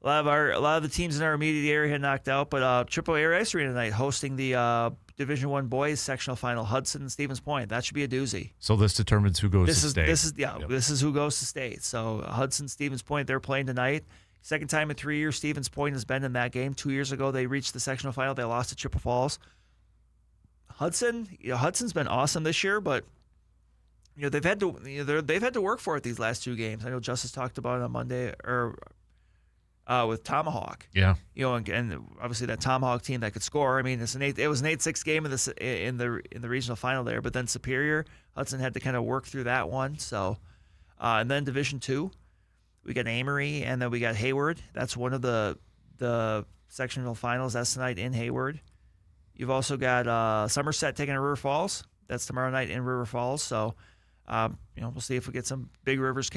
lot of the teams in our immediate area had knocked out, but AAA Ice Arena tonight hosting the Division I boys sectional final, Hudson and Stevens Point. That should be a doozy. So this determines who goes to state. This is who goes to state. So Hudson, Stevens Point, they're playing tonight. Second time in 3 years, Stevens Point has been in that game. 2 years ago, they reached the sectional final. They lost to Chippewa Falls. Hudson's been awesome this year, but they've had to work for it these last 2 games. I know Justice talked about it on Monday with Tomahawk. Yeah. And obviously that Tomahawk team that could score. I mean, it was an 8-6 game in the regional final there, but then Superior, Hudson had to kind of work through that one. So, and then Division II, we got Amory, and then we got Hayward. That's one of the sectional finals. That's tonight in Hayward. You've also got Somerset taking on River Falls. That's tomorrow night in River Falls. So, we'll see if we get some Big Rivers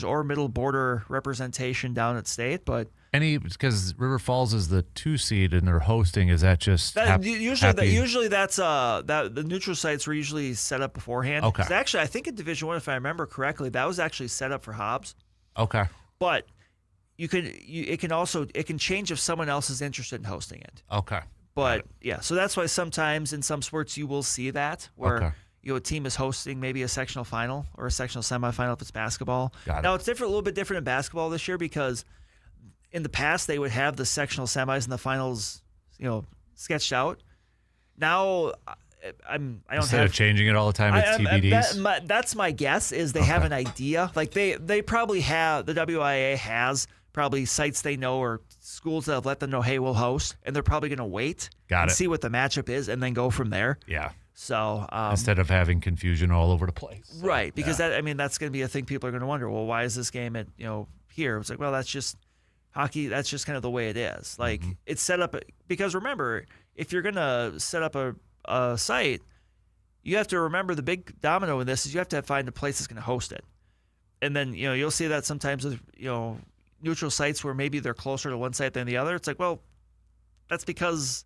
or middle border representation down at state. But because River Falls is the 2 seed and they're hosting, is that just usually that's that the neutral sites were usually set up beforehand. Okay. Actually, I think in Division I, if I remember correctly, that was actually set up for Hobbs. Okay. But it can change if someone else is interested in hosting it. Okay. But yeah, so that's why sometimes in some sports you will see that where. Okay. A team is hosting maybe a sectional final or a sectional semifinal if it's basketball. Now, it's a little bit different in basketball this year because in the past they would have the sectional semis and the finals, sketched out. Now, Instead of changing it all the time, it's TBDs. That's my guess is they have an idea. Like they probably have, the WIA has probably sites they know or schools that have let them know, hey, we'll host, and they're probably going to wait and see what the matchup is and then go from there. Yeah. So instead of having confusion all over the place, right? Because that's going to be a thing people are going to wonder. Well, why is this game at here? It's like, well, that's just hockey. That's just kind of the way it is. Like it's set up because remember, if you're going to set up a site, you have to remember the big domino in this is you have to find a place that's going to host it, and then you'll see that sometimes with neutral sites where maybe they're closer to one site than the other. It's like, well, that's because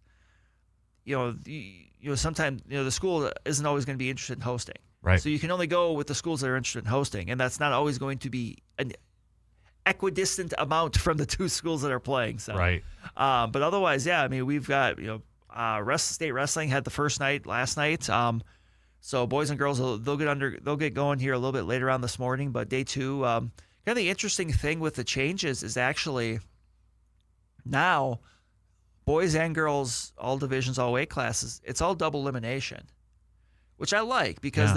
sometimes the school isn't always going to be interested in hosting. Right. So you can only go with the schools that are interested in hosting, and that's not always going to be an equidistant amount from the 2 schools that are playing. So, right. But otherwise, yeah, I mean, we've got state wrestling had the first night last night. So boys and girls they'll get going here a little bit later on this morning. But day 2, kind of the interesting thing with the changes is actually now. Boys and girls, all divisions, all weight classes, it's all double elimination, which I like because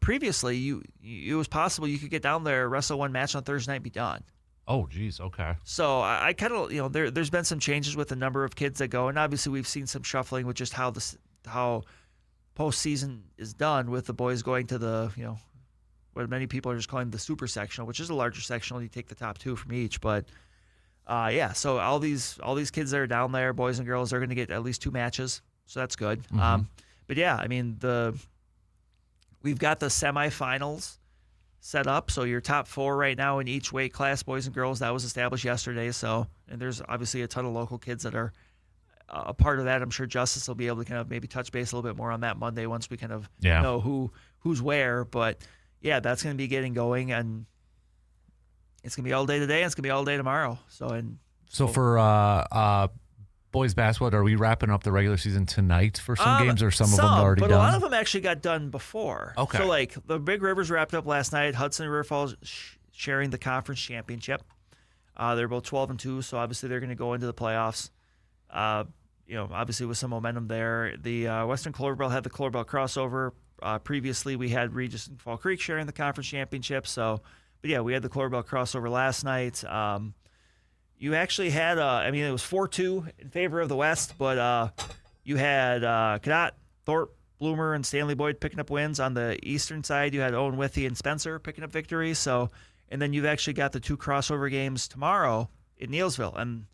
previously it was possible you could get down there, wrestle one match on Thursday night, and be done. Oh, geez, okay. So I kind of there's been some changes with the number of kids that go, and obviously we've seen some shuffling with just how postseason is done with the boys going to the what many people are just calling the super sectional, which is a larger sectional. You take the top 2 from each, but. So all these kids that are down there, boys and girls, they're going to get at least 2 matches, so that's good. Mm-hmm. But yeah, I mean we've got the semifinals set up. So your top 4 right now in each weight class, boys and girls, that was established yesterday. So and there's obviously a ton of local kids that are a part of that. I'm sure Justice will be able to kind of maybe touch base a little bit more on that Monday once we kind of know who's where. But yeah, that's going to be getting going and. It's going to be all day today, and it's going to be all day tomorrow. So for boys basketball, are we wrapping up the regular season tonight for some games, or some of them already done? But a lot of them actually got done before. Okay. So, like, the Big Rivers wrapped up last night. Hudson and River Falls sharing the conference championship. They're both 12-2, so obviously they're going to go into the playoffs. Obviously with some momentum there. The Western Clover Belt had the Clover Belt crossover. Previously, we had Regis and Fall Creek sharing the conference championship, so... But yeah, we had the Clover Belt crossover last night. You actually had, it was 4-2 in favor of the West, but you had Cadott, Thorpe, Bloomer, and Stanley Boyd picking up wins. On the eastern side, you had Owen Withy and Spencer picking up victories. So, and then you've actually got the 2 crossover games tomorrow in Neilsville. And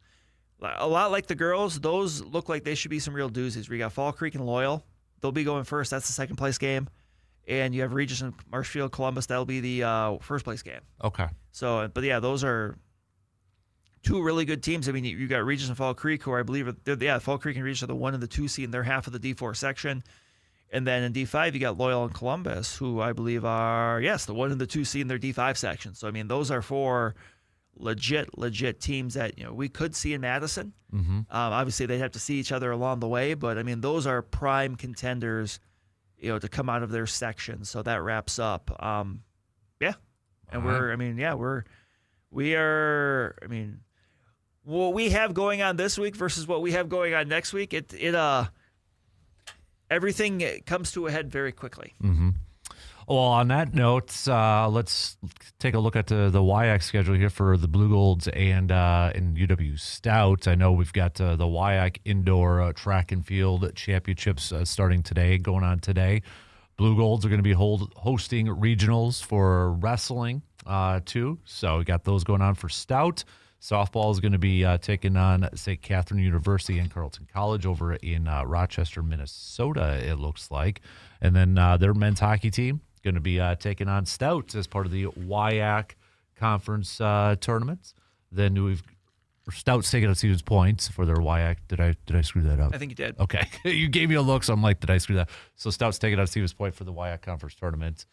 a lot like the girls, those look like they should be some real doozies. We got Fall Creek and Loyal. They'll be going first. That's the second place game. And you have Regis and Marshfield, Columbus. That'll be the first place game. Okay. So, but yeah, those are 2 really good teams. I mean, you got Regis and Fall Creek, who I believe Fall Creek and Regis are the 1 and the 2 seed in their half of the D4 section. And then in D5, you got Loyal and Columbus, who I believe are, the 1 and the 2 seed in their D5 section. So, I mean, those are 4 legit teams that we could see in Madison. Mm-hmm. Obviously, they'd have to see each other along the way, but I mean, those are prime contenders, to come out of their section. So that wraps up. Yeah, and we are. I mean, what we have going on this week versus what we have going on next week, everything comes to a head very quickly. Mm-hmm. Well, on that note, let's take a look at the WIAC schedule here for the Blue Golds and UW Stout. I know we've got the WIAC Indoor Track and Field Championships starting today, going on today. Blue Golds are going to be hosting regionals for wrestling too. So we got those going on for Stout. Softball is going to be taking on St. Catherine University and Carleton College over in Rochester, Minnesota, it looks like. And then their men's hockey team going to be taking on Stout as part of the WIAC conference tournaments. Then we've Stout's taking on Stevens Point for their WIAC. Did I screw that up? I think you did. Okay. You gave me a look, so I'm like, did I screw that? So Stout's taking on Stevens Point for the WIAC conference tournament.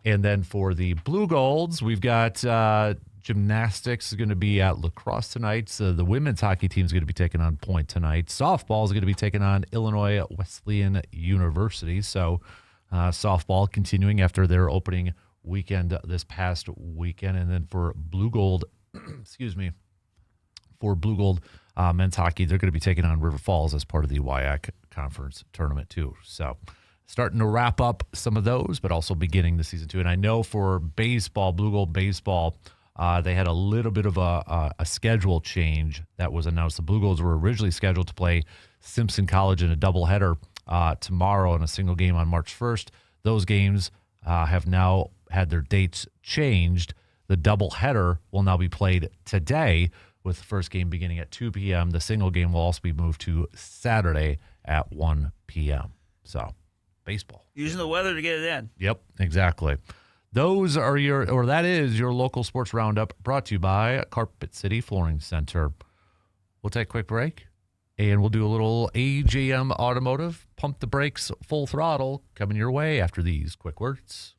And then for the Blue Golds, we've got gymnastics is going to be at lacrosse tonight. So the women's hockey team is going to be taking on Point tonight. Softball is going to be taking on Illinois Wesleyan University. So softball continuing after their opening weekend this past weekend. And then for Blue Gold, for Blue Gold men's hockey, they're going to be taking on River Falls as part of the WIAC conference tournament too. So starting to wrap up some of those, but also beginning the season too. And I know for baseball, Blue Gold baseball, they had a little bit of a schedule change that was announced. The Blue Golds were originally scheduled to play Simpson College in a doubleheader tomorrow in a single game on March 1st. Those games have now had their dates changed. The doubleheader will now be played today, with the first game beginning at 2 p.m. The single game will also be moved to Saturday at 1 p.m. So, baseball. Using the weather to get it in. Yep, exactly. That is your local sports roundup, brought to you by Carpet City Flooring Center. We'll take a quick break, and we'll do a little AJM Automotive, Pump the Brakes, Full Throttle, coming your way after these quick words.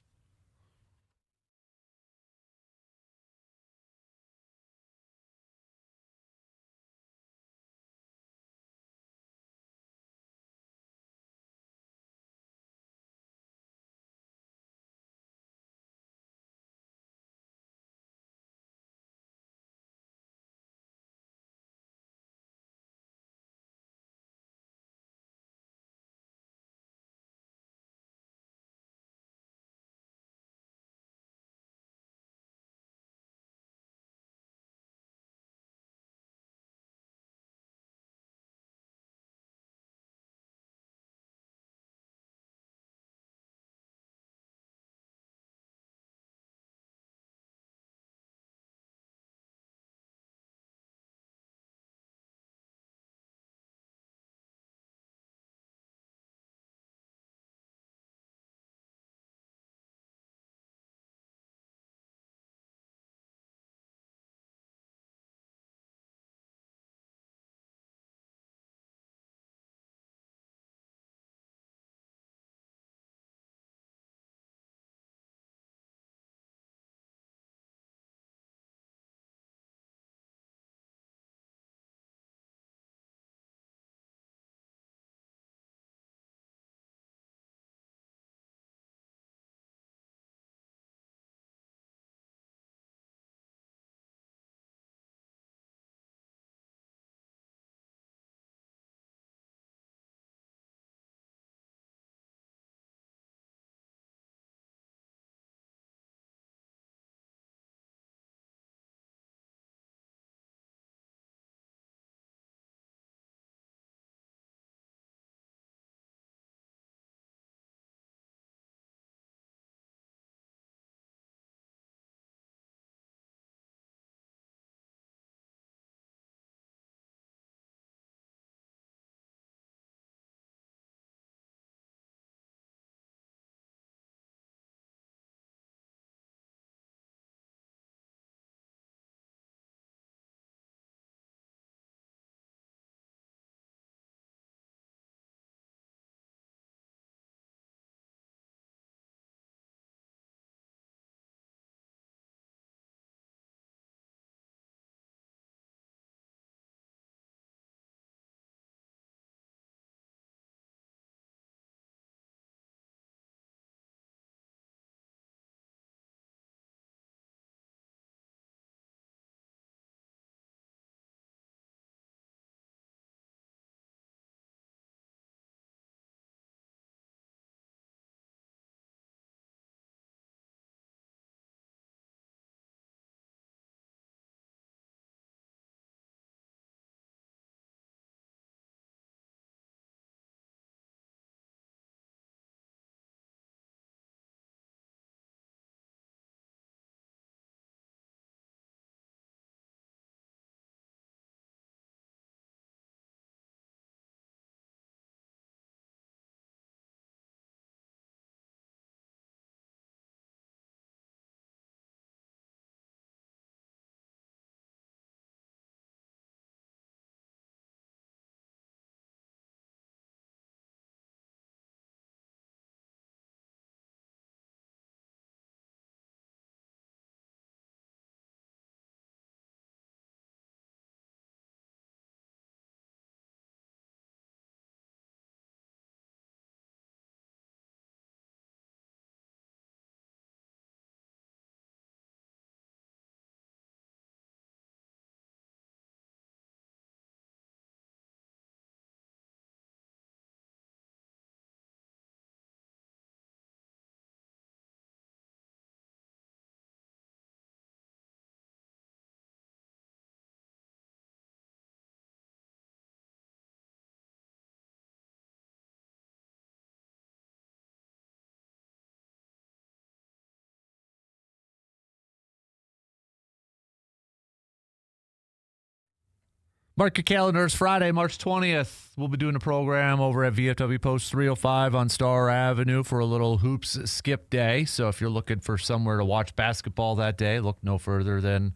Mark your calendars. Friday, March 20th. We'll be doing a program over at VFW Post 305 on Star Avenue for a little hoops skip day. So if you're looking for somewhere to watch basketball that day, look no further than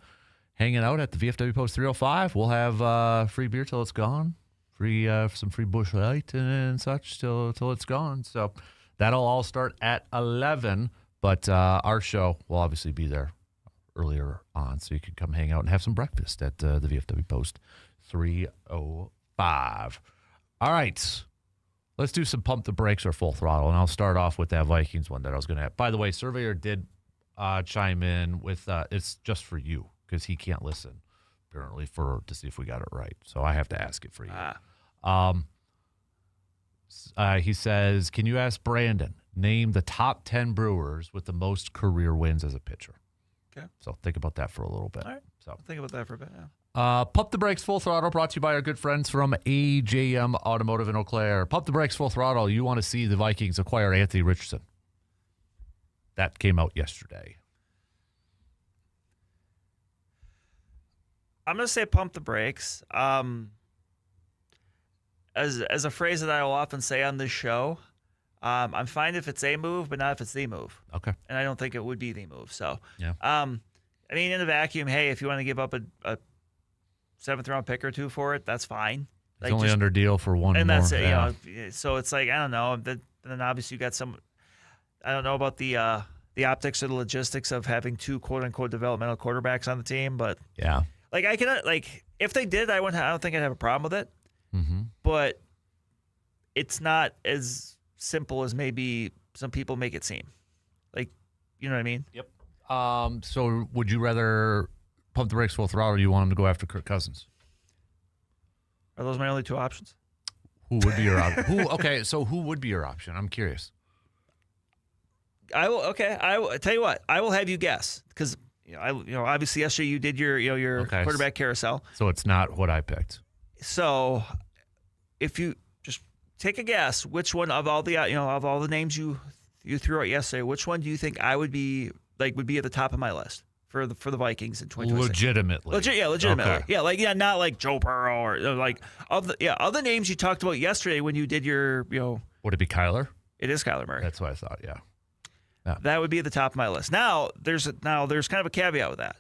hanging out at the VFW Post 305. We'll have free beer till it's gone, some free Busch Light and such till it's gone. So that'll all start at 11. But our show will obviously be there earlier on, so you can come hang out and have some breakfast at the VFW Post 305. All right. Let's do some pump the brakes or full throttle, and I'll start off with that Vikings one that I was going to have. By the way, Surveyor did chime in with it's just for you because he can't listen, apparently, to see if we got it right. So I have to ask it for you. He says, can you ask Brandon, name the top 10 Brewers with the most career wins as a pitcher? Okay. So think about that for a little bit. All right. So I'll think about that for a bit, yeah. Pump the Brakes Full Throttle brought to you by our good friends from AJM Automotive in Eau Claire. Pump the Brakes Full Throttle. You want to see the Vikings acquire Anthony Richardson. That came out yesterday. I'm going to say pump the brakes. As a phrase that I will often say on this show, I'm fine if it's a move, but not if it's the move. Okay. And I don't think it would be the move. So, yeah. I mean, in a vacuum, hey, if you want to give up a 7th-round pick or two for it, that's fine. It's only under deal for one and more. that's it. Yeah. You know, so it's like, I don't know. Then obviously you got some. I don't know about the optics or the logistics of having two quote unquote developmental quarterbacks on the team, but yeah, like I cannot like if they did, I don't think I'd have a problem with it. Mm-hmm. But it's not as simple as maybe some people make it seem. Like, you know what I mean? Yep. So would you rather pump the brakes full throttle, or do you want him to go after Kirk Cousins? Are those my only two options? Who would be your option? Okay, so who would be your option? I'm curious. I will tell you what. I will have you guess because obviously yesterday you did your Okay. quarterback carousel. So it's not what I picked. So if you just take a guess, which one of all the of all the names you threw out yesterday, which one do you think I would be at the top of my list for the Vikings in 2026? Legitimately. Legitimately. Okay. Yeah, not like Joe Burrow or like of the names you talked about yesterday when you did your Would it be Kyler? It is Kyler Murray. That's what I thought. Yeah. That would be at the top of my list. Now there's kind of a caveat with that.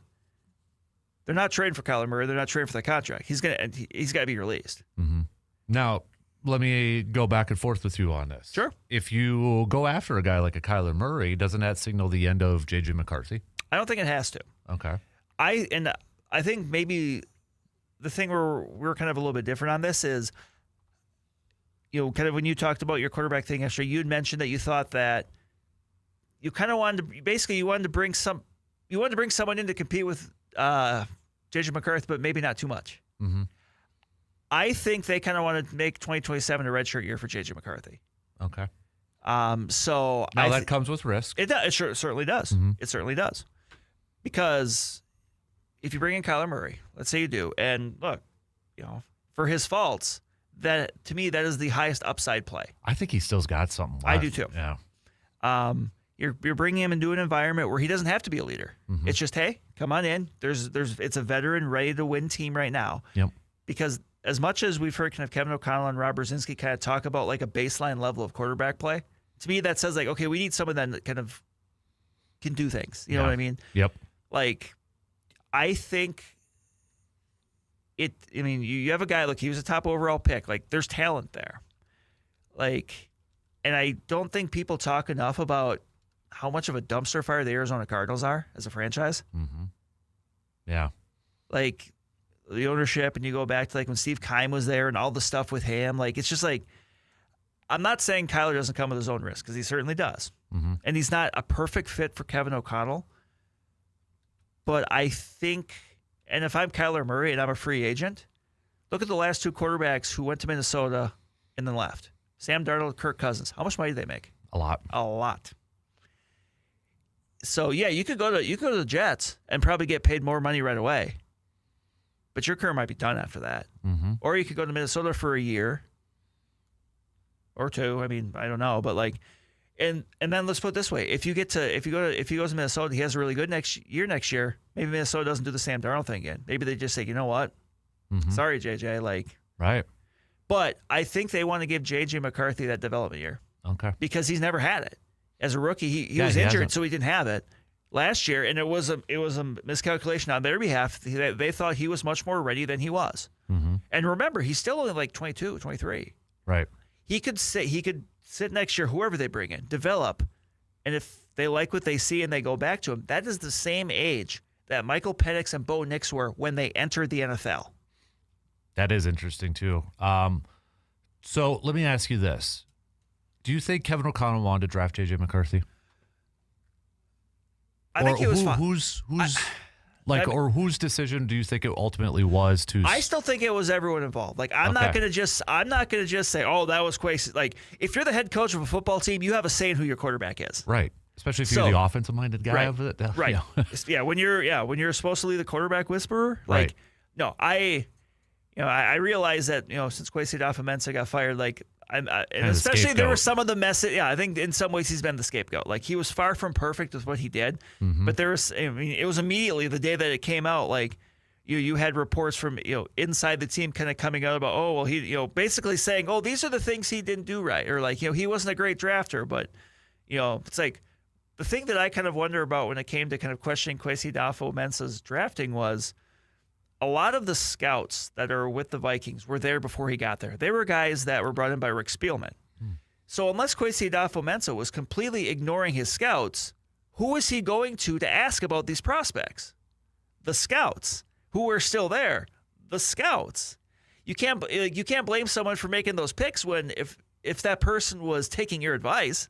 They're not trading for Kyler Murray. They're not trading for the contract. He's got to be released. Mm-hmm. Now, let me go back and forth with you on this. Sure. If you go after a guy like a Kyler Murray, doesn't that signal the end of J.J. McCarthy? I don't think it has to. Okay. I think maybe the thing where we're kind of a little bit different on this is, kind of when you talked about your quarterback thing yesterday, you had mentioned that you thought that you kind of wanted to bring someone in to compete with J.J. McCarthy, but maybe not too much. Mm-hmm. I think they kind of want to make 2027 a redshirt year for J.J. McCarthy. Okay. So now that comes with risk. It does. It certainly does. Mm-hmm. It certainly does. Because if you bring in Kyler Murray, let's say you do, and look, for his faults, that to me that is the highest upside play. I think he still's got something left. I do too. Yeah. You're bringing him into an environment where he doesn't have to be a leader. Mm-hmm. It's just, hey, come on in. It's a veteran, ready to win team right now. Yep. Because as much as we've heard kind of Kevin O'Connell and Rob Brzezinski kind of talk about like a baseline level of quarterback play, to me that says like, okay, we need someone that kind of can do things. You know what I mean? Yep. Like, I think you have a guy, look, he was a top overall pick. Like, there's talent there. Like, and I don't think people talk enough about how much of a dumpster fire the Arizona Cardinals are as a franchise. Mm-hmm. Yeah. Like, the ownership, and you go back to like when Steve Keim was there and all the stuff with him. Like, it's just like, I'm not saying Kyler doesn't come with his own risk, because he certainly does. Mm-hmm. And he's not a perfect fit for Kevin O'Connell. But I think, and if I'm Kyler Murray and I'm a free agent, look at the last two quarterbacks who went to Minnesota and then left. Sam Darnold, Kirk Cousins. How much money did they make? A lot. A lot. So yeah, you could go to the Jets and probably get paid more money right away. But your career might be done after that. Mm-hmm. Or you could go to Minnesota for a year or two. I mean, I don't know, but like, and then let's put it this way: if he goes to Minnesota, he has a really good next year. Maybe Minnesota doesn't do the Sam Darnold thing again. Maybe they just say, you know what, Sorry, JJ. Right. But I think they want to give JJ McCarthy that development year Okay. because he's never had it. As a rookie, he was he injured, hasn't. so he didn't have it last year, and it was a miscalculation on their behalf. They thought he was much more ready than he was. And remember, he's still only like 22, 23. Right. He could sit next year, whoever they bring in, develop, and if they like what they see and they go back to him, that is the same age that Michael Penix and Bo Nix were when they entered the NFL. That is interesting too. So let me ask you this: do you think Kevin O'Connell wanted to draft JJ McCarthy? I think he was fine. Whose decision do you think it ultimately was to? I still think it was everyone involved. I'm not gonna just say, oh, that was Quasi. Like, if you're the head coach of a football team, you have a say in who your quarterback is. Right. Especially if you're the offensive minded guy of it. Right. Yeah. When you're supposedly the quarterback whisperer. Right. No, I realize that, since Quasi Mensa got fired, and especially there were some of the message. Yeah, I think in some ways he's been the scapegoat. Like, he was far from perfect with what he did, but there was, it was immediately the day that it came out, you had reports from, inside the team kind of coming out about, oh, well, he, basically saying, oh, these are the things he didn't do right. Or he wasn't a great drafter, but, it's like the thing that I kind of wonder about when it came to kind of questioning Kwesi Mensa's drafting was, a lot of the scouts that are with the Vikings were there before he got there. They were guys that were brought in by Rick Spielman. So unless Kwesi Mensa was completely ignoring his scouts, who is he going to ask about these prospects? The scouts who were still there. The scouts. You can't blame someone for making those picks when if that person was taking your advice.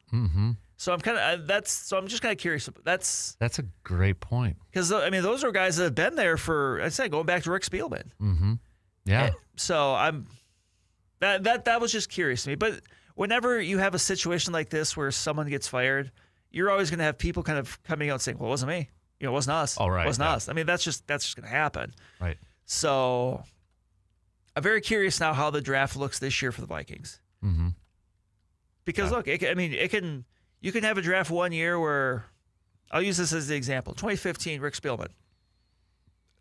So I'm just kind of curious. That's a great point. Because those are guys that have been there for, I said, going back to Rick Spielman. Yeah. So that was just curious to me. But whenever you have a situation like this where someone gets fired, you're always going to have people kind of coming out and saying, "Well, it wasn't me. It wasn't us. Oh, right. It wasn't us." That's just going to happen. Right. So I'm very curious now how the draft looks this year for the Vikings. Because look, you can have a draft one year where, I'll use this as the example. 2015, Rick Spielman,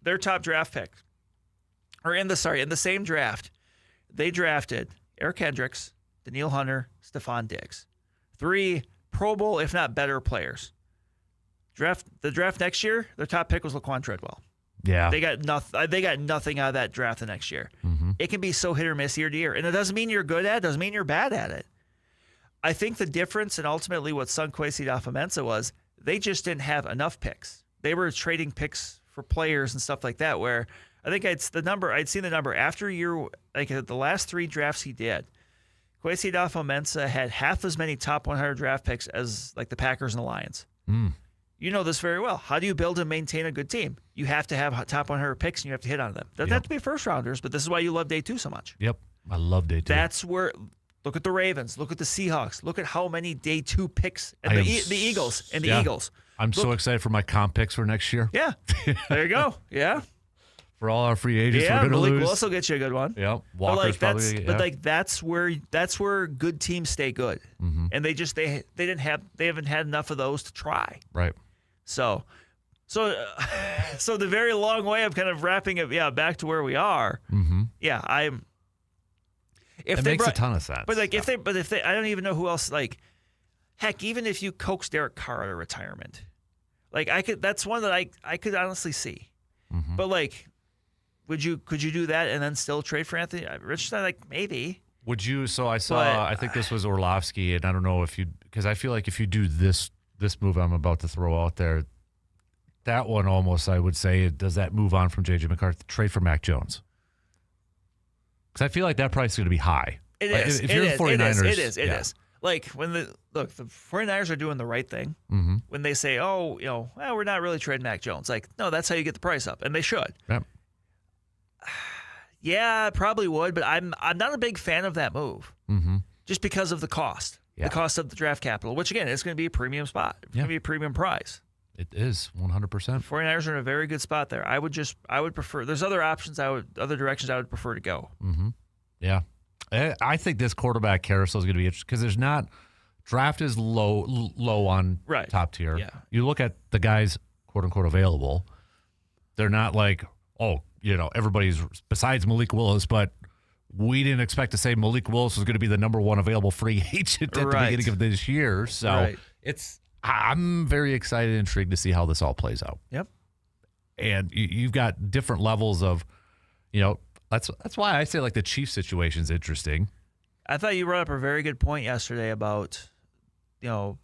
their top draft pick, or in the same draft, they drafted Eric Hendricks, Daniil Hunter, Stephon Diggs, 3 Pro Bowl, if not better, players. The draft next year, their top pick was Laquan Treadwell. Yeah. They got nothing out of that draft the next year. It can be so hit or miss year to year, and it doesn't mean you're good at it. Doesn't mean you're bad at it. I think the difference, and ultimately what sunk Kwesi Mensa was, they just didn't have enough picks. They were trading picks for players and stuff like that, where I think I'd seen the number after a year, the last 3 drafts he did, Kwesi Mensa had half as many top 100 draft picks as the Packers and the Lions. You know this very well. How do you build and maintain a good team? You have to have top 100 picks, and you have to hit on them. Doesn't have to be first rounders, but this is why you love day 2 so much. Yep. I love day 2. That's where... Look at the Ravens. Look at the Seahawks. Look at how many day 2 picks. And the Eagles. And the Eagles. I'm so excited for my comp picks for next year. Yeah. There you go. Yeah. For all our free agents, we're going to Malik lose. Willis will get you a good one. Yeah. Walker's that's where good teams stay good. And they haven't had enough of those to try. Right. So the very long way of kind of wrapping it, back to where we are. It makes a ton of sense. But if they, I don't even know who else. Heck, even if you coax Derek Carr out of retirement, that's one that I could honestly see. But could you do that and then still trade for Anthony Richardson? Maybe. Would you? So I saw. I think this was Orlovsky, and I don't know because I feel like if you do this move I'm about to throw out there, that one almost I would say does that move on from JJ McCarthy, trade for Mac Jones. Because I feel like that price is going to be high. It is. If you're the 49ers. It is. When the 49ers are doing the right thing, when they say, we're not really trading Mac Jones. No, that's how you get the price up, and they should. Yep. Yeah, probably would, but I'm not a big fan of that move, just because of the cost, the cost of the draft capital, which again, it's going to be a premium spot. It's going to be a premium price. It is 100%. 49ers are in a very good spot there. I would prefer. There's other options. Other directions I would prefer to go. Yeah, I think this quarterback carousel is going to be interesting because there's not draft is low on top tier. Yeah. You look at the guys quote unquote available. They're not everybody's besides Malik Willis, but we didn't expect to say Malik Willis was going to be the number one available free agent at the beginning of this year. So I'm very excited and intrigued to see how this all plays out. Yep. And you've got different levels of, that's why I say like the Chiefs situation is interesting. I thought you brought up a very good point yesterday about, a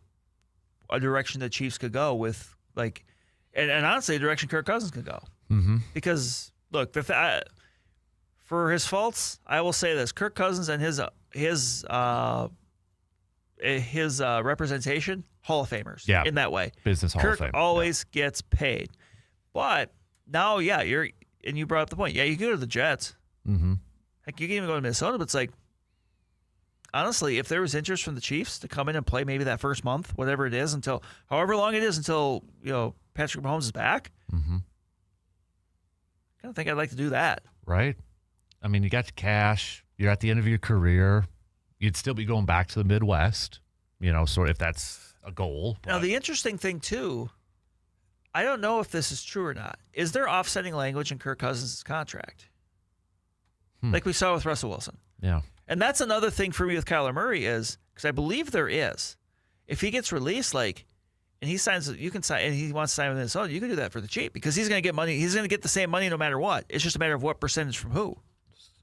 direction the Chiefs could go with, like, and honestly, a direction Kirk Cousins could go. Mm-hmm. Because, look, for his faults, I will say this: Kirk Cousins and his representation, Hall of Famers. Yeah. In that way, Business Hall of Fame. Kirk always gets paid, but now, you brought up the point. Yeah, you can go to the Jets. Mm-hmm. Heck, you can even go to Minnesota, but it's like, honestly, if there was interest from the Chiefs to come in and play maybe that first month, whatever it is, until however long it is until Patrick Mahomes is back, mm-hmm. I kind of think I'd like to do that. Right. I mean, you got the cash. You're at the end of your career. You'd still be going back to the Midwest, sort of if that's a goal. But. Now, the interesting thing, too, I don't know if this is true or not. Is there offsetting language in Kirk Cousins' contract? Like we saw with Russell Wilson. Yeah. And that's another thing for me with Kyler Murray is, because I believe there is. If he gets released, and he signs, you can sign, and he wants to sign with Minnesota, you can do that for the cheap because he's going to get money. He's going to get the same money no matter what. It's just a matter of what percentage from who.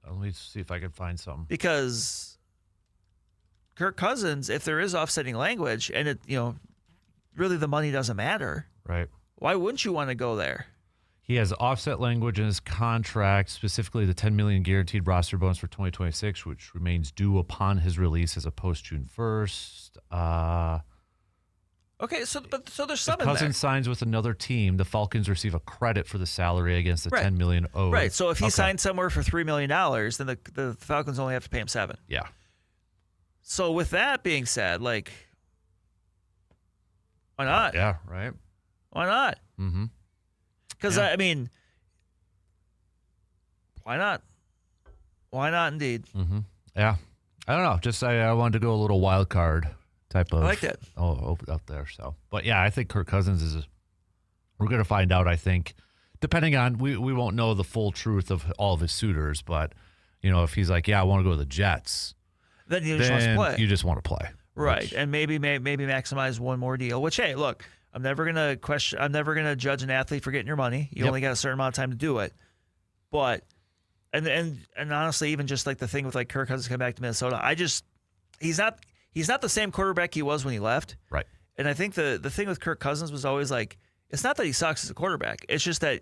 Let me see if I can find something. Because Kirk Cousins, if there is offsetting language and it, really the money doesn't matter. Right. Why wouldn't you want to go there? He has offset language in his contract, specifically the $10 million guaranteed roster bonus for 2026, which remains due upon his release as opposed to June 1st. Okay, so there's some if in there. Cousins signs with another team, the Falcons receive a credit for the salary against the $10 million owed. Right. So if he signs somewhere for $3 million, then the Falcons only have to pay him $7 million. Yeah. So with that being said, why not? Yeah. Right. Why not? Mm-hmm. Because I mean, why not? Why not? Indeed. Mm-hmm. Yeah. I don't know. Just I wanted to go a little wild card type of. I like that. Out there. So, but yeah, I think Kirk Cousins is. We're going to find out. I think, depending on we won't know the full truth of all of his suitors, but if he's like, yeah, I want to go to the Jets, then you just want to play. You just want to play, right? And maybe maximize one more deal. Which, hey, look, I'm never gonna judge an athlete for getting your money. You only got a certain amount of time to do it. But and honestly, even just like the thing with like Kirk Cousins coming back to Minnesota, he's not the same quarterback he was when he left. Right. And I think the thing with Kirk Cousins was always like, it's not that he sucks as a quarterback. It's just that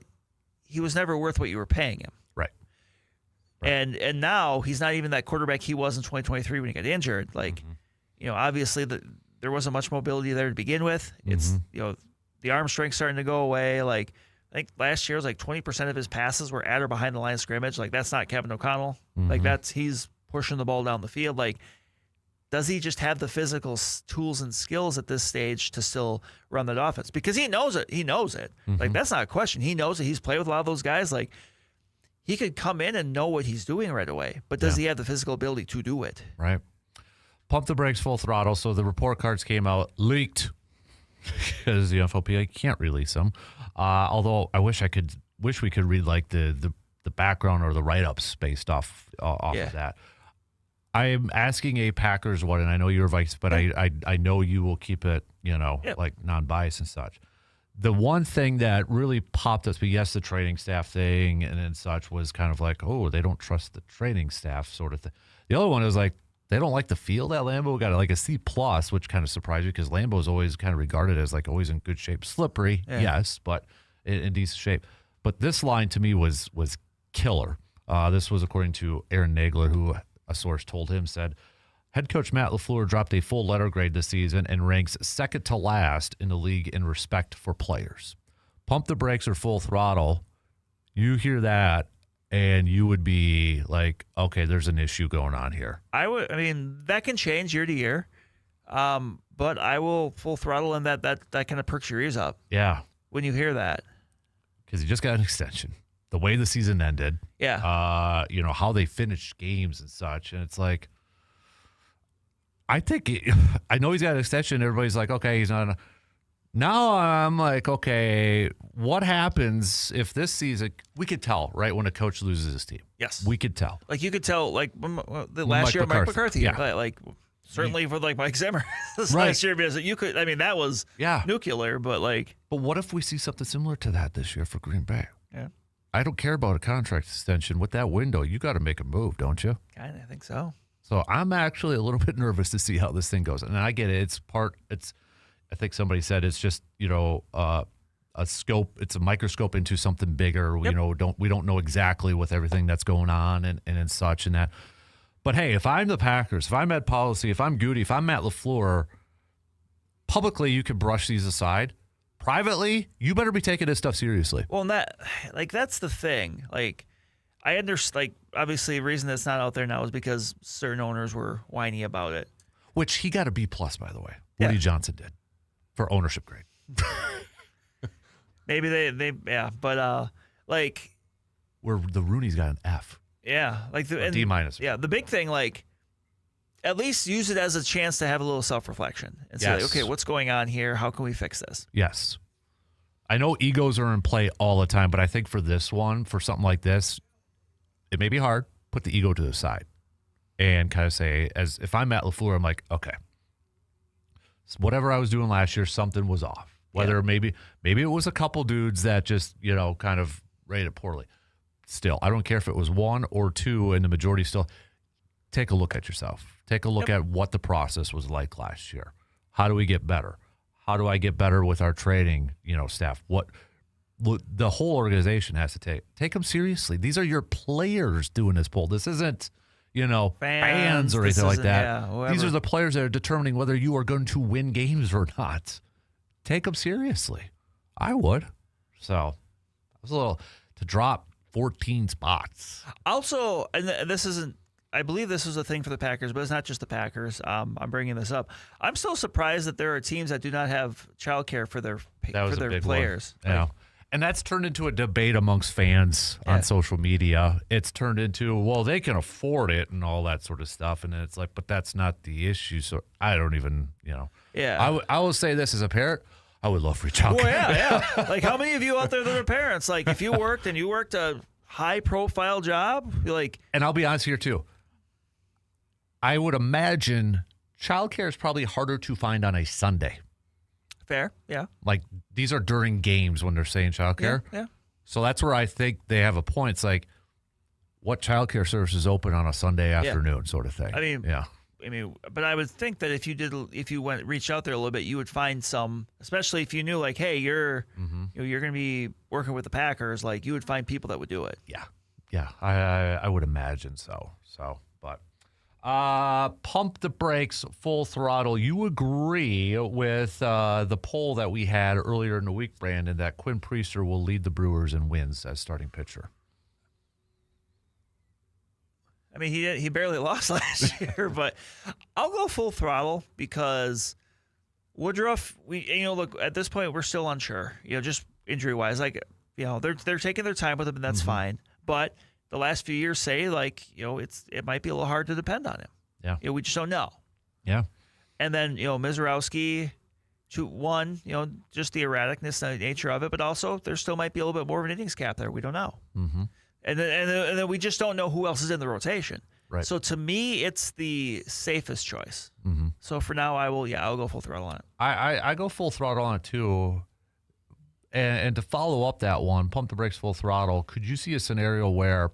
he was never worth what you were paying him. Right. And now he's not even that quarterback he was in 2023 when he got injured. Obviously there wasn't much mobility there to begin with. It's the arm strength starting to go away. I think last year was 20% of his passes were at or behind the line of scrimmage. That's not Kevin O'Connell. He's pushing the ball down the field. Does he just have the physical tools and skills at this stage to still run that offense? Because he knows it. He knows it. That's not a question. He knows it. He's played with a lot of those guys. He could come in and know what he's doing right away. But does he have the physical ability to do it? Right. Pump the brakes, full throttle. So the report cards came out, leaked, because the NFLPA can't release them. Although I wish we could read the background or the write-ups based off of that. I am asking a Packers one, and I know you're Vikes, but I know you will keep it, non-biased and such. The one thing that really popped us, but yes, the training staff thing and such was kind of like, oh, they don't trust the training staff sort of thing. The other one is they don't like the field at Lambeau. Got a C+, which kind of surprised me because Lambeau is always kind of regarded as always in good shape. Slippery, yes, but in decent shape. But this line to me was killer. This was according to Aaron Nagler, who a source told him said, head coach Matt LaFleur dropped a full letter grade this season and ranks second to last in the league in respect for players. Pump the brakes or full throttle. You hear that, and you would be like, okay, there's an issue going on here. That can change year to year, but I will full throttle, and that kind of perks your ears up. Yeah. When you hear that. Because he just got an extension. The way the season ended. Yeah. How they finished games and such, and it's like, I know he's got an extension. Everybody's like, okay, he's not. Now I'm like, okay, what happens if this season, we could tell, right, when a coach loses his team. Yes. We could tell. Like you could tell, like the last year, Mike McCarthy. Yeah. Like certainly for like Mike Zimmer this Right. last year, because you could. I mean, that was nuclear. But like, but what if we see something similar to that this year for Green Bay? Yeah. I don't care about a contract extension. With that window, you got to make a move, don't you? kind of, I think so. So I'm actually a little bit nervous to see how this thing goes. And I get it. I think somebody said it's just, a scope. It's a microscope into something bigger. Yep. We don't know exactly with everything that's going on and such and that. But hey, if I'm the Packers, if I'm Ed Policy, if I'm Goody, if I'm Matt LaFleur, publicly you can brush these aside. Privately, you better be taking this stuff seriously. Well, and that's the thing. Like, I understand. Like, obviously, the reason that's not out there now is because certain owners were whiny about it. Which he got a B+, by the way. Yeah. Woody Johnson did for ownership grade. Maybe but like, Where the Rooney's got an F. yeah, like the D-. Yeah, the big thing, like, at least use it as a chance to have a little self-reflection and say, Yes. okay, what's going on here? How can we fix this? Yes. I know egos are in play all the time, but I think for this one, for something like this, it may be hard. Put the ego to the side and kind of say, as if I'm Matt LaFleur, I'm like, okay, so whatever I was doing last year, something was off. Whether maybe it was a couple dudes that just, kind of rated poorly. Still, I don't care if it was one or two and the majority still. Take a look at yourself. Take a look at what the process was like last year. How do we get better? How do I get better with our trading, staff? What the whole organization has to take them seriously. These are your players doing this poll. This isn't, fans or anything like that. Yeah, these are the players that are determining whether you are going to win games or not. Take them seriously. I would. So it was a little to drop 14 spots. Also, and this isn't, I believe this was a thing for the Packers, but it's not just the Packers. I'm bringing this up. I'm still surprised that there are teams that do not have childcare for their players. Yeah. And that's turned into a debate amongst fans on social media. It's turned into, well, they can afford it and all that sort of stuff. And then it's like, but that's not the issue. So I don't even, Yeah. I will say this as a parent. I would love free childcare. Well, yeah. Like, how many of you out there that are parents, like, if you worked a high-profile job, like... And I'll be honest here, too. I would imagine childcare is probably harder to find on a Sunday. Fair, yeah. Like, these are during games when they're saying childcare. Yeah. So that's where I think they have a point. It's like, what childcare service is open on a Sunday afternoon sort of thing. But I would think that if you reached out there a little bit, you would find some, especially if you knew, like, hey, you're going to be working with the Packers, like, you would find people that would do it. Yeah, I would imagine so. But pump the brakes, full throttle. You agree with the poll that we had earlier in the week, Brandon, that Quinn Priester will lead the Brewers in wins as starting pitcher? I mean, he barely lost last year, but I'll go full throttle because Woodruff. Look, at this point we're still unsure. Just injury wise, like, they're taking their time with him, and that's fine. But the last few years say, like, it might be a little hard to depend on him. Yeah, we just don't know. Yeah, and then Mizorowski, just the erraticness and the nature of it, but also there still might be a little bit more of an innings cap there. We don't know. Mm-hmm. And then we just don't know who else is in the rotation. Right. So to me, it's the safest choice. Mm-hmm. So for now, I'll go full throttle on it. I go full throttle on it too. And to follow up that one, pump the brakes, full throttle. Could you see a scenario where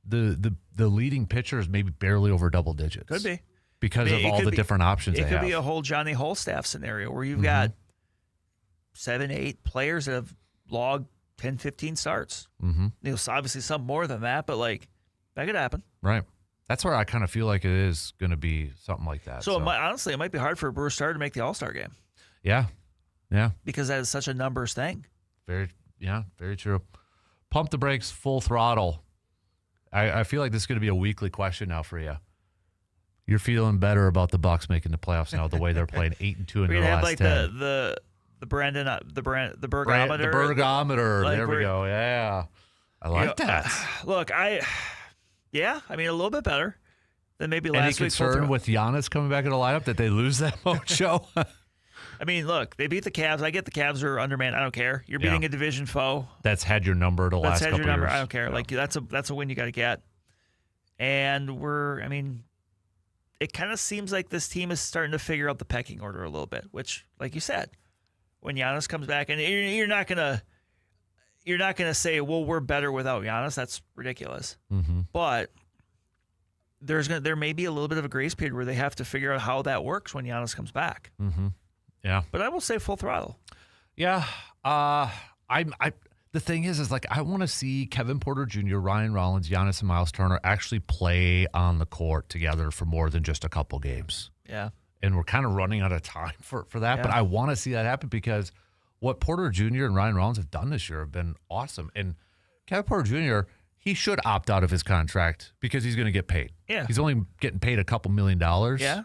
the leading pitcher is maybe barely over double digits? Could be because of all the different options. It could be a whole Johnny Holstaff scenario where you've got 7, 8 players that have logged 10, 15 starts. Mm-hmm. Obviously some more than that, but like that could happen. Right. That's where I kind of feel like it is going to be something like that. So honestly, it might be hard for a Brewer starter to make the All-Star game. Yeah. Yeah. Because that is such a numbers thing. Very true. Pump the brakes, full throttle. I feel like this is going to be a weekly question now for you. You're feeling better about the Bucs making the playoffs now, the way they're playing 8-2 in their last 10. The Brandon, the Bergometer. The Bergometer. Like, there we go. Yeah. I like that. Look, I mean, a little bit better than maybe last week. Any concern with Giannis coming back in the lineup that they lose that mojo? I mean, look, they beat the Cavs. I get the Cavs are undermanned. I don't care. You're beating a division foe. That's had your number the last couple years. I don't care. Yeah. Like that's a win you got to get. And it kind of seems like this team is starting to figure out the pecking order a little bit. Which, like you said, when Giannis comes back, and you're not gonna say, well, we're better without Giannis. That's ridiculous. Mm-hmm. But there may be a little bit of a grace period where they have to figure out how that works when Giannis comes back. Mm-hmm. Yeah. But I will say full throttle. Yeah. The thing is like I want to see Kevin Porter Jr., Ryan Rollins, Giannis, and Miles Turner actually play on the court together for more than just a couple games. Yeah. And we're kind of running out of time for that. Yeah. But I want to see that happen because what Porter Jr. and Ryan Rollins have done this year have been awesome. And Kevin Porter Jr., he should opt out of his contract because he's going to get paid. Yeah. He's only getting paid a couple $1 million. Yeah.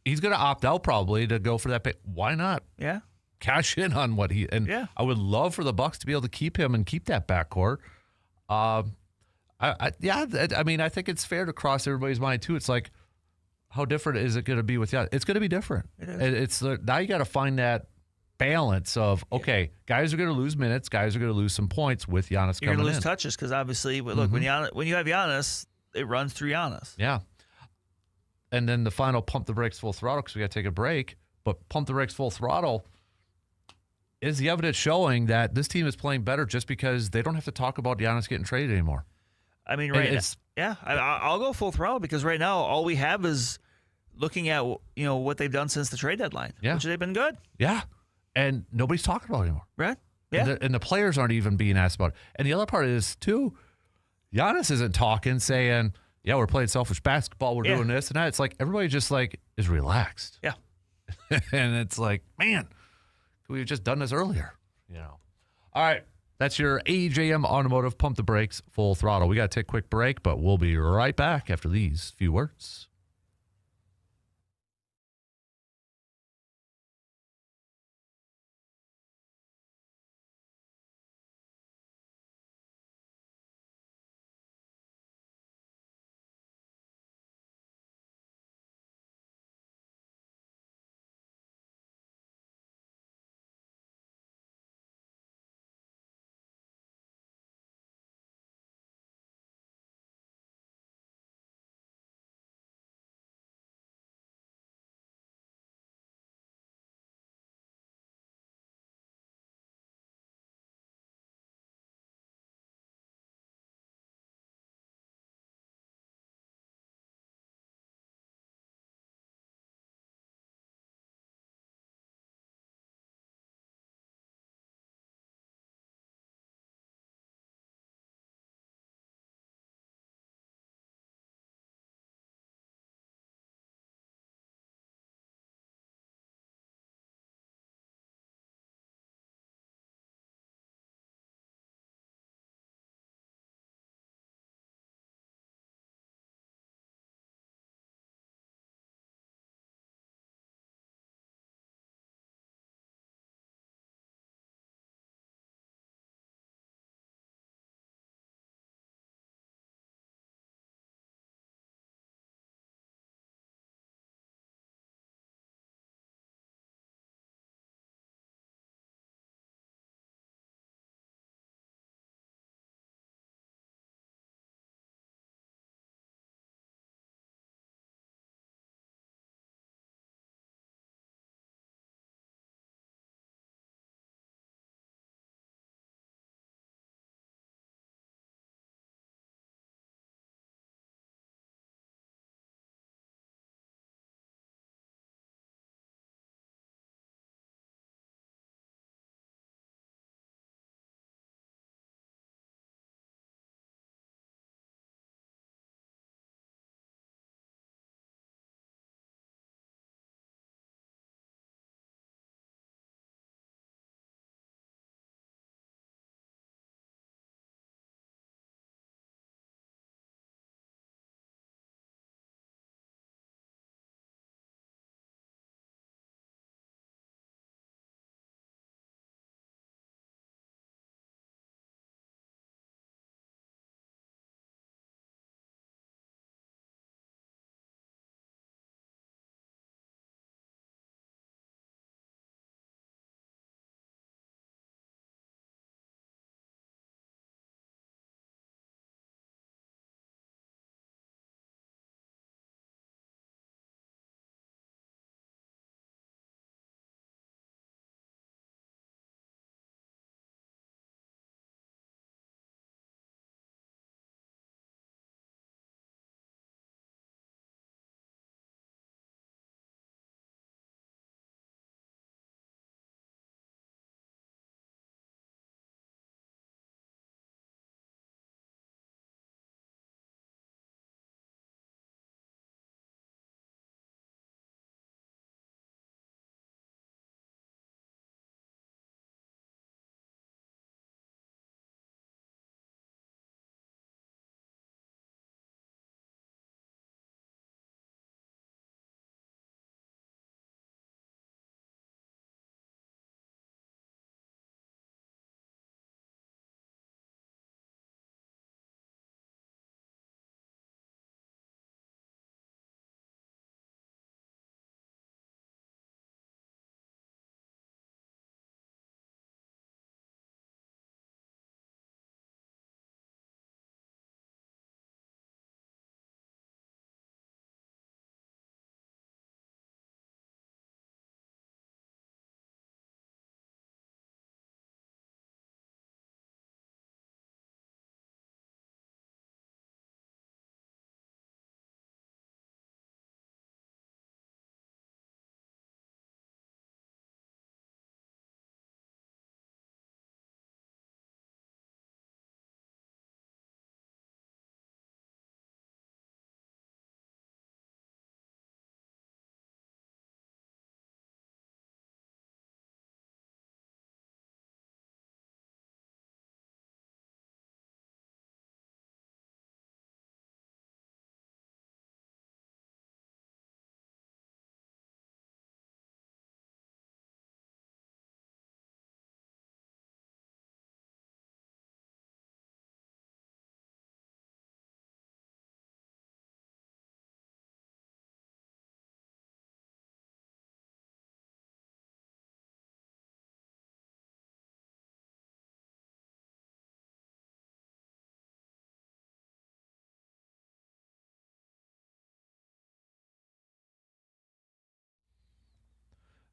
He's going to opt out probably to go for that pay. Why not? Yeah. Cash in on what he and Yeah. I would love for the Bucks to be able to keep him and keep that backcourt. I mean, I think it's fair to cross everybody's mind too. It's like, how different is it going to be with Giannis? It's going to be different. It is. It's now you got to find that balance of okay, guys are going to lose minutes, guys are going to lose some points with Giannis You're coming going to lose in. touches because obviously, look, when you have Giannis, it runs through Giannis. Yeah, and then the final pump the brakes full throttle because we got to take a break. But pump the brakes full throttle is the evidence showing that this team is playing better just because they don't have to talk about Giannis getting traded anymore. I mean, I'll go full throttle because right now all we have is looking at what they've done since the trade deadline. Yeah. Which they've been good. Yeah, and nobody's talking about it anymore. Right? Yeah. And the players aren't even being asked about it. And the other part is, too, Giannis isn't talking, saying, yeah, we're playing selfish basketball, we're doing this and that. It's like everybody just like is relaxed. Yeah. And it's like, man, we've just done this earlier. All right. That's your AJM Automotive Pump the Brakes Full Throttle. We got to take a quick break, but we'll be right back after these few words.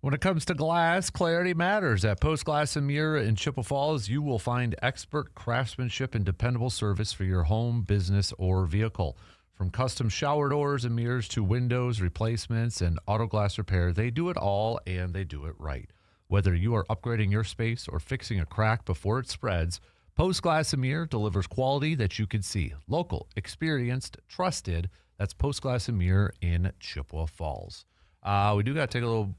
When it comes to glass, clarity matters. At Post Glass and Mirror in Chippewa Falls, you will find expert craftsmanship and dependable service for your home, business, or vehicle. From custom shower doors and mirrors to windows replacements and auto glass repair, they do it all and they do it right. Whether you are upgrading your space or fixing a crack before it spreads, Post Glass and Mirror delivers quality that you can see. Local, experienced, trusted. That's Post Glass and Mirror in Chippewa Falls. We do got to take a little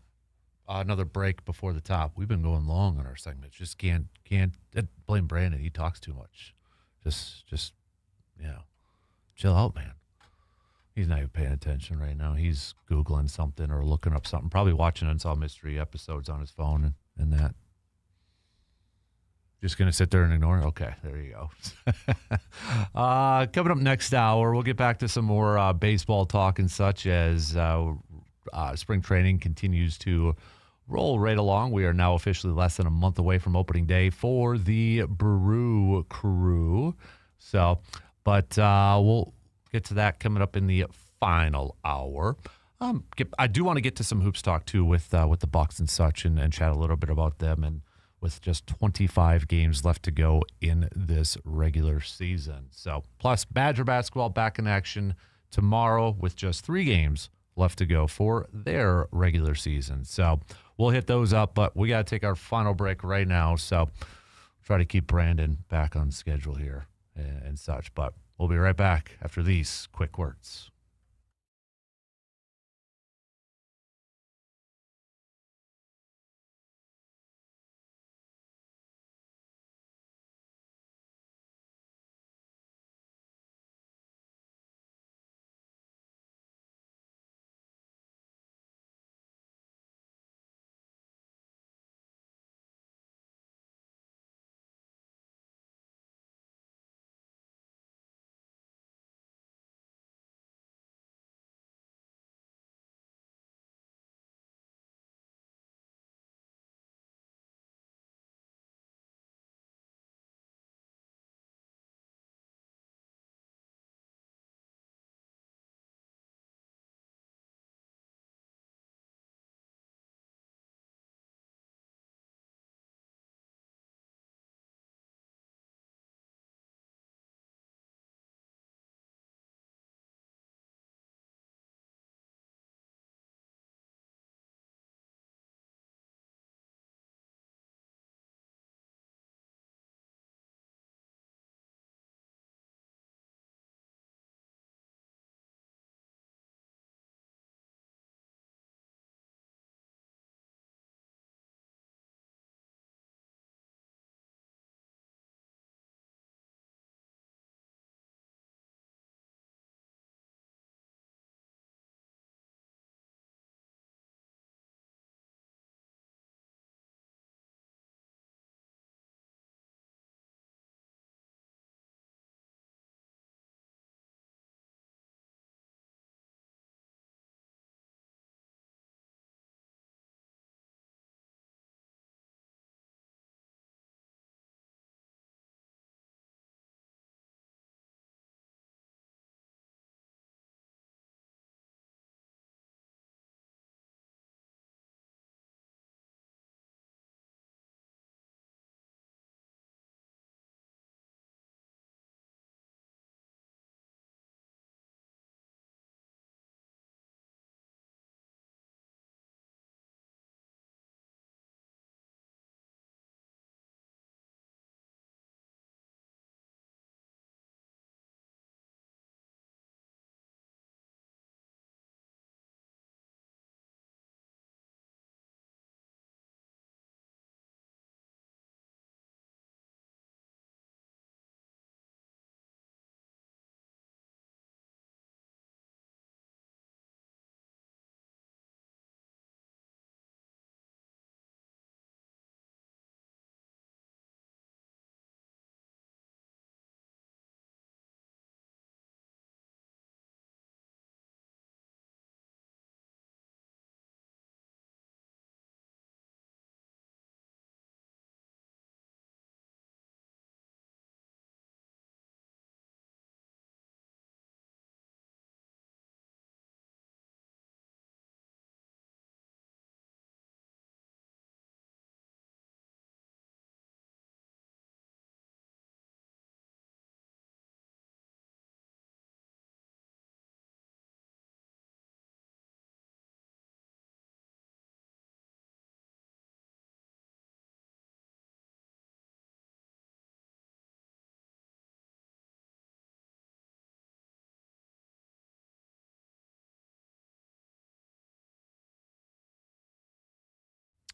another break before the top. We've been going long on our segments. Just can't blame Brandon. He talks too much. Just chill out, man. He's not even paying attention right now. He's Googling something or looking up something. Probably watching Unsolved Mystery episodes on his phone and that. Just going to sit there and ignore it? Okay, there you go. Coming up next hour, we'll get back to some more baseball talk and such as spring training continues to roll right along. We are now officially less than a month away from opening day for the Brew Crew. So, but we'll get to that coming up in the final hour. I do want to get to some hoops talk too with the Bucks and such, and chat a little bit about them. And with just 25 games left to go in this regular season, so plus Badger basketball back in action tomorrow with just 3 games left to go for their regular season. So we'll hit those up, but we got to take our final break right now. So try to keep Brandon back on schedule here and such. But we'll be right back after these quick words.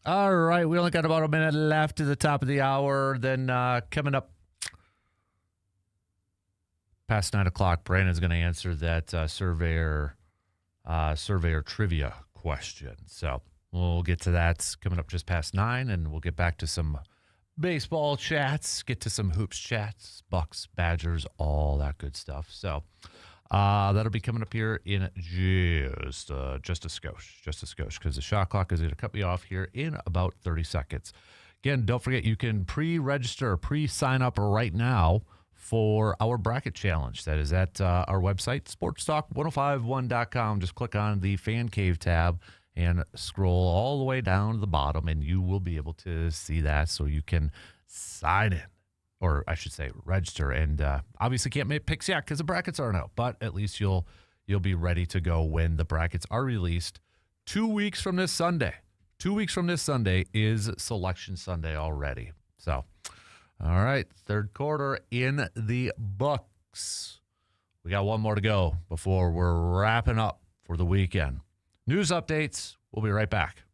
All right, we only got about a minute left to the top of the hour. Then coming up past 9 o'clock, Brandon's going to answer that surveyor trivia question. So we'll get to that coming up just past 9, and we'll get back to some baseball chats, get to some hoops chats, Bucks, Badgers, all that good stuff. So that'll be coming up here in just a skosh, because the shot clock is going to cut me off here in about 30 seconds. Again, don't forget you can pre-register, pre-sign up right now for our bracket challenge. That is at our website, sportstalk1051.com. Just click on the Fan Cave tab and scroll all the way down to the bottom, and you will be able to see that, so you can sign in, or I should say register. And obviously can't make picks yet because the brackets aren't out, but at least you'll be ready to go when the brackets are released 2 weeks from this Sunday. 2 weeks from this Sunday is Selection Sunday already. So, all right, third quarter in the books. We got one more to go before we're wrapping up for the weekend. News updates. We'll be right back.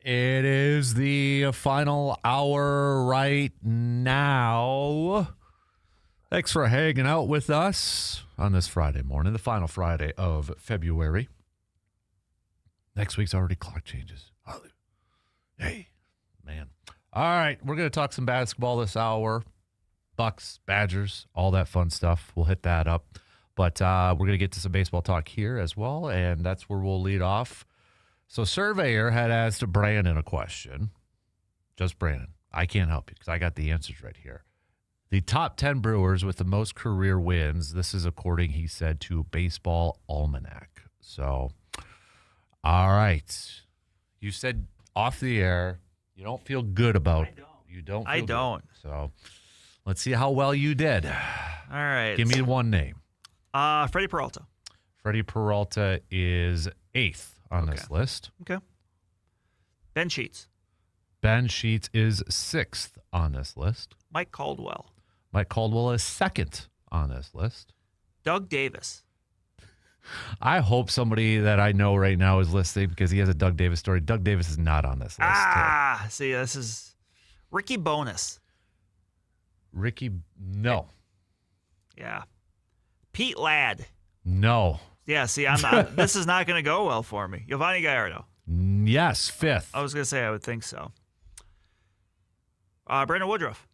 It is the final hour right now. Thanks for hanging out with us on this Friday morning, the final Friday of February. Next week's already clock changes. Hey, man. All right, we're going to talk some basketball this hour. Bucks, Badgers, all that fun stuff. We'll hit that up. But we're going to get to some baseball talk here as well, and that's where we'll lead off. So Surveyor had asked Brandon a question. Just Brandon. I can't help you because I got the answers right here. The top 10 Brewers with the most career wins. This is according, he said, to Baseball Almanac. So, all right. You said off the air you don't feel good about it. You don't feel I don't. Good. So, let's see how well you did. All right. Give me one name. Freddie Peralta. Freddie Peralta is 8th on this list. Okay. Ben Sheets. Ben Sheets is 6th on this list. Mike Caldwell. Mike Caldwell is 2nd on this list. Doug Davis. I hope somebody that I know right now is listening because he has a Doug Davis story. Doug Davis is not on this list. See, this is Ricky Bonus. Ricky, no. Yeah. Pete Ladd. No. Yeah, see, I'm not, this is not going to go well for me. Giovanni Gallardo. Yes, 5th. I was going to say I would think so. Brandon Woodruff.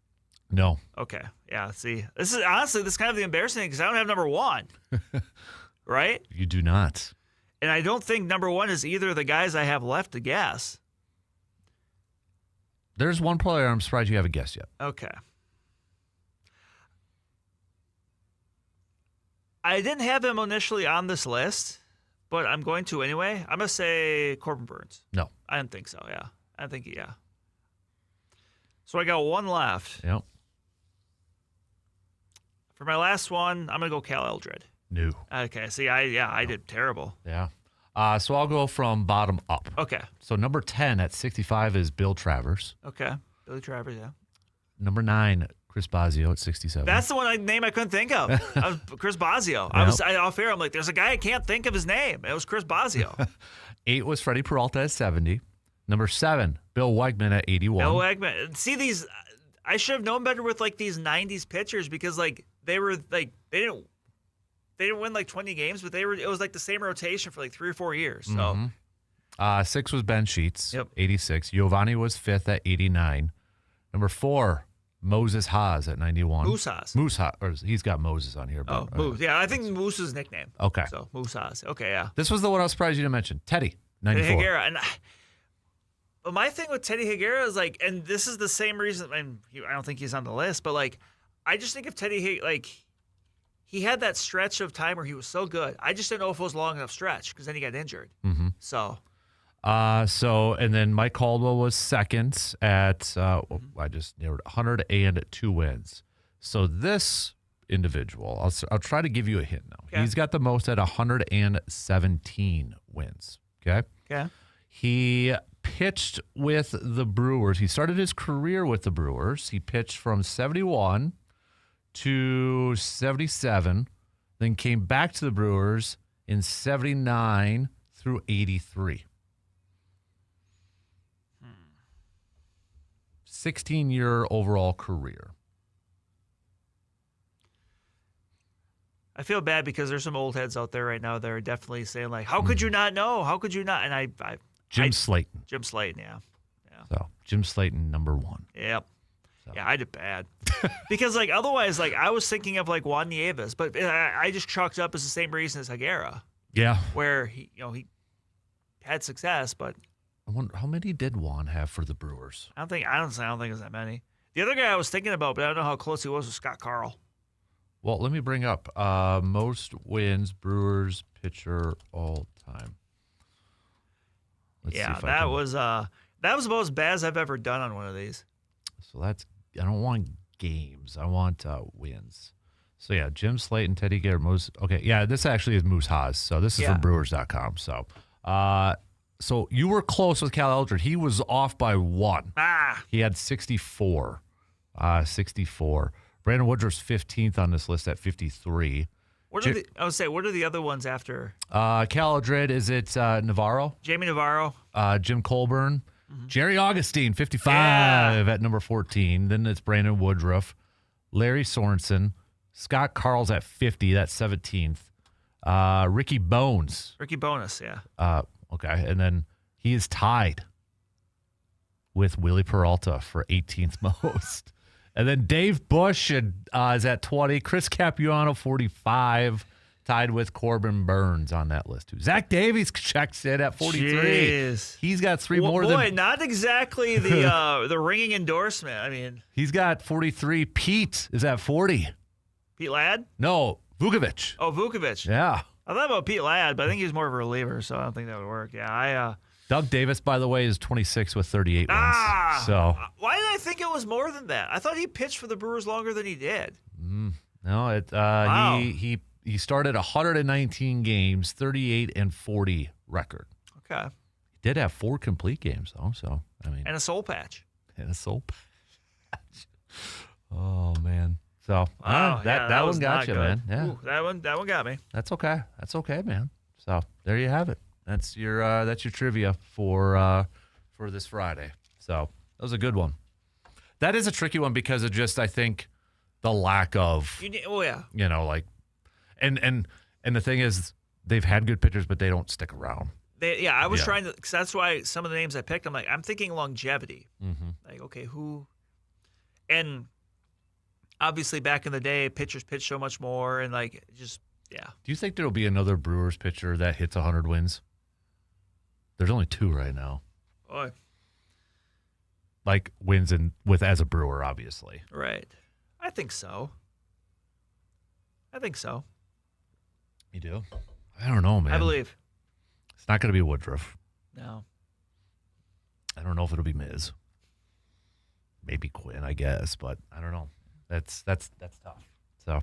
No. Okay. Yeah, see, this is honestly, this is kind of the embarrassing thing because I don't have number 1. Right? You do not. And I don't think number 1 is either of the guys I have left to guess. There's one player I'm surprised you haven't guessed yet. Okay. I didn't have him initially on this list, but I'm going to anyway. I'm going to say Corbin Burns. No. I didn't think so, yeah. I didn't think, yeah. So I got one left. Yep. For my last one, I'm going to go Cal Eldred. No. Okay, see, I did terrible. Yeah. So I'll go from bottom up. Okay. So number 10 at 65 is Bill Travers. Okay. Billy Travers, yeah. Number 9, Chris Bosio at 67. That's the name I couldn't think of. Chris Bosio. Yep. Off air, I'm like, there's a guy I can't think of his name. It was Chris Bosio. 8 was Freddie Peralta at 70. Number 7, Bill Wegman at 81. Bill Wegman. See, these, I should have known better with like these 90s pitchers because like they were like, they didn't win like 20 games, but it was like the same rotation for like 3 or 4 years. So 6 was Ben Sheets, Yep. 86. Giovanni was 5th at 89. Number 4, Moses Haas at 91. Moose Haas. Moose Haas, or he's got Moses on here. Oh, But, Moose. Yeah, I think Moose is his nickname. Okay. So Moose Haas. Okay, yeah. This was the one I was surprised you didn't mention. Teddy, Teddy 94. Higuera. But my thing with Teddy Higuera is like, and this is the same reason, and I don't think he's on the list, but like, I just think if Teddy, like, he had that stretch of time where he was so good. I just didn't know if it was a long enough stretch because then he got injured. Mm-hmm. So. And then Mike Caldwell was 2nd at, I just narrowed 102 wins. So this individual, I'll try to give you a hint now. Okay. He's got the most at 117 wins. Okay. Okay. He pitched with the Brewers. He started his career with the Brewers. He pitched from 71 to 77, then came back to the Brewers in 79 through 83. 16-year overall career. I feel bad because there's some old heads out there right now that are definitely saying like, "How could you not know? How could you not?" And Jim Slayton. Jim Slayton, yeah. So Jim Slayton, number 1. Yep. So. Yeah, I did bad because like otherwise, like I was thinking of like Juan Nieves, but I just chalked up as the same reason as Higuera, Yeah. where he had success, but I wonder how many did Juan have for the Brewers? I don't think it was that many. The other guy I was thinking about, but I don't know how close he was Scott Carl. Well, let me bring up most wins Brewers pitcher all time. Let's see if that was about as bad as I've ever done on one of these. So I don't want games. I want wins. So yeah, Jim Slayton, Teddy Garrett, Moose. Okay, yeah, this actually is Moose Haas. So this is from Brewers.com. So you were close with Cal Eldred. He was off by 1. He had 64. 64. Brandon Woodruff's 15th on this list at 53. What are the other ones after? Cal Eldred, is it Navarro? Jamie Navarro. Jim Colburn. Jerry Augustine, 55 at number 14. Then it's Brandon Woodruff, Larry Sorensen, Scott Carls at 50. That's 17th. Ricky Bones. Ricky Bonus, yeah. Okay, and then he is tied with Willie Peralta for 18th most. And then Dave Bush is at 20. Chris Capuano, 45. Tied with Corbin Burns on that list, too. Zach Davies checks in at 43. Jeez. He's got three Well, more boy, than... not exactly the ringing endorsement. I mean, He's got 43. Pete is at 40. Pete Ladd? No, Vukovic. Oh, Vukovic. Yeah. I thought about Pete Ladd, but I think he's more of a reliever, so I don't think that would work. Yeah, Doug Davis, by the way, is 26 with 38 wins. So why did I think it was more than that? I thought he pitched for the Brewers longer than he did. no, Wow. he started 119 games, 38 and 40 record. Okay. He did have 4 complete games though, so I mean, And a soul patch. and a soul patch. Oh man. So Wow, that was one got not you, good. man. Yeah. Ooh, that one got me. That's okay. That's okay, man. So there you have it. That's your trivia for this Friday. So that was a good one. That is a tricky one because of just I think the lack of Yeah. like and the thing is they've had good pitchers but they don't stick around. I was Yeah. trying to, because that's why some of the names I picked, I'm thinking longevity. Mm-hmm. Like, okay, who? And obviously back in the day, pitchers pitched so much more and yeah. Do you think there'll be another Brewers pitcher that hits 100 wins? There's only 2 right now. Boy. Like wins as a Brewer, obviously. Right. I think so. You do? I don't know, man. I believe. It's not going to be Woodruff. No. I don't know if it'll be Miz. Maybe Quinn, I guess, but I don't know. That's tough. So,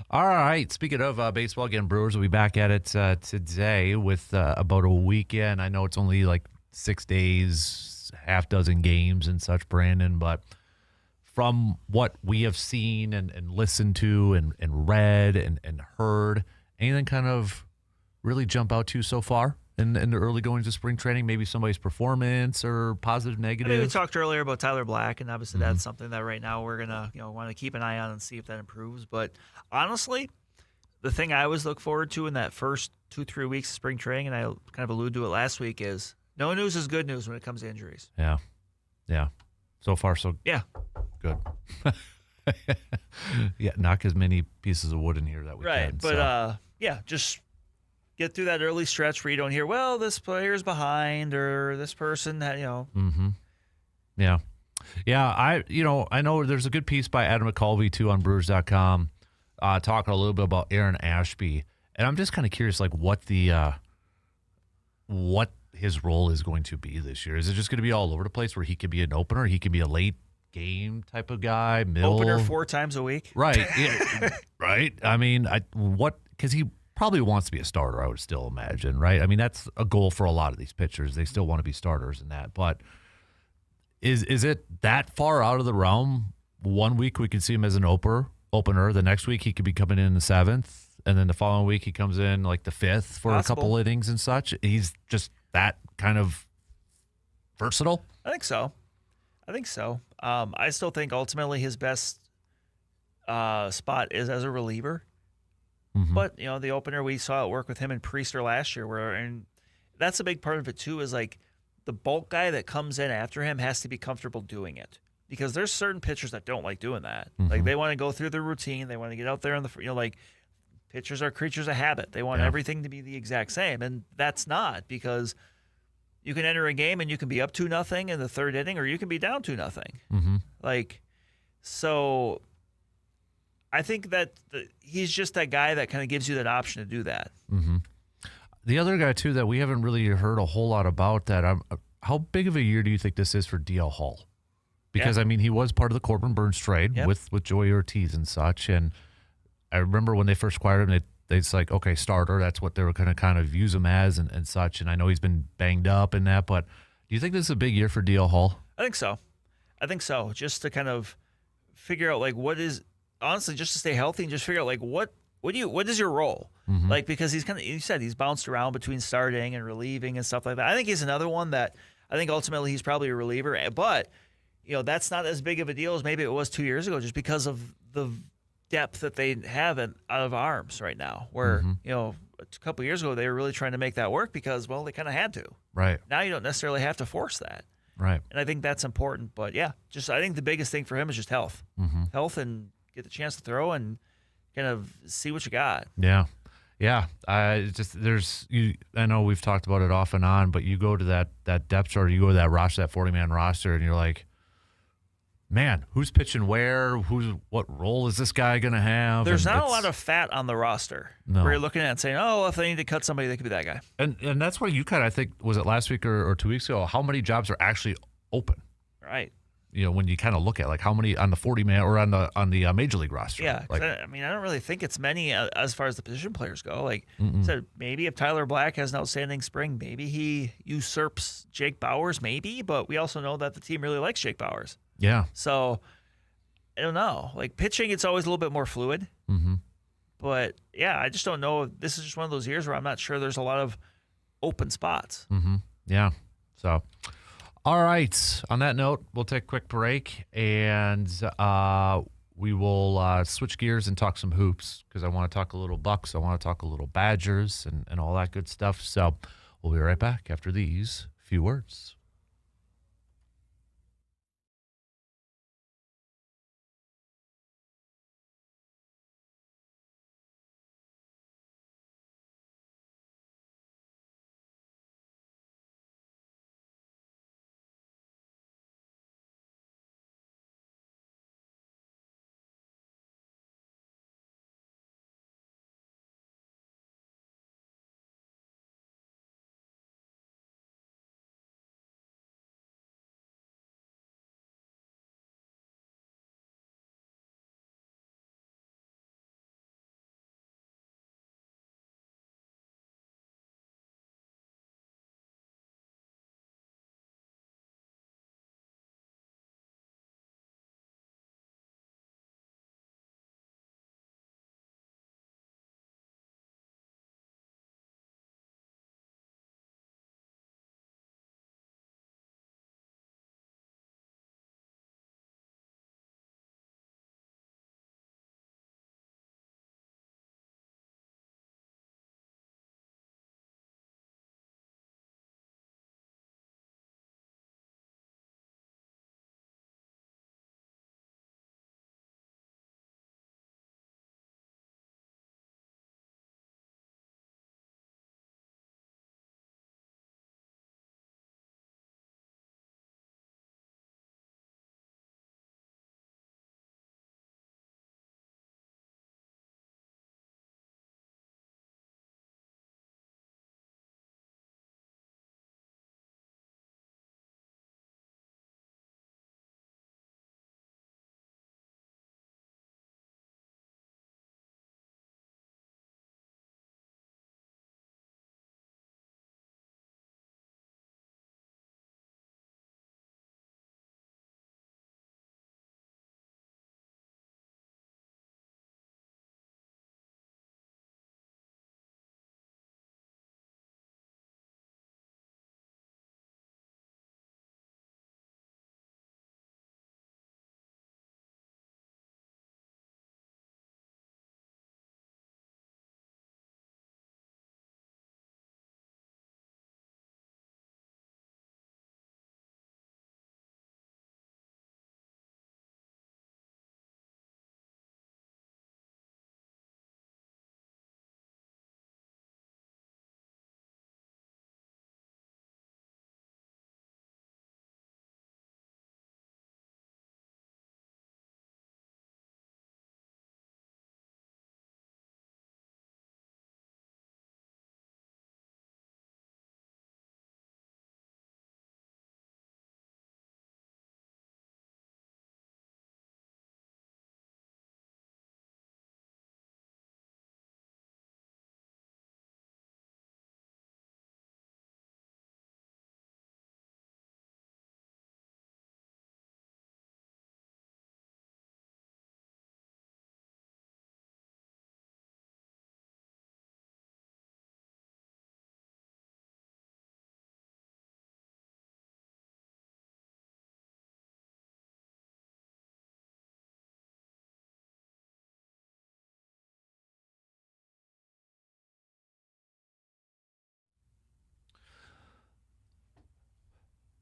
all right. Speaking of baseball, again, Brewers will be back at it today with about a weekend. I know it's only like 6 days, half dozen games and such, Brandon, but from what we have seen and listened to and read and heard, anything kind of really jump out to you so far in the early goings of spring training? Maybe somebody's performance or positive, negative? I mean, we talked earlier about Tyler Black, and obviously that's something that right now we're gonna want to keep an eye on and see if that improves. But honestly, the thing I always look forward to in that first 2-3 weeks of spring training, and I kind of alluded to it last week, is no news is good news when it comes to injuries. Yeah. So far, so Yeah. good. Yeah, knock as many pieces of wood in here that we Right, can. but so. just get through that early stretch where you don't hear, well, this player's behind or this person that Yeah. I know there's a good piece by Adam McCulvey too on Brewers.com talking a little bit about Aaron Ashby, and I'm just kind of curious, like what his role is going to be this year. Is it just going to be all over the place where he could be an opener, he could be a late game type of guy, middle opener 4 times a week? right? Yeah, right. I mean, because he probably wants to be a starter, I would still imagine, right? I mean, that's a goal for a lot of these pitchers. They still want to be starters and that. But is it that far out of the realm? 1 week we could see him as an opener. The next week he could be coming in the 7th. And then the following week he comes in like the 5th for a couple innings and such. He's just that kind of versatile. I think so. I still think ultimately his best spot is as a reliever. Mm-hmm. But, the opener, we saw it work with him and Priester last year, and that's a big part of it too, is like the bulk guy that comes in after him has to be comfortable doing it. Because there's certain pitchers that don't like doing that. Mm-hmm. Like they want to go through the routine. They want to get out there on the, pitchers are creatures of habit. They want everything to be the exact same. And that's not, because you can enter a game and you can be up 2-0 in the 3rd inning, or you can be down 2-0. Mm-hmm. So I think that he's just that guy that kind of gives you that option to do that. Mm-hmm. The other guy, too, that we haven't really heard a whole lot about how big of a year do you think this is for DL Hall? Because, I mean, he was part of the Corbin Burns trade with Joey Ortiz and such. And I remember when they first acquired him, it's like, okay, starter. That's what they were going to kind of use him as and such. And I know he's been banged up in that. But do you think this is a big year for DL Hall? I think so. Just to kind of figure out, honestly, just to stay healthy and just figure out, what is your role? Mm-hmm. Because he's you said he's bounced around between starting and relieving and stuff like that. I think he's another one that I think ultimately he's probably a reliever, but that's not as big of a deal as maybe it was 2 years ago, just because of the depth that they have out of arms right now. Where a couple years ago they were really trying to make that work because they kind of had to. Right. Now you don't necessarily have to force that. Right. And I think that's important. But yeah, I think the biggest thing for him is just health, health, and get the chance to throw and kind of see what you got. Yeah. Yeah. I know we've talked about it off and on, but you go to that depth chart, you go to that roster, that 40-man roster, and you're like, man, who's pitching where? What role is this guy going to have? There's not a lot of fat on the roster. No. Where you're looking at it and saying, oh, if they need to cut somebody, they could be that guy. And that's why you kind of, I think, was it last week or 2 weeks ago, how many jobs are actually open? Right. When you kind of look at like how many on the 40-man or on the major league roster. Yeah. Like, I don't really think it's many as far as the position players go. Like said, maybe if Tyler Black has an outstanding spring, maybe he usurps Jake Bauers, maybe. But we also know that the team really likes Jake Bauers. yeah. So I don't know. Like pitching, it's always a little bit more fluid. But yeah, I just don't know. This is just one of those years where I'm not sure there's a lot of open spots. Yeah. So, all right. On that note, we'll take a quick break and we will switch gears and talk some hoops because I want to talk a little Bucks. I want to talk a little Badgers and all that good stuff. So we'll be right back after these few words.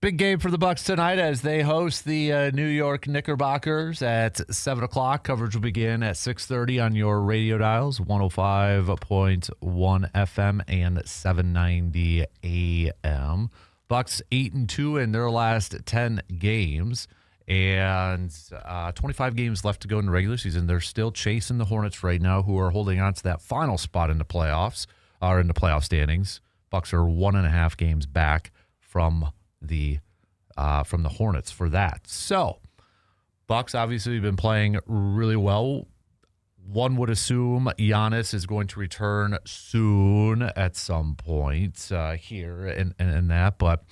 big game for the Bucks tonight as they host the New York Knickerbockers at 7 o'clock. Coverage will begin at 6:30 on your radio dials, 105.1 FM and 790 AM. Bucks 8-2 in their last 10 games, and 25 games left to go in the regular season. They're still chasing the Hornets right now, who are holding on to that final spot in the playoffs, or in the playoff standings. Bucks are 1.5 games back from the Hornets for that. So, Bucks obviously have been playing really well. One would assume Giannis is going to return soon at some point here and that. But,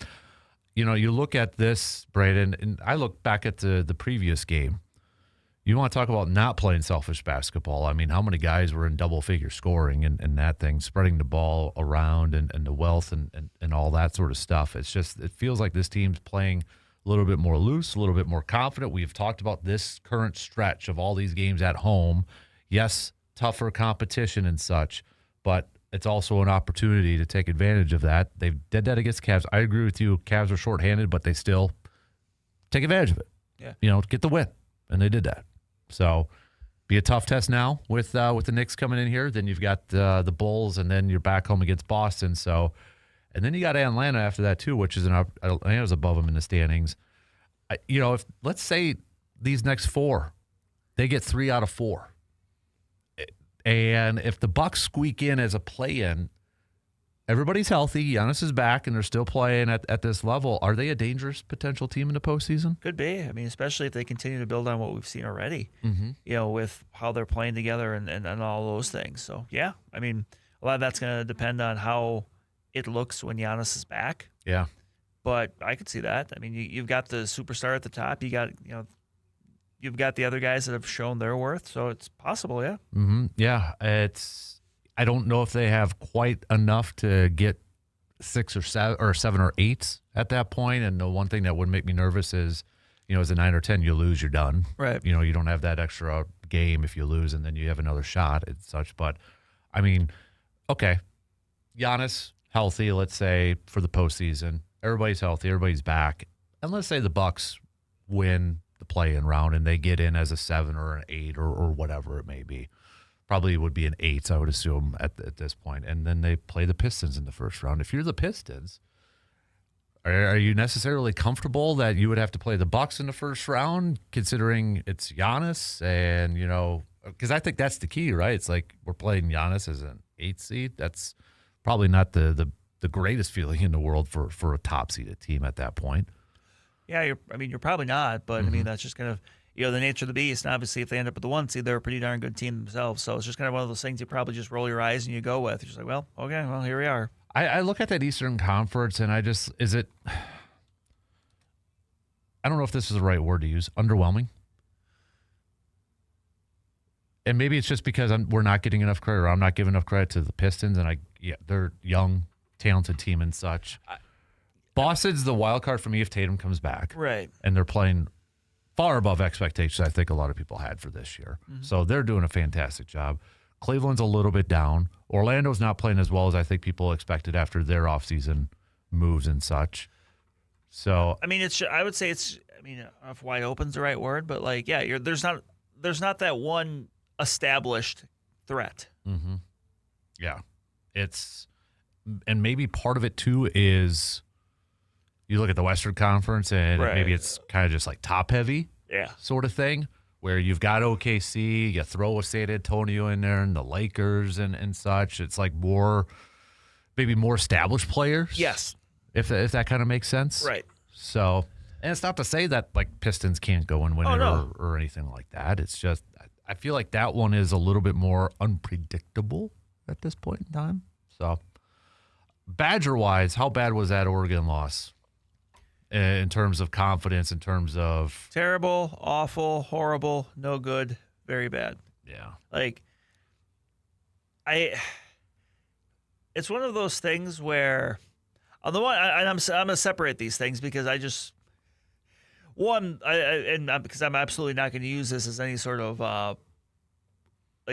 you look at this, Brandon, and I look back at the previous game. You want to talk about not playing selfish basketball. I mean, how many guys were in double-figure scoring and that thing, spreading the ball around and the wealth and all that sort of stuff. It's just, it feels like this team's playing a little bit more loose, a little bit more confident. We've talked about this current stretch of all these games at home. Yes, tougher competition and such, but it's also an opportunity to take advantage of that. They did that against Cavs. I agree with you. Cavs are shorthanded, but they still take advantage of it. Yeah. Get the win, and they did that. So, be a tough test now with the Knicks coming in here. Then you've got the Bulls, and then you're back home against Boston. So, and then you got Atlanta after that too, which is Atlanta's above them in the standings. If let's say these next 4, they get 3 out of 4, and if the Bucks squeak in as a play-in, everybody's healthy. Giannis is back, and they're still playing at this level. Are they a dangerous potential team in the postseason? Could be. I mean, especially if they continue to build on what we've seen already, Mm-hmm. with how they're playing together and all those things. So, yeah, I mean, a lot of that's going to depend on how it looks when Giannis is back. Yeah. But I could see that. I mean, you've got the superstar at the top. You got, you've got the other guys that have shown their worth. So it's possible, yeah. Mm-hmm. Yeah. I don't know if they have quite enough to get 6 or 7 or 8 at that point. And the one thing that would make me nervous is, as a 9 or 10, you lose, you're done. Right. You don't have that extra game if you lose, and then you have another shot and such. But, I mean, okay, Giannis healthy, let's say, for the postseason. Everybody's healthy. Everybody's back. And let's say the Bucks win the play-in round and they get in as a 7 or an 8 or whatever it may be. Probably would be an 8, I would assume, at this point. And then they play the Pistons in the first round. If you're the Pistons, are you necessarily comfortable that you would have to play the Bucks in the first round, considering it's Giannis? And, because I think that's the key, right? It's like we're playing Giannis as an 8 seed. That's probably not the greatest feeling in the world for a top-seeded team at that point. Yeah, you're probably not, but I mean, that's just kind of the nature of the beast. And obviously, if they end up with the 1 seed, they're a pretty darn good team themselves. So it's just kind of one of those things you probably just roll your eyes and you go with. You're just like, well, okay, well, here we are. I look at that Eastern Conference and I don't know if this is the right word to use, underwhelming. And maybe it's just because we're not getting enough credit, or I'm not giving enough credit to the Pistons, and they're young, talented team and such. Boston's the wild card for me if Tatum comes back. Right. And they're playing far above expectations I think a lot of people had for this year. Mm-hmm. So they're doing a fantastic job. Cleveland's a little bit down. Orlando's not playing as well as I think people expected after their offseason moves and such. So I mean, I would say it's. I mean, I don't know if wide open's the right word, but there's not that one established threat. Mm-hmm. Yeah, and maybe part of it too is you look at the Western Conference and maybe it's kind of just like top heavy, sort of thing, where you've got OKC, you throw a San Antonio in there, and the Lakers and such. It's like maybe more established players. Yes, if that kind of makes sense, right? So, and it's not to say that like Pistons can't go and win or anything like that. It's just I feel like that one is a little bit more unpredictable at this point in time. So, Badger-wise, how bad was that Oregon loss in terms of confidence, in terms of... Terrible, awful, horrible, no good, very bad. Yeah. It's one of those things where, on the one, I'm going to separate these things because because I'm absolutely not going to use this as any sort of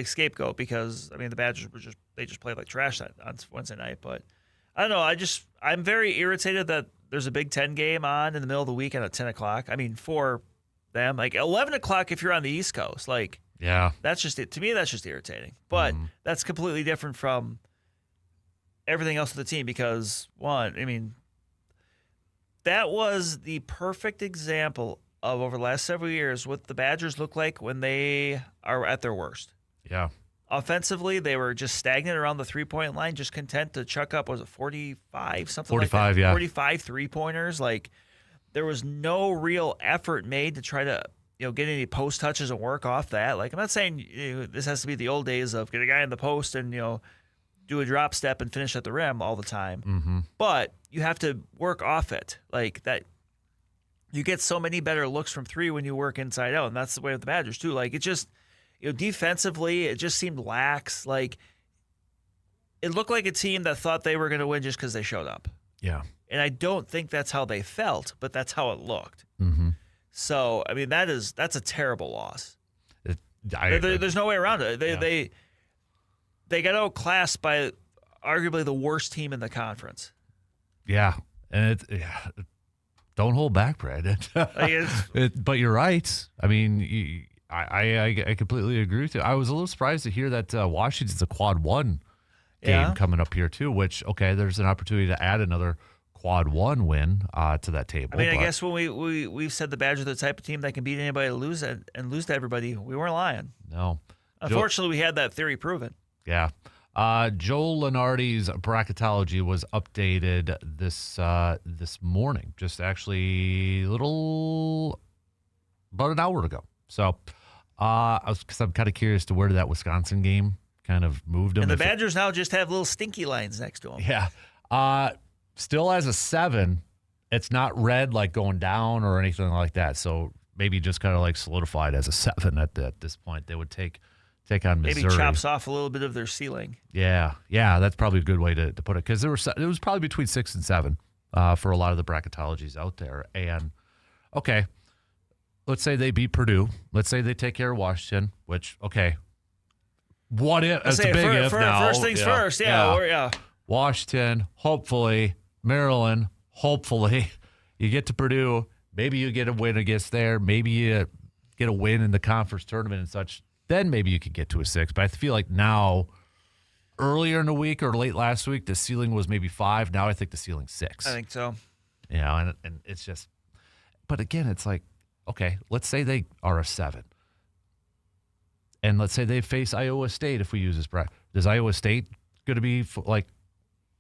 scapegoat, because I mean the Badgers they just played like trash on Wednesday night. But I don't know. I'm very irritated that there's a Big Ten game on in the middle of the weekend at 10 o'clock. I mean, for them, like 11 o'clock if you're on the East Coast, like that's just it. To me, that's just irritating. But that's completely different from everything else with the team because one, I mean, that was the perfect example of over the last several years what the Badgers look like when they are at their worst. Yeah. Offensively, they were just stagnant around the three-point line, just content to chuck up, was it 45, something 45, like that? yeah. 45 three-pointers. Like, there was no real effort made to try to, get any post touches and work off that. Like, I'm not saying this has to be the old days of get a guy in the post and, do a drop step and finish at the rim all the time. But you have to work off it. Like, that, you get so many better looks from three when you work inside out, and that's the way with the Badgers, too. Like, it just... defensively, it just seemed lax. Like, it looked like a team that thought they were going to win just because they showed up. Yeah. And I don't think that's how they felt, but that's how it looked. So, I mean, that's a terrible loss. There's no way around it. They got outclassed by arguably the worst team in the conference. Yeah. And don't hold back, Brad. But you're right. I mean, I completely agree with you. I was a little surprised to hear that Washington's a quad one game coming up here too, which, okay, there's an opportunity to add another quad one win to that table. I mean, I guess when we've said the Badgers are the type of team that can beat anybody and lose to everybody, we weren't lying. No. Unfortunately, we had that theory proven. Yeah. Joe Lenardi's bracketology was updated this morning, just actually about an hour ago. So because I'm kind of curious to where that Wisconsin game kind of moved them. And the Badgers now just have little stinky lines next to them. Yeah. Still as a 7. It's not red like going down or anything like that. So maybe just kind of like solidified as a 7 at this point. They would take on Missouri. Maybe chops off a little bit of their ceiling. Yeah. That's probably a good way to put it because it was probably between 6 and 7 for a lot of the bracketologies out there. And okay. Let's say they beat Purdue. Let's say they take care of Washington, which, okay. What if? It's a big if now. First things first. Yeah. Washington, hopefully. Maryland, hopefully. You get to Purdue. Maybe you get a win against there. Maybe you get a win in the conference tournament and such. Then maybe you could get to a 6. But I feel like now, earlier in the week or late last week, the ceiling was maybe 5. Now I think the ceiling's 6. I think so. Yeah, and it's just – but again, it's like, okay, let's say they are a 7. And let's say they face Iowa State if we use this bracket. Is Iowa State going to be like –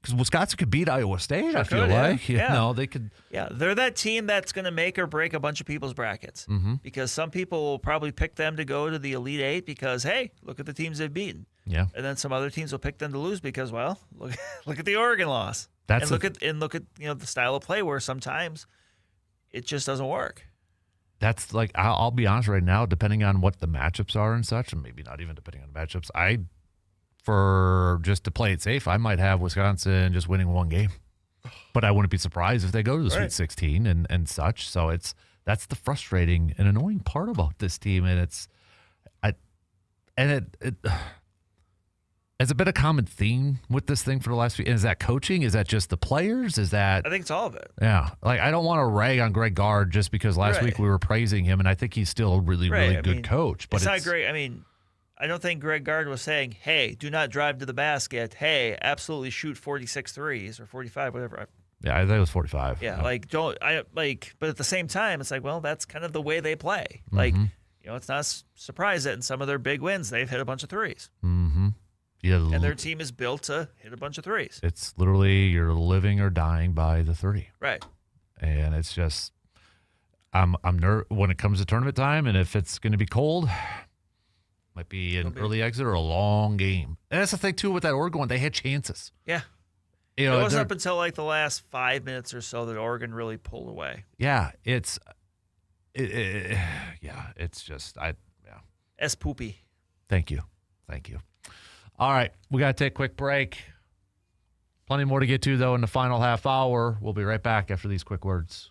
because Wisconsin could beat Iowa State, I feel like. You know, they could. Yeah, they're that team that's going to make or break a bunch of people's brackets. Because some people will probably pick them to go to the Elite Eight because, hey, look at the teams they've beaten. Yeah. And then some other teams will pick them to lose because, well, look at the Oregon loss. Look at the style of play where sometimes it just doesn't work. That's like, I'll be honest right now, depending on what the matchups are and such, and maybe not even depending on the matchups, for just to play it safe, I might have Wisconsin just winning one game. But I wouldn't be surprised if they go to the Sweet 16 and such. So that's the frustrating and annoying part about this team. And it's a bit of common theme with this thing for the last few. Is that coaching? Is that just the players? Is that? I think it's all of it. Yeah. Like, I don't want to rag on Greg Gard just because last week we were praising him, and I think he's still a really, really good coach. But it's not great. I mean, I don't think Greg Gard was saying, hey, do not drive to the basket. Hey, absolutely shoot 46 threes or 45, whatever. Yeah, I think it was 45. Yeah, but at the same time, it's like, well, that's kind of the way they play. Like, it's not a surprise that in some of their big wins, they've hit a bunch of threes. Yeah, and their team is built to hit a bunch of threes. It's literally you're living or dying by the 3. Right. And it's just, I'm when it comes to tournament time, and if it's going to be cold, might be an early exit or a long game. And that's the thing, too, with that Oregon one. They had chances. Yeah. It wasn't up until like the last 5 minutes or so that Oregon really pulled away. Yeah. It's just, S poopy. Thank you. All right. We got to take a quick break. Plenty more to get to, though, in the final half hour. We'll be right back after these quick words.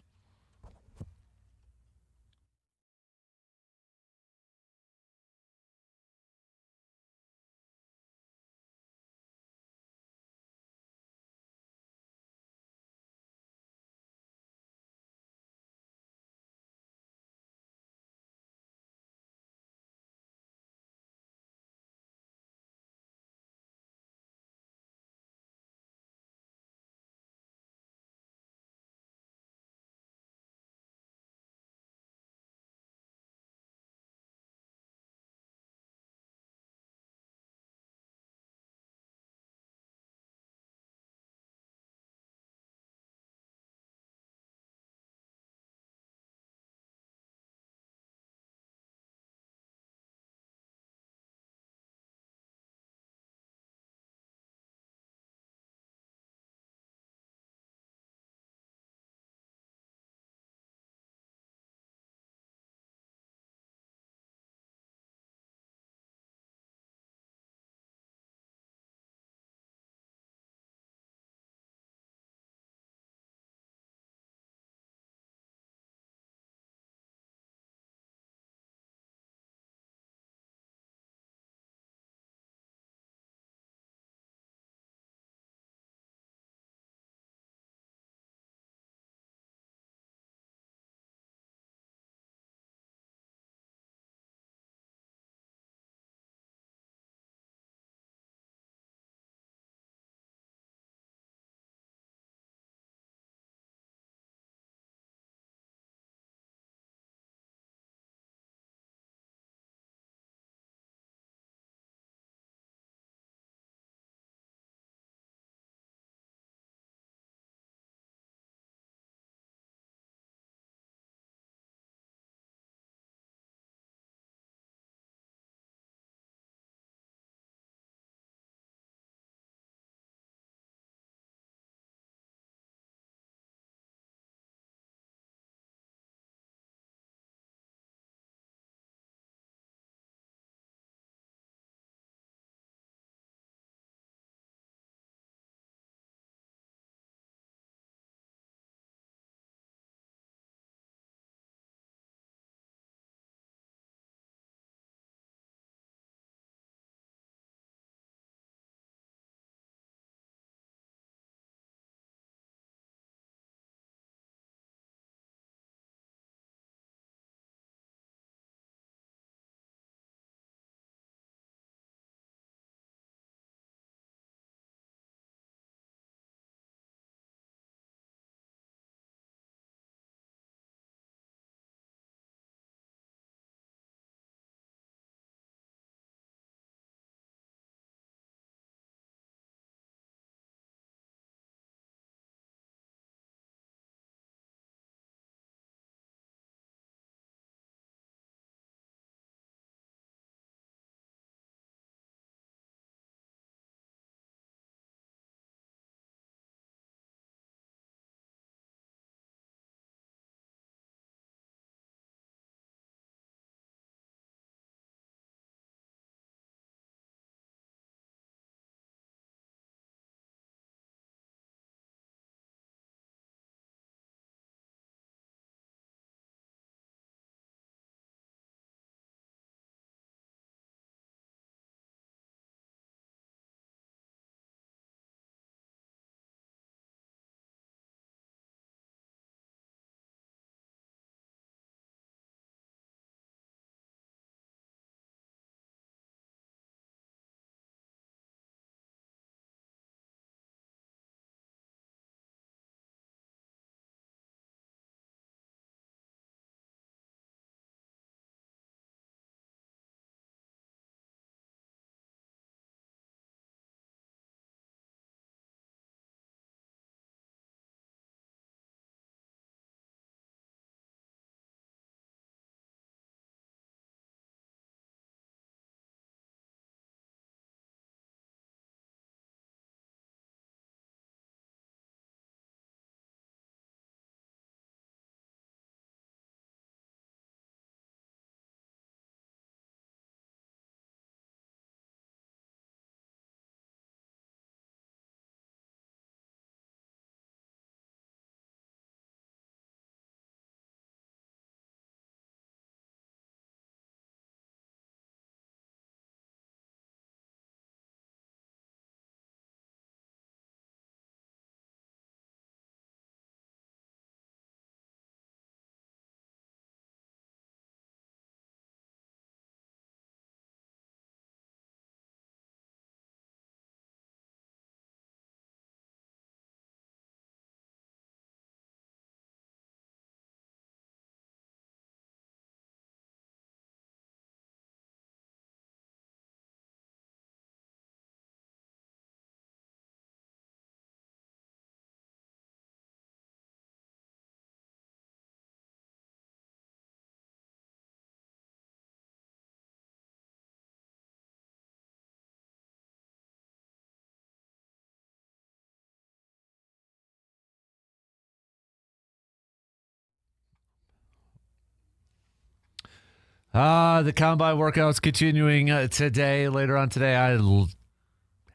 The combine workouts continuing today. Later on today,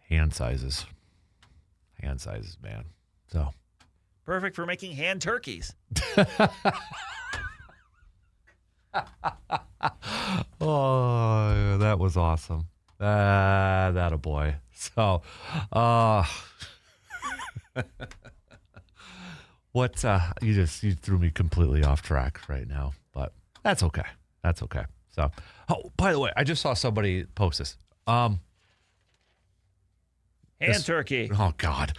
hand sizes, man. So Perfect for making hand turkeys. Oh, that was awesome. That a boy. So, what? You threw me completely off track right now, but that's okay. That's okay. So, oh, by the way, I just saw somebody post this. Turkey. Oh God,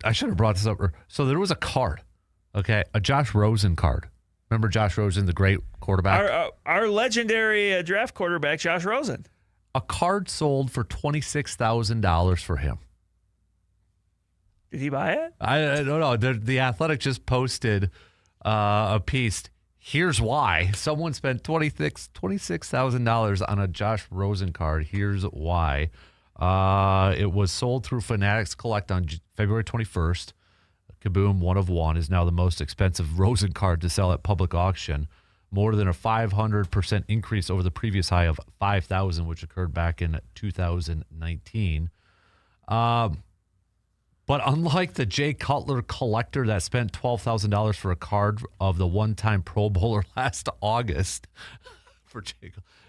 I should have brought this up. So there was a card, okay, a Josh Rosen card. Remember Josh Rosen, the great quarterback? Our legendary draft quarterback, Josh Rosen. A card sold for $26,000 for him. Did he buy it? I don't know. The Athletic just posted a piece. Here's why. Someone spent $26,000 on a Josh Rosen card. Here's why. It was sold through Fanatics Collect on February 21st. Kaboom, one of one, is now the most expensive Rosen card to sell at public auction. More than a 500% increase over the previous high of $5,000, which occurred back in 2019. But unlike the Jay Cutler collector that spent $12,000 for a card of the one-time Pro Bowler last August,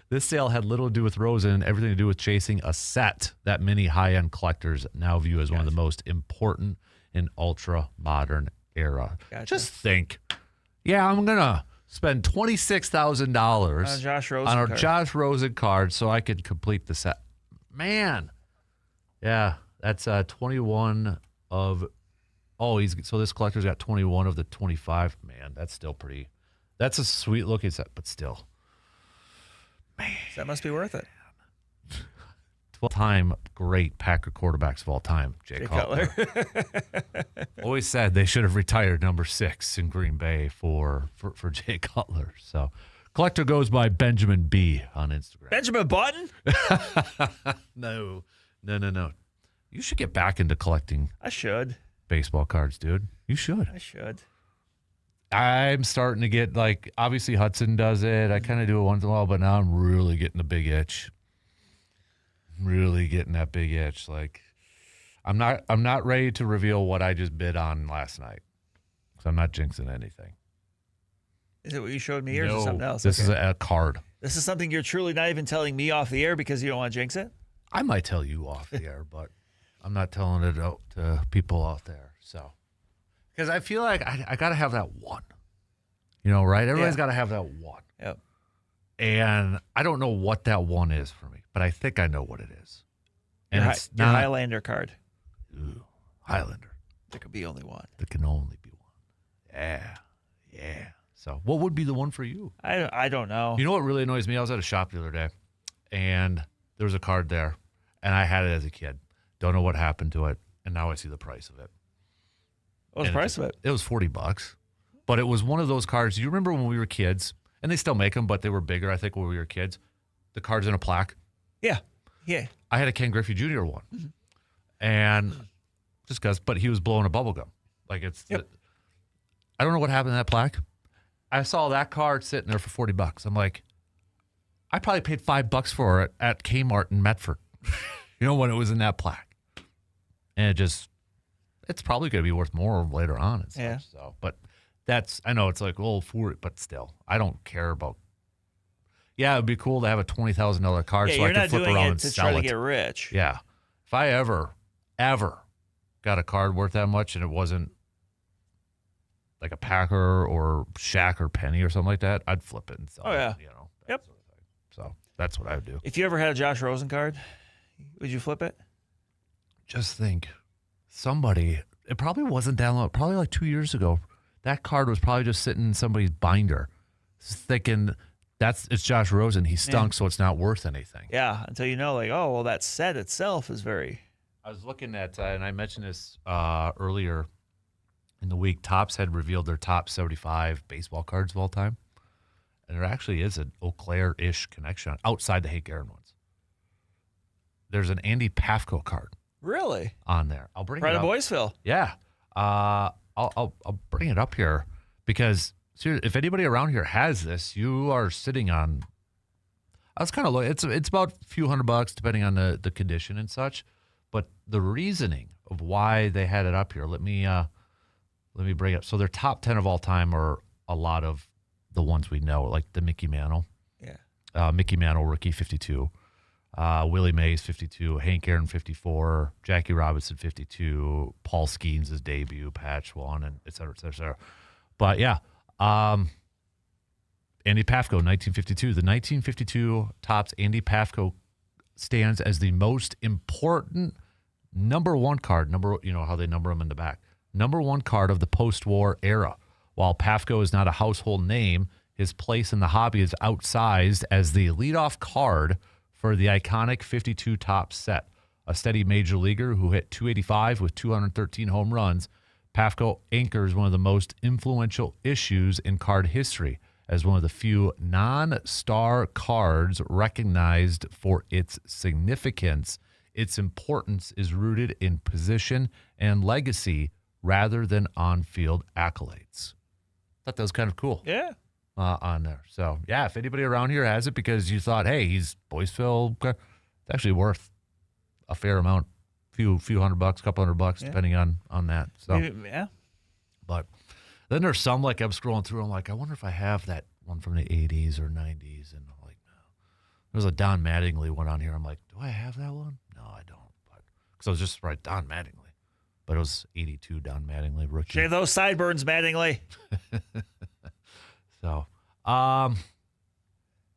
this sale had little to do with Rosen and everything to do with chasing a set that many high-end collectors now view as one of the most important in ultra-modern era. Gotcha. Just think, I'm going to spend $26,000 on a Josh Rosen card so I could complete the set. Man. Yeah, that's 21 of so this collector's got 21 of the 25. Man, that's still pretty. That's a sweet looking set, but still. Man. That must be worth it. 12-time great Packer quarterbacks of all time, Jay Cutler. Always said they should have retired number 6 in Green Bay for Jay Cutler. So, collector goes by Benjamin B on Instagram. Benjamin Button? No. You should get back into collecting. I should. Baseball cards, dude. You should. I should. I'm starting to get, obviously Hudson does it. I kind of do it once in a while, but now I'm really getting the big itch. Really getting that big itch. I'm not ready to reveal what I just bid on last night. So I'm not jinxing anything. Is it what you showed me, or is it something else? This is a card. This is something you're truly not even telling me off the air because you don't want to jinx it? I might tell you off the air, but I'm not telling it out to people out there. So, because I feel like I got to have that one. Right? Everybody's got to have that one. Yep. And I don't know what that one is for me, but I think I know what it is. And it's your not Highlander card. Ooh, Highlander. There could be only one. There can only be one. Yeah. So what would be the one for you? I don't know. You know what really annoys me? I was at a shop the other day, and there was a card there, and I had it as a kid. Don't know what happened to it, and now I see the price of it. What was the price of it? It was $40, but it was one of those cards. You remember when we were kids? And they still make them, but they were bigger, I think, when we were kids. The cards in a plaque. Yeah. I had a Ken Griffey Jr. one. Mm-hmm. And just because, but he was blowing a bubble gum. I don't know what happened to that plaque. I saw that card sitting there for $40. I'm like, I probably paid $5 for it at Kmart in Medford, when it was in that plaque. And it's probably going to be worth more later on. And such, so, but I know it's but still, I don't care about. Yeah, it'd be cool to have a $20,000 card so I could flip around and sell it. You're not doing it to try to get rich. Yeah. If I ever got a card worth that much and it wasn't like a Packer or Shaq or Penny or something like that, I'd flip it and sell it. Yep. Sort of thing. So that's what I would do. If you ever had a Josh Rosen card, would you flip it? Just think, it probably wasn't that long, probably like 2 years ago. That card was probably just sitting in somebody's binder, thinking it's Josh Rosen. He stunk, so it's not worth anything. Yeah, until that set itself is very. I was looking at, and I mentioned this earlier in the week. Topps had revealed their top 75 baseball cards of all time, and there actually is an Eau Claire-ish connection outside the Hank Aaron ones. There's an Andy Pafko card. Really? On there, I'll bring Pride it of up. Boysville. Yeah. I'll bring it up here because if anybody around here has this, you are sitting on. I was kind of looking. It's about a few $100 depending on the condition and such, but the reasoning of why they had it up here. Let me bring it up. So their top 10 of all time are a lot of the ones we know, like the Mickey Mantle. Yeah. Mickey Mantle, rookie, 52. Willie Mays, 52. Hank Aaron, 54. Jackie Robinson, 52. Paul Skeens' debut, patch one, and et cetera, et cetera, et cetera. But yeah, Andy Pafko, 1952. The 1952 Topps Andy Pafko stands as the most important number one card. You know how they number them in the back. Number one card of the post-war era. While Pafko is not a household name, his place in the hobby is outsized as the leadoff card for the iconic 52 Topps set. A steady major leaguer who hit 285 with 213 home runs, Pafko anchors one of the most influential issues in card history as one of the few non-star cards recognized for its significance. Its importance is rooted in position and legacy rather than on-field accolades. Thought that was kind of cool. Yeah. On there. So, yeah, if anybody around here has it because you thought, hey, he's Boyceville, it's actually worth a fair amount, few $100, couple $100, depending on that. So, yeah. But then there's some, like, I'm scrolling through, I'm like, I wonder if I have that one from the 80s or 90s. And I'm like, no. There's a Don Mattingly one on here. I'm like, do I have that one? No, I don't. Because I was just right, Don Mattingly. But it was 82 Don Mattingly rookie. Shave those sideburns, Mattingly. So, and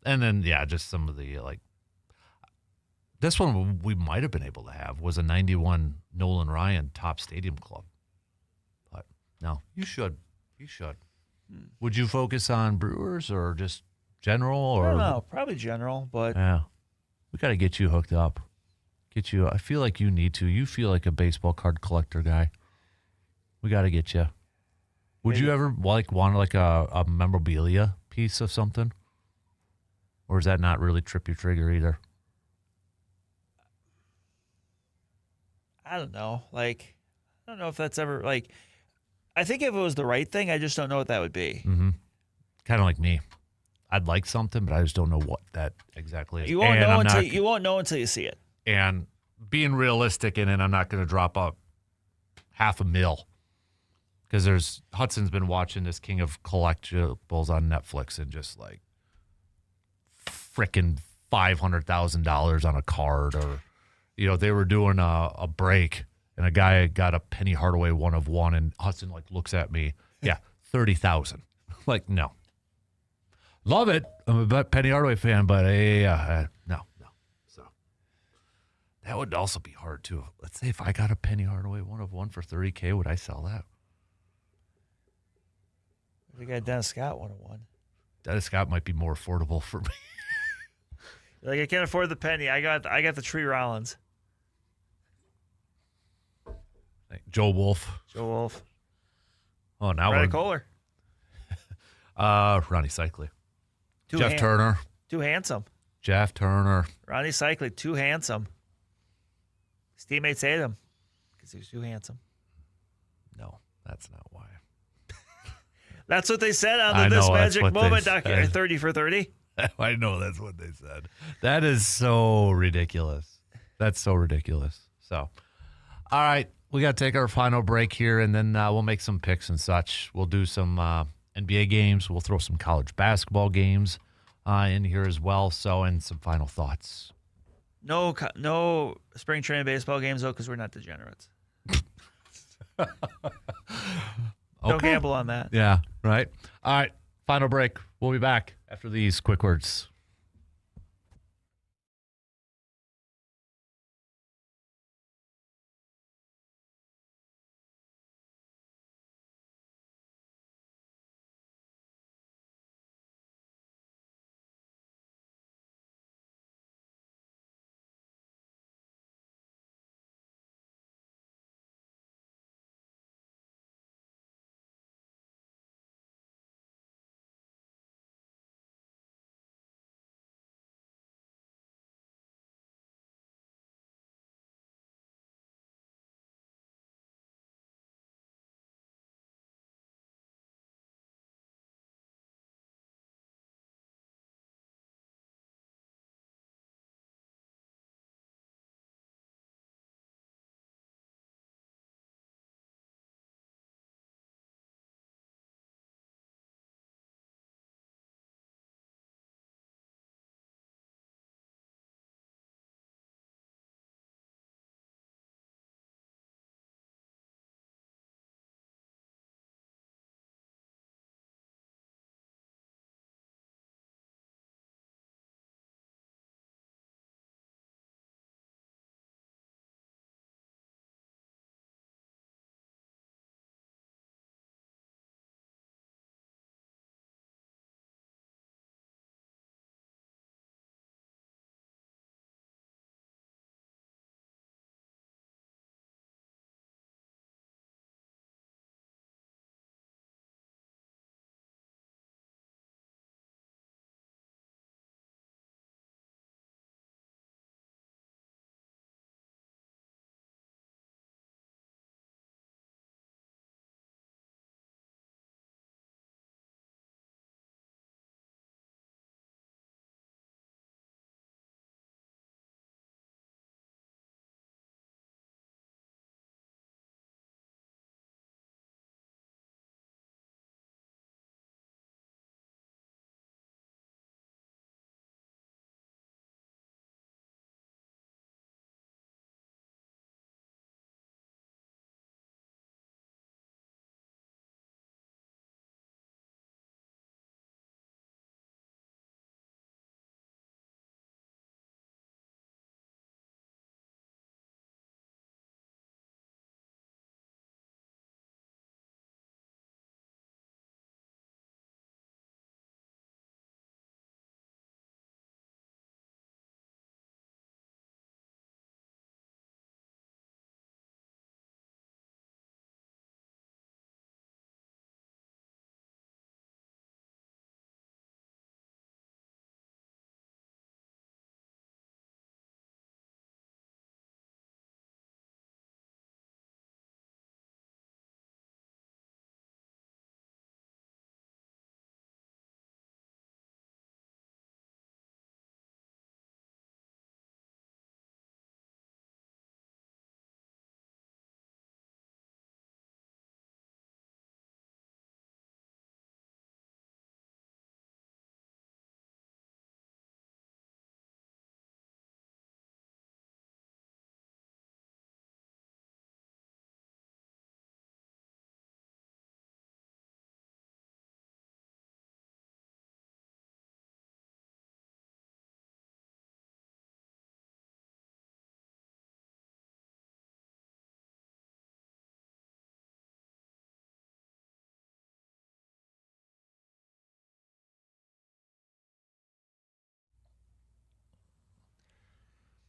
then, yeah, just some of the, like, this one we might have been able to have was a 91 Nolan Ryan Top Stadium Club. But, no, you should. You should. Would you focus on Brewers or just general? Or I don't know. Probably general, but. Yeah. We got to get you hooked up. Get you. I feel like you need to. You feel like a baseball card collector guy. We got to get you. Would you ever want a memorabilia piece of something? Or is that not really trip your trigger either? I don't know. Like, I don't know if that's ever, like, I think if it was the right thing, I just don't know what that would be. Mm-hmm. Kind of like me. I'd like something, but I just don't know what that exactly is. You won't know until you see it. And being realistic in it, I'm not going to drop up $500,000 because Hudson's been watching this King of Collectibles on Netflix and just like frickin' $500,000 on a card, or they were doing a break and a guy got a Penny Hardaway 1 of 1 and Hudson like looks at me, yeah, 30,000. Like, no. Love it. I'm a Penny Hardaway fan, but no. So that would also be hard too. Let's say if I got a Penny Hardaway 1 of 1 for $30K, would I sell that? We got Dennis Scott 1 of 1. Dennis Scott might be more affordable for me. Like, I can't afford the penny. I got the Tree Rollins. Joe Wolf. Oh, now Ronnie Kohler. Ronnie Cycli. Turner. Too handsome. Jeff Turner. Ronnie Cycli, too handsome. His teammates hate him because he was too handsome. No, that's not why. That's what they said on the This Magic Moment documentary, 30 for 30. I know that's what they said. That is so ridiculous. That's so ridiculous. So, all right, we got to take our final break here, and then we'll make some picks and such. We'll do some NBA games. We'll throw some college basketball games in here as well. So, and some final thoughts. No spring training baseball games, though, because we're not degenerates. Don't gamble on that. Yeah, right. All right, final break. We'll be back after these quick words.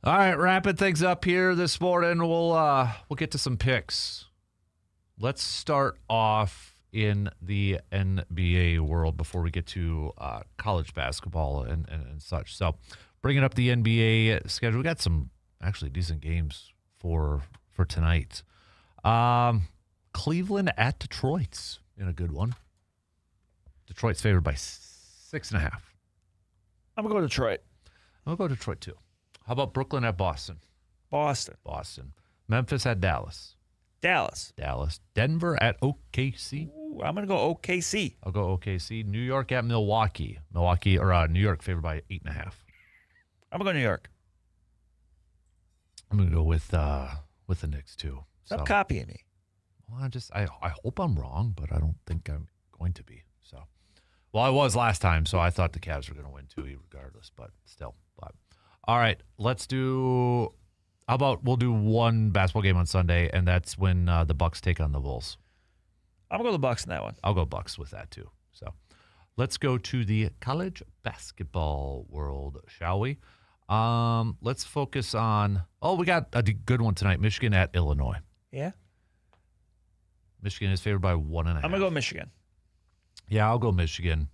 All right, wrapping things up here this morning. We'll get to some picks. Let's start off in the NBA world before we get to college basketball and such. So, bringing up the NBA schedule, we got some actually decent games for tonight. Cleveland at Detroit's in a good one. Detroit's favored by 6.5. I'm going to go Detroit. I'll go Detroit too. How about Brooklyn at Boston? Boston. Memphis at Dallas. Dallas. Denver at OKC. Ooh, I'm going to go OKC. I'll go OKC. New York at Milwaukee. New York favored by 8.5. I'm going to go New York. I'm going to go with the Knicks too. Stop copying me. Well, I hope I'm wrong, but I don't think I'm going to be. So, well, I was last time, so I thought the Cavs were going to win too, regardless. But still, all right. Let's do. How about we'll do one basketball game on Sunday, and that's when the Bucks take on the Bulls. I'm going to go the Bucks in that one. I'll go Bucks with that too. So, let's go to the college basketball world, shall we? Let's focus on. Oh, we got a good one tonight. Michigan at Illinois. Yeah. Michigan is favored by 1.5. I'm going to go Michigan. Yeah, I'll go Michigan.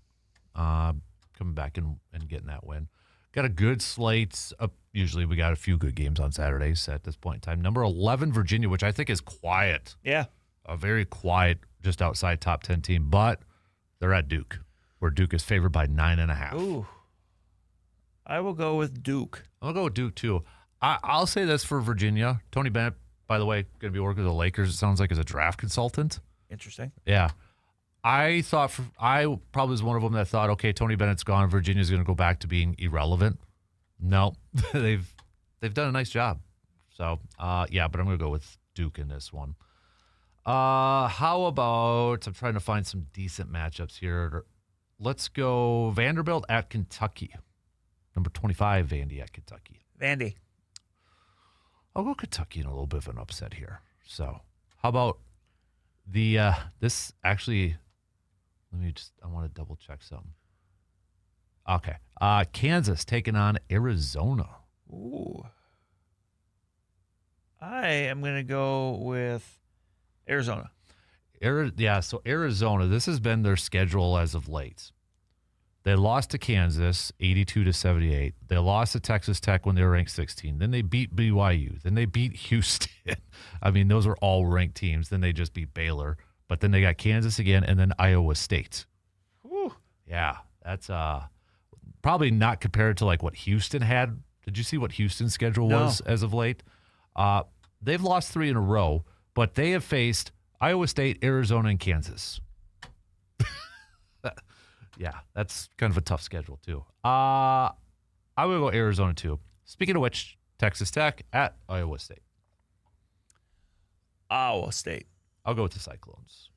Coming back and getting that win. Got a good slate. Usually we got a few good games on Saturdays at this point in time. Number 11, Virginia, which I think is quiet. Yeah. A very quiet, just outside top 10 team. But they're at Duke, where Duke is favored by 9.5. Ooh. I will go with Duke. I'll go with Duke, too. I'll say this for Virginia. Tony Bennett, by the way, going to be working with the Lakers, it sounds like, as a draft consultant. Interesting. Yeah. I probably was one of them that thought, okay, Tony Bennett's gone. Virginia's going to go back to being irrelevant. No, they've done a nice job. So, yeah, but I'm going to go with Duke in this one. How about, I'm trying to find some decent matchups here. Let's go Vanderbilt at Kentucky. Number 25, Vandy at Kentucky. Vandy. I'll go Kentucky in a little bit of an upset here. So, how about this actually, I want to double check something. Okay. Kansas taking on Arizona. Ooh. I am going to go with Arizona. So Arizona, this has been their schedule as of late. They lost to Kansas 82-78. They lost to Texas Tech when they were ranked 16. Then they beat BYU. Then they beat Houston. I mean, those are all ranked teams. Then they just beat Baylor. But then they got Kansas again and then Iowa State. Ooh. Yeah, that's probably not compared to like what Houston had. Did you see what Houston's schedule was as of late? They've lost 3 in a row, but they have faced Iowa State, Arizona, and Kansas. Yeah, that's kind of a tough schedule, too. I will go Arizona, too. Speaking of which, Texas Tech at Iowa State. Iowa State. I'll go with the Cyclones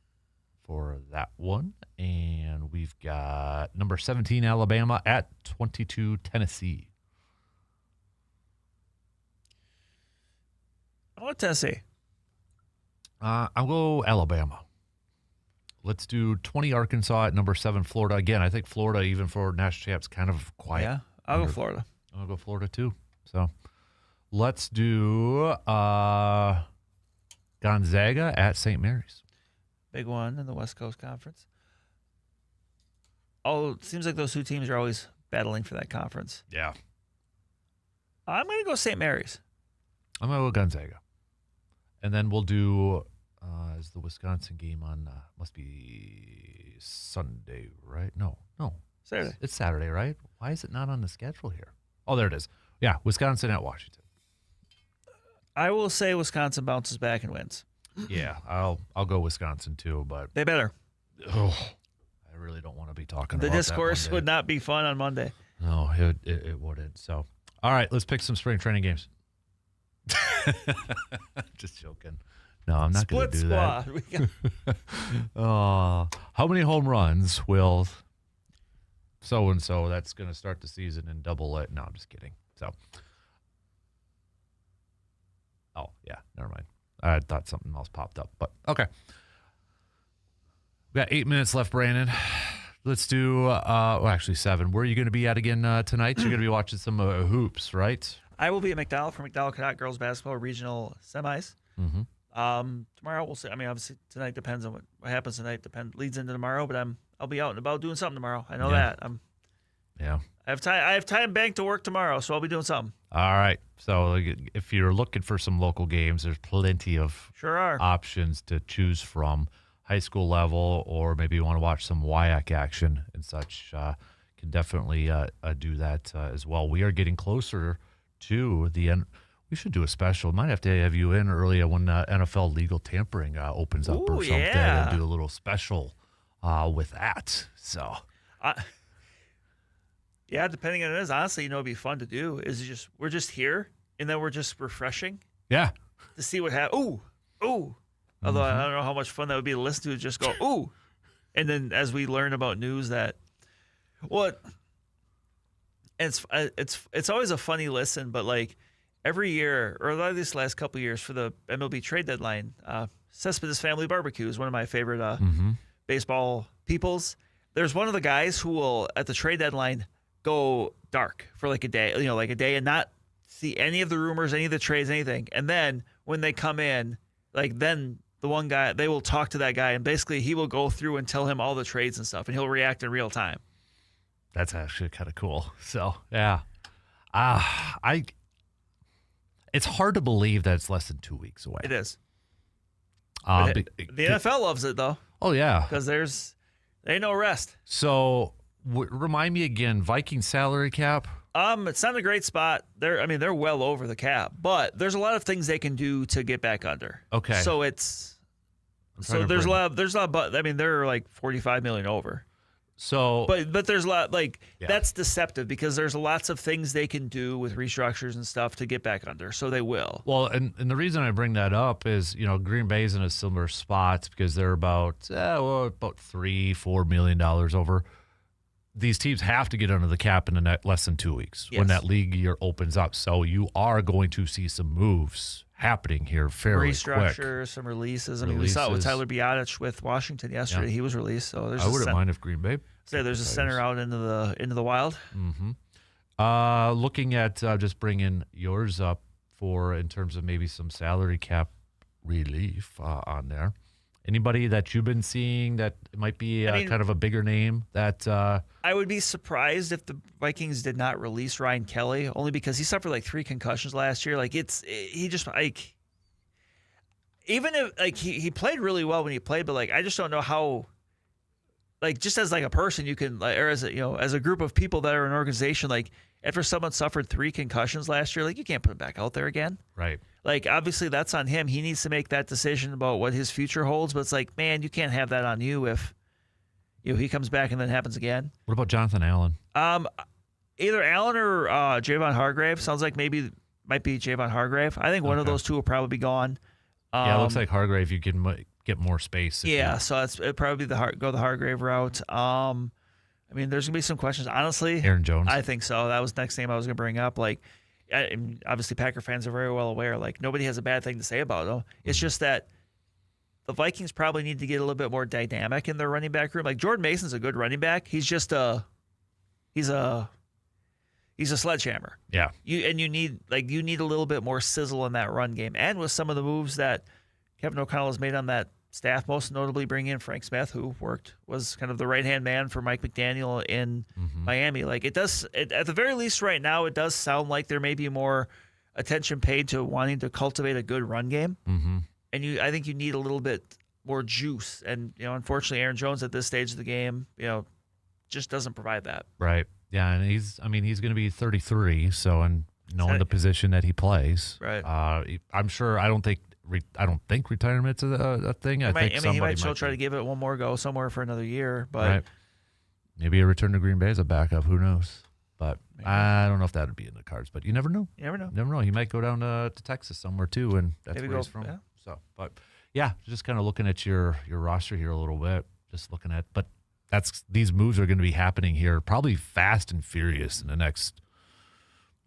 for that one. And we've got number 17, Alabama at 22, Tennessee. I want Tennessee. I'll go Alabama. Let's do 20 Arkansas at number 7 Florida. Again, I think Florida, even for national champs, kind of quiet. Yeah, I'll go Florida. I'll go Florida too. So let's do Gonzaga at St. Mary's. Big one in the West Coast Conference. Oh, it seems like those two teams are always battling for that conference. Yeah. I'm going to go St. Mary's. I'm going to go Gonzaga. And then we'll do is the Wisconsin game on must be Sunday, right? No. Saturday. It's Saturday, right? Why is it not on the schedule here? Oh, there it is. Yeah, Wisconsin at Washington. I will say Wisconsin bounces back and wins. Yeah, I'll go Wisconsin too, but They better. I really don't want to be talking The about discourse that would not be fun on Monday. No, it wouldn't. So, all right, let's pick some spring training games. Just joking. No, I'm not going to do that. How many home runs will so-and-so that's going to start the season in double A? No, I'm just kidding. So, oh, yeah, never mind. I thought something else popped up, but okay. We got 8 minutes left, Brandon. Let's do, actually 7. Where are you going to be at again tonight? You're going to be watching some hoops, right? I will be at McDowell for McDowell Cadet girls basketball regional semis. Mm-hmm. Tomorrow we'll see. I mean, obviously tonight depends on what happens tonight. Leads into tomorrow, but I'll be out and about doing something tomorrow. I know that. Yeah. I have time banked to work tomorrow, so I'll be doing something. All right. So if you're looking for some local games, there's plenty of Sure are options to choose from, high school level, or maybe you want to watch some WIAC action and such. Can definitely do that as well. We are getting closer to the end. We should do a special. Might have to have you in early when NFL legal tampering opens up or something, and do a little special with that. So, yeah, depending on it is, honestly, it'd be fun to do. We're just here, and then we're just refreshing. Yeah. To see what happens. Ooh. Although I don't know how much fun that would be to listen to. Just go ooh, and then as we learn about news that, it's always a funny listen, but like. Every year, or at least last couple of years, for the MLB trade deadline, Cespedes Family Barbecue is one of my favorite baseball peoples. There's one of the guys who will, at the trade deadline, go dark for like a day, and not see any of the rumors, any of the trades, anything. And then when they come in, then the one guy, they will talk to that guy, and basically he will go through and tell him all the trades and stuff, and he'll react in real time. That's actually kind of cool. So, yeah. It's hard to believe that it's less than 2 weeks away. It is. The NFL loves it, though. Oh, yeah. Because there ain't no rest. So, remind me again, Viking salary cap? It's not a great spot. They're well over the cap, but there's a lot of things they can do to get back under. Okay. So there's a lot, but they're like 45 million over. So, but there's a lot that's deceptive because there's lots of things they can do with restructures and stuff to get back under. So they will. Well, and the reason I bring that up is Green Bay's in a similar spot because they're about $3-4 million over. These teams have to get under the cap in less than 2 weeks when that league year opens up. So you are going to see some moves happening here fairly restructure, quick. Some releases. We saw it with Tyler Biadasz with Washington yesterday. Yeah. He was released. So I wouldn't mind if Green Bay. There's a center out into the wild. Mm-hmm. Looking at just bringing yours up in terms of maybe some salary cap relief on there. Anybody that you've been seeing that might be kind of a bigger name that I would be surprised if the Vikings did not release Ryan Kelly, only because he suffered like 3 concussions last year. Like he just even if he played really well when he played, but I just don't know how just as a person you can or as a group of people that are an organization, after someone suffered 3 concussions last year, you can't put him back out there again. Right. Obviously that's on him. He needs to make that decision about what his future holds. But it's man, you can't have that on you if he comes back and then happens again. What about Jonathan Allen? Either Allen or Javon Hargrave. Sounds like might be Javon Hargrave. I think one of those two will probably be gone. It looks like Hargrave. You can get more space. So it'd probably be go the Hargrave route. There's gonna be some questions. Honestly, Aaron Jones. I think so. That was the next name I was gonna bring up. Obviously, Packer fans are very well aware. Nobody has a bad thing to say about it. It's just that the Vikings probably need to get a little bit more dynamic in their running back room. Jordan Mason's a good running back. He's just he's a sledgehammer. Yeah. You need a little bit more sizzle in that run game. And with some of the moves that Kevin O'Connell has made on that staff, most notably bringing in Frank Smith, who was kind of the right-hand man for Mike McDaniel in Miami. At the very least right now, it does sound like there may be more attention paid to wanting to cultivate a good run game. Mm-hmm. And I think you need a little bit more juice. And, unfortunately, Aaron Jones at this stage of the game, just doesn't provide that. Right. Yeah, and he's going to be 33, so and knowing the position that he plays. Right. I'm sure I don't think retirement's a thing. I think he might still try to give it one more go somewhere for another year, but right. Maybe a return to Green Bay as a backup. Who knows? But maybe. I don't know if that would be in the cards. But you never know. You never know. He might go down to Texas somewhere too, and that's maybe where he's from. Yeah. So, but yeah, just kind of looking at your roster here a little bit. Just looking at, but these moves are going to be happening here probably fast and furious in the next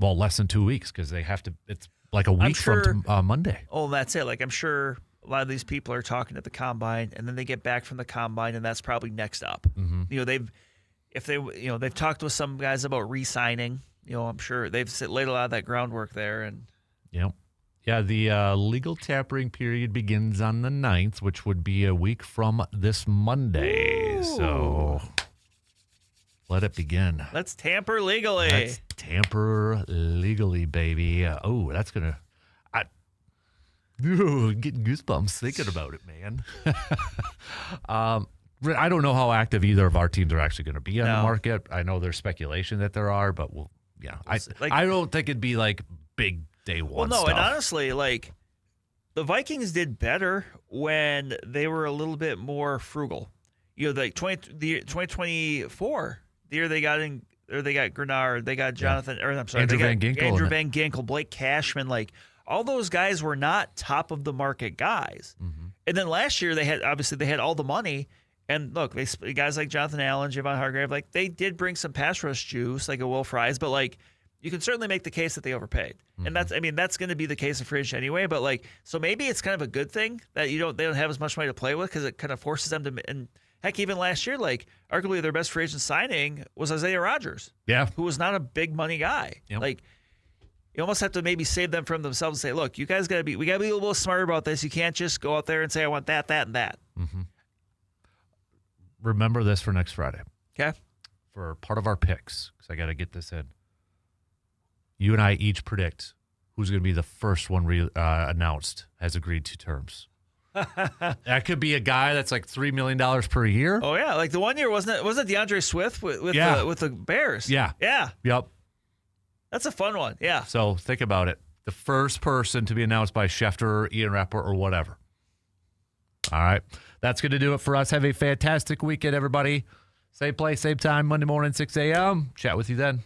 less than 2 weeks because they have to. It's like a week from Monday. Oh, that's it. I'm sure a lot of these people are talking at the combine, and then they get back from the combine, and that's probably next up. Mm-hmm. They've talked with some guys about re-signing. I'm sure they've laid a lot of that groundwork there. And Yep. Yeah, the legal tampering period begins on the 9th, which would be a week from this Monday. Ooh. So let it begin. Let's tamper legally. Let's tamper legally, baby. That's going to... Getting goosebumps thinking about it, man. I don't know how active either of our teams are actually going to be on the market. I know there's speculation that there are, but I don't think it'd be like big day one stuff. And honestly, like the Vikings did better when they were a little bit more frugal. Like 2024, the year they got Grenard, they got Jonathan, Andrew Van Ginkel, Andrew Van Ginkel, Blake Cashman, like all those guys were not top of the market guys. Mm-hmm. And then last year they had all the money. And look, guys like Jonathan Allen, Javon Hargrave, like they did bring some pass rush juice, like a Will Fries, but like you can certainly make the case that they overpaid. Mm-hmm. And that's going to be the case in free agency anyway. But like, so maybe it's kind of a good thing that they don't have as much money to play with because it kind of forces them to. And heck, even last year, like arguably their best free agent signing was Isaiah Rodgers, who was not a big money guy. Yep. Like, you almost have to maybe save them from themselves and say, look, you guys we got to be a little smarter about this. You can't just go out there and say, I want that, that, and that. Mm-hmm. Remember this for next Friday. Okay. For part of our picks, because I got to get this in. You and I each predict who's going to be the first one announced has agreed to terms. That could be a guy that's like $3 million per year. Oh yeah, like the one year wasn't it DeAndre Swift with the Bears? Yeah. Yep. That's a fun one. Yeah. So think about it. The first person to be announced by Schefter or Ian Rappaport or whatever. All right. That's going to do it for us. Have a fantastic weekend, everybody. Same place, same time, Monday morning, 6 a.m. Chat with you then.